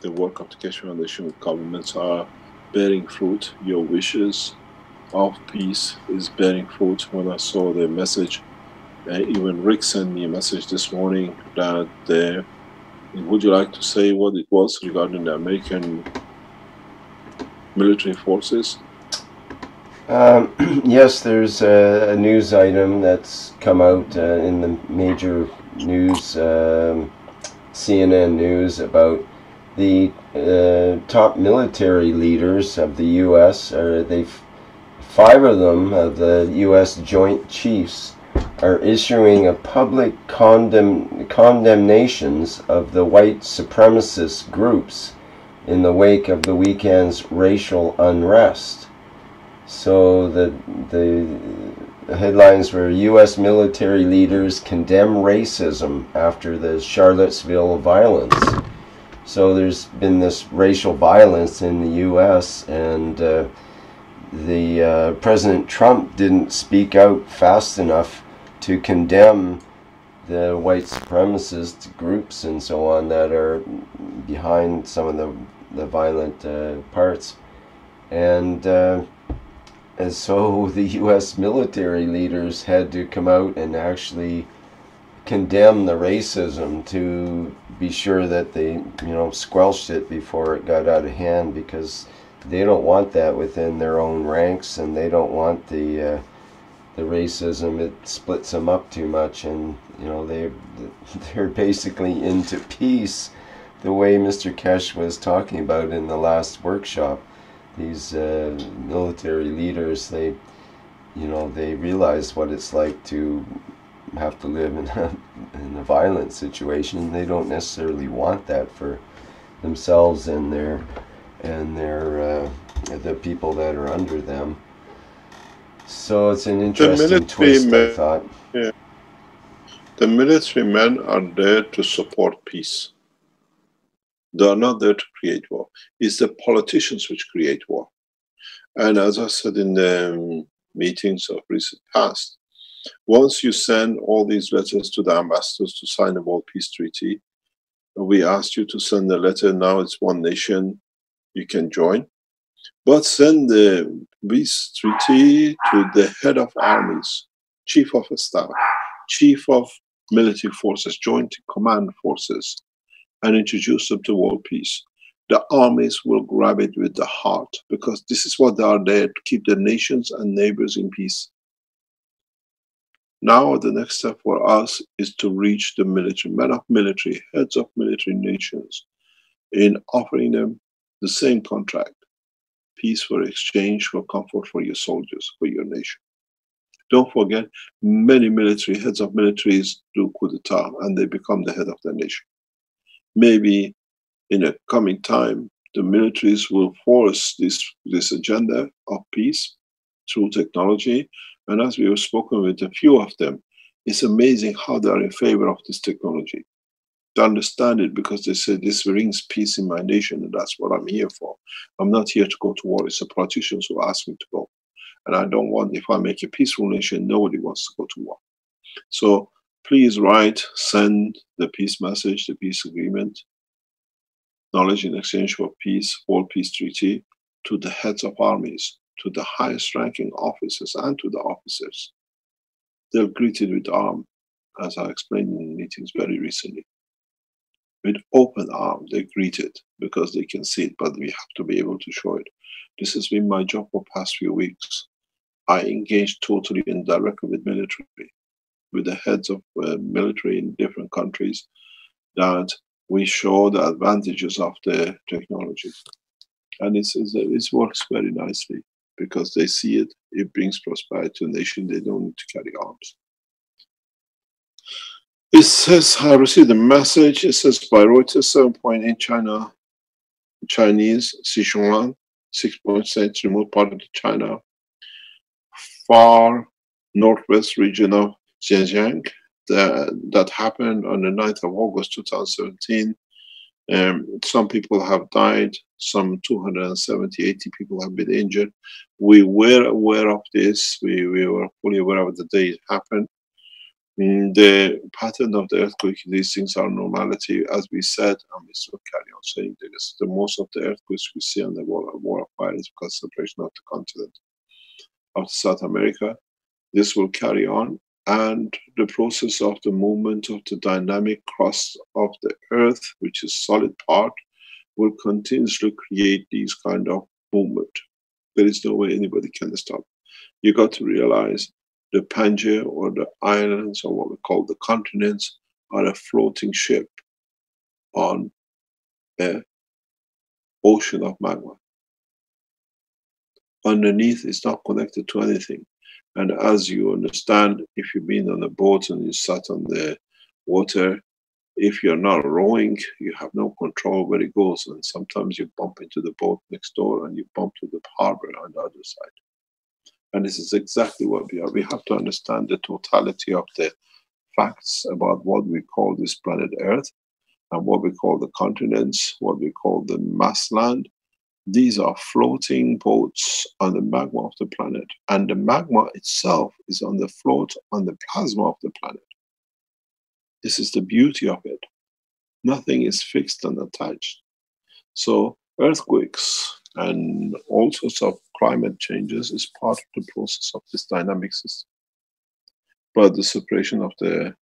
the work of the Keshe Foundation with governments are bearing fruit. Your wishes of peace is bearing fruit. When I saw the message, even Rick sent me a message this morning that would you like to say what it was regarding the American military forces?
Yes, there's a news item that's come out in the major news, CNN News, about the top military leaders of the U.S. Five of them, of the U.S. Joint Chiefs, are issuing a public condemnations of the white supremacist groups in the wake of the weekend's racial unrest. So the headlines were U.S. military leaders condemn racism after the Charlottesville violence. So there's been this racial violence in the U.S. and President Trump didn't speak out fast enough to condemn the white supremacist groups and so on that are behind some of the violent parts. And so the U.S. military leaders had to come out and actually condemn the racism to be sure that they, squelched it before it got out of hand, because they don't want that within their own ranks, and they don't want the racism. It splits them up too much, and they're basically into peace, the way Mr. Kesh was talking about in the last workshop. These military leaders, they realize what it's like to have to live in a violent situation. They don't necessarily want that for themselves and their the people that are under them. So it's an interesting twist, I thought.
Yeah. The military men are there to support peace. They are not there to create war. It's the politicians which create war. And as I said in the meetings of recent past, once you send all these letters to the ambassadors to sign the World Peace Treaty, we asked you to send a letter, now it's one nation, you can join. But send the peace treaty to the head of armies, chief of staff, chief of military forces, joint command forces, and introduce them to world peace. The armies will grab it with the heart, because this is what they are there to keep the nations and neighbors in peace. Now the next step for us is to reach the military, men of military, heads of military nations, in offering them the same contract. Peace for exchange, for comfort for your soldiers, for your nation. Don't forget, many military heads of militaries do coup d'etat and they become the head of the nation. Maybe in a coming time, the militaries will force this agenda of peace through technology. And as we have spoken with a few of them, it's amazing how they are in favor of this technology. They understand it because they say this brings peace in my nation, and that's what I'm here for. I'm not here to go to war. It's the politicians who ask me to go. And I don't want, if I make a peaceful nation, nobody wants to go to war. So please write, send the peace message, the peace agreement, knowledge in exchange for peace, World Peace Treaty, to the heads of armies, to the highest ranking officers, and to the officers. They'll greet it with arm, as I explained in meetings very recently. With open arm, they greet it because they can see it, but we have to be able to show it. This has been my job for the past few weeks. I engaged totally and directly with military, with the heads of military in different countries, that we show the advantages of the technology. And it works very nicely because they see it. It brings prosperity to the nation. They don't need to carry arms. It says, I received a message. It says by Reuters, 7.8 China, Chinese, Sichuan, 6.6 remote part of China, far northwest region of Xinjiang. That happened on the 9th of August 2017. Some people have died, some 270, 80 people have been injured. We were aware of this. We were fully aware of the day it happened. The pattern of the earthquake, these things are normality, as we said, and we still carry on saying this. The most of the earthquakes we see on the wall of fire is because of the separation of the continent of South America. This will carry on, and the process of the movement of the dynamic crust of the earth, which is solid part, will continuously create these kind of movement. There is no way anybody can stop. You got to realize the Pangaea, or the islands, or what we call the continents, are a floating ship on an ocean of magma. Underneath, it's not connected to anything. And as you understand, if you've been on a boat and you sat on the water, if you're not rowing, you have no control where it goes. And sometimes you bump into the boat next door and you bump to the harbor on the other side. And this is exactly what we are. We have to understand the totality of the facts about what we call this planet Earth, and what we call the continents, what we call the mass land. These are floating boats on the magma of the planet. And the magma itself is on the float on the plasma of the planet. This is the beauty of it. Nothing is fixed and attached. So earthquakes and all sorts of climate changes is part of the process of this dynamic system. But the separation of the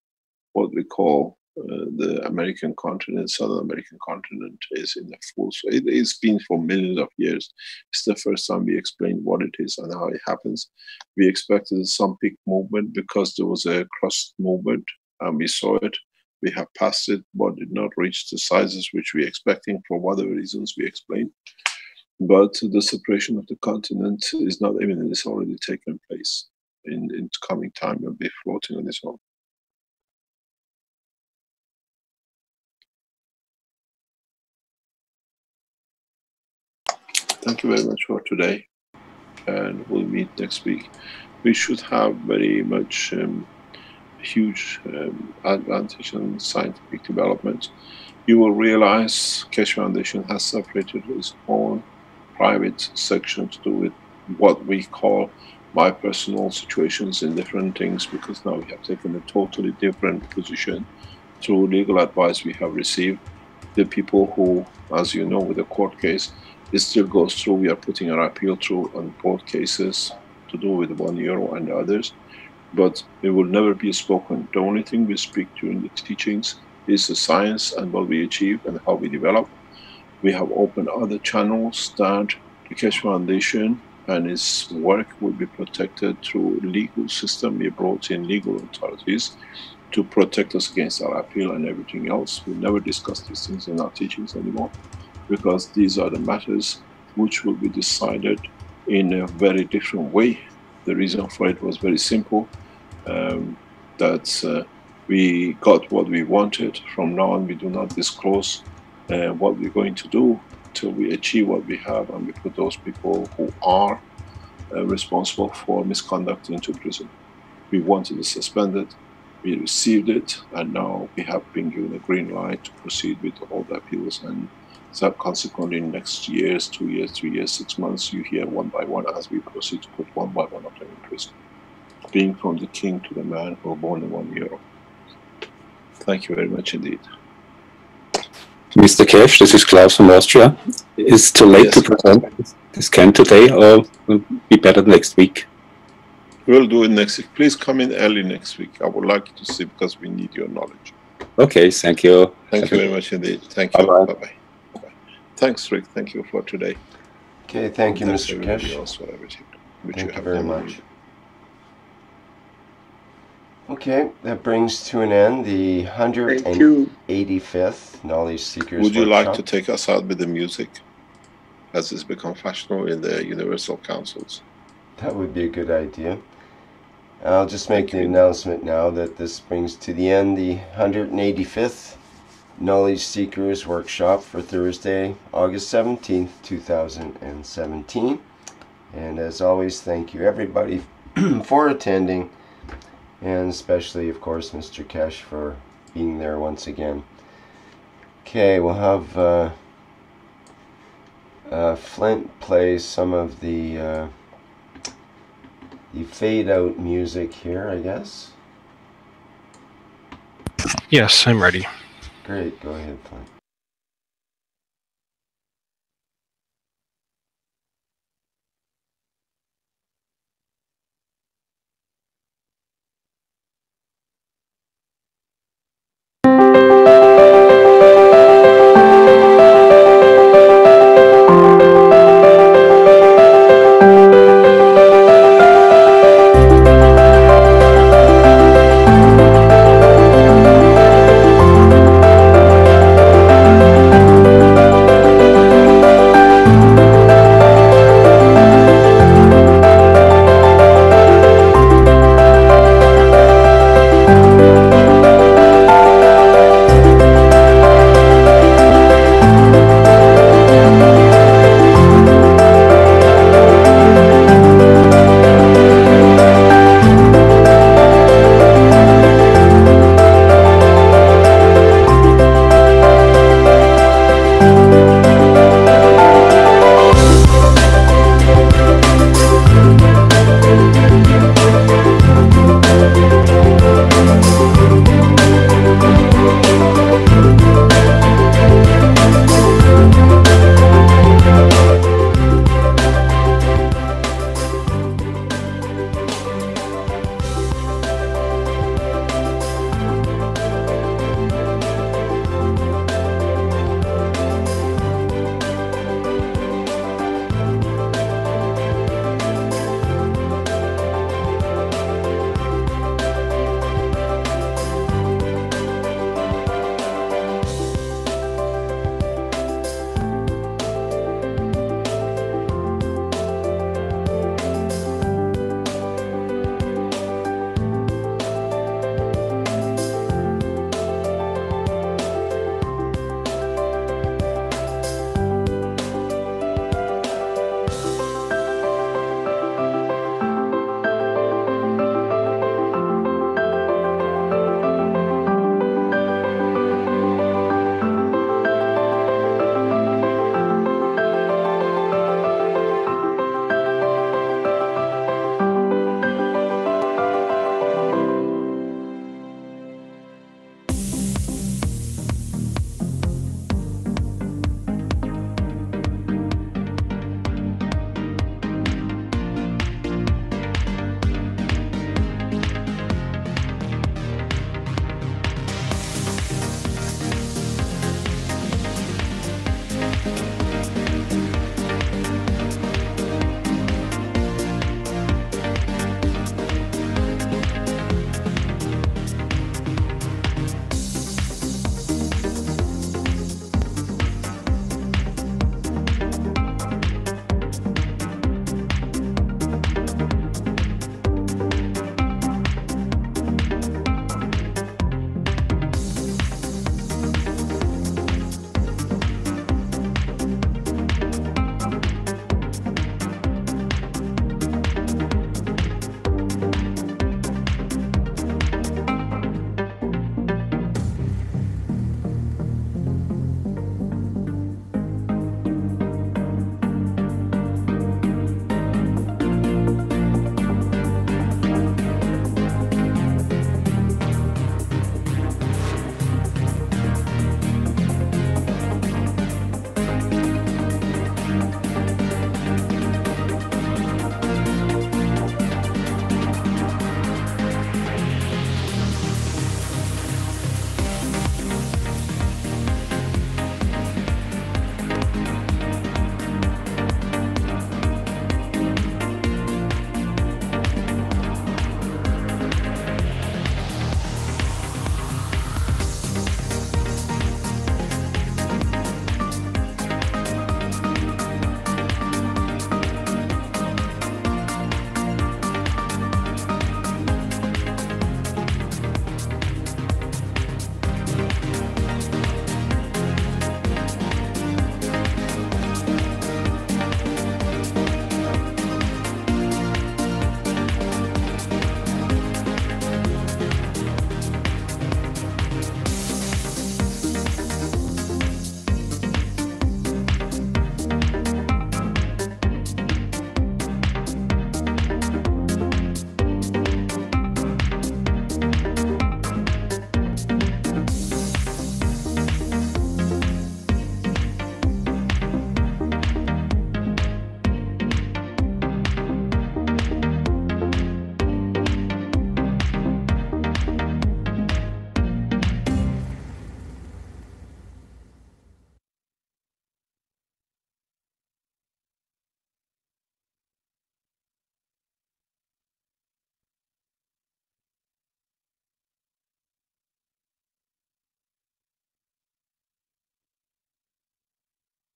what we call the American continent, Southern American continent, is in the full. So it's been for millions of years. It's the first time we explained what it is and how it happens. We expected some big movement because there was a crust movement, and we saw it. We have passed it, but did not reach the sizes which we expecting for whatever reasons we explained. But the separation of the continent is not imminent; it's already taken place. In coming time, will be floating on its own. Thank you very much for today, and we'll meet next week. We should have very much huge advantage in scientific development. You will realize Keshe Foundation has separated its own private section to do with what we call my personal situations in different things, because now we have taken a totally different position through legal advice we have received. The people who, as you know, with the court case, it still goes through. We are putting our appeal through on both cases to do with €1 and the others, but it will never be spoken. The only thing we speak during the teachings is the science and what we achieve and how we develop. We have opened other channels that the Keshe Foundation and its work will be protected through legal system. We brought in legal authorities to protect us against our appeal and everything else. We never discuss these things in our teachings anymore, because these are the matters which will be decided in a very different way. The reason for it was very simple, that we got what we wanted. From now on, we do not disclose what we're going to do till we achieve what we have, and we put those people who are responsible for misconduct into prison. We wanted it suspended, we received it, and now we have been given a green light to proceed with all the appeals. And so consequently, next years, 2 years, 3 years, 6 months, you hear one by one as we proceed to put one by one of them in prison. Being from the king to the man who was born in €1. Thank you very much indeed.
Mr. Keshe, this is Klaus from Austria. Is it too late to present the scan today, or will it be better next week?
We'll do it next week. Please come in early next week. I would like you to see, because we need your knowledge.
Okay, thank you.
Thank you very much indeed. Thank you. Bye-bye. Bye-bye. Thanks, Rick. Thank you for today.
Okay, thank you, Mr. Keshe.
Thank
you very much. Okay, that brings to an end the 185th Knowledge Seekers
Would you
Workshop.
like to take us out with the music, as it's become fashionable in the Universal Councils?
That would be a good idea. I'll just make the announcement now that this brings to the end the 185th Knowledge Seekers Workshop for Thursday, August 17th, 2017. And as always, thank you everybody for attending, and especially, of course, Mr. Keshe for being there once again. Okay, we'll have Flint play some of the fade out music here, I guess.
Yes, I'm ready.
Great, go ahead, Flint.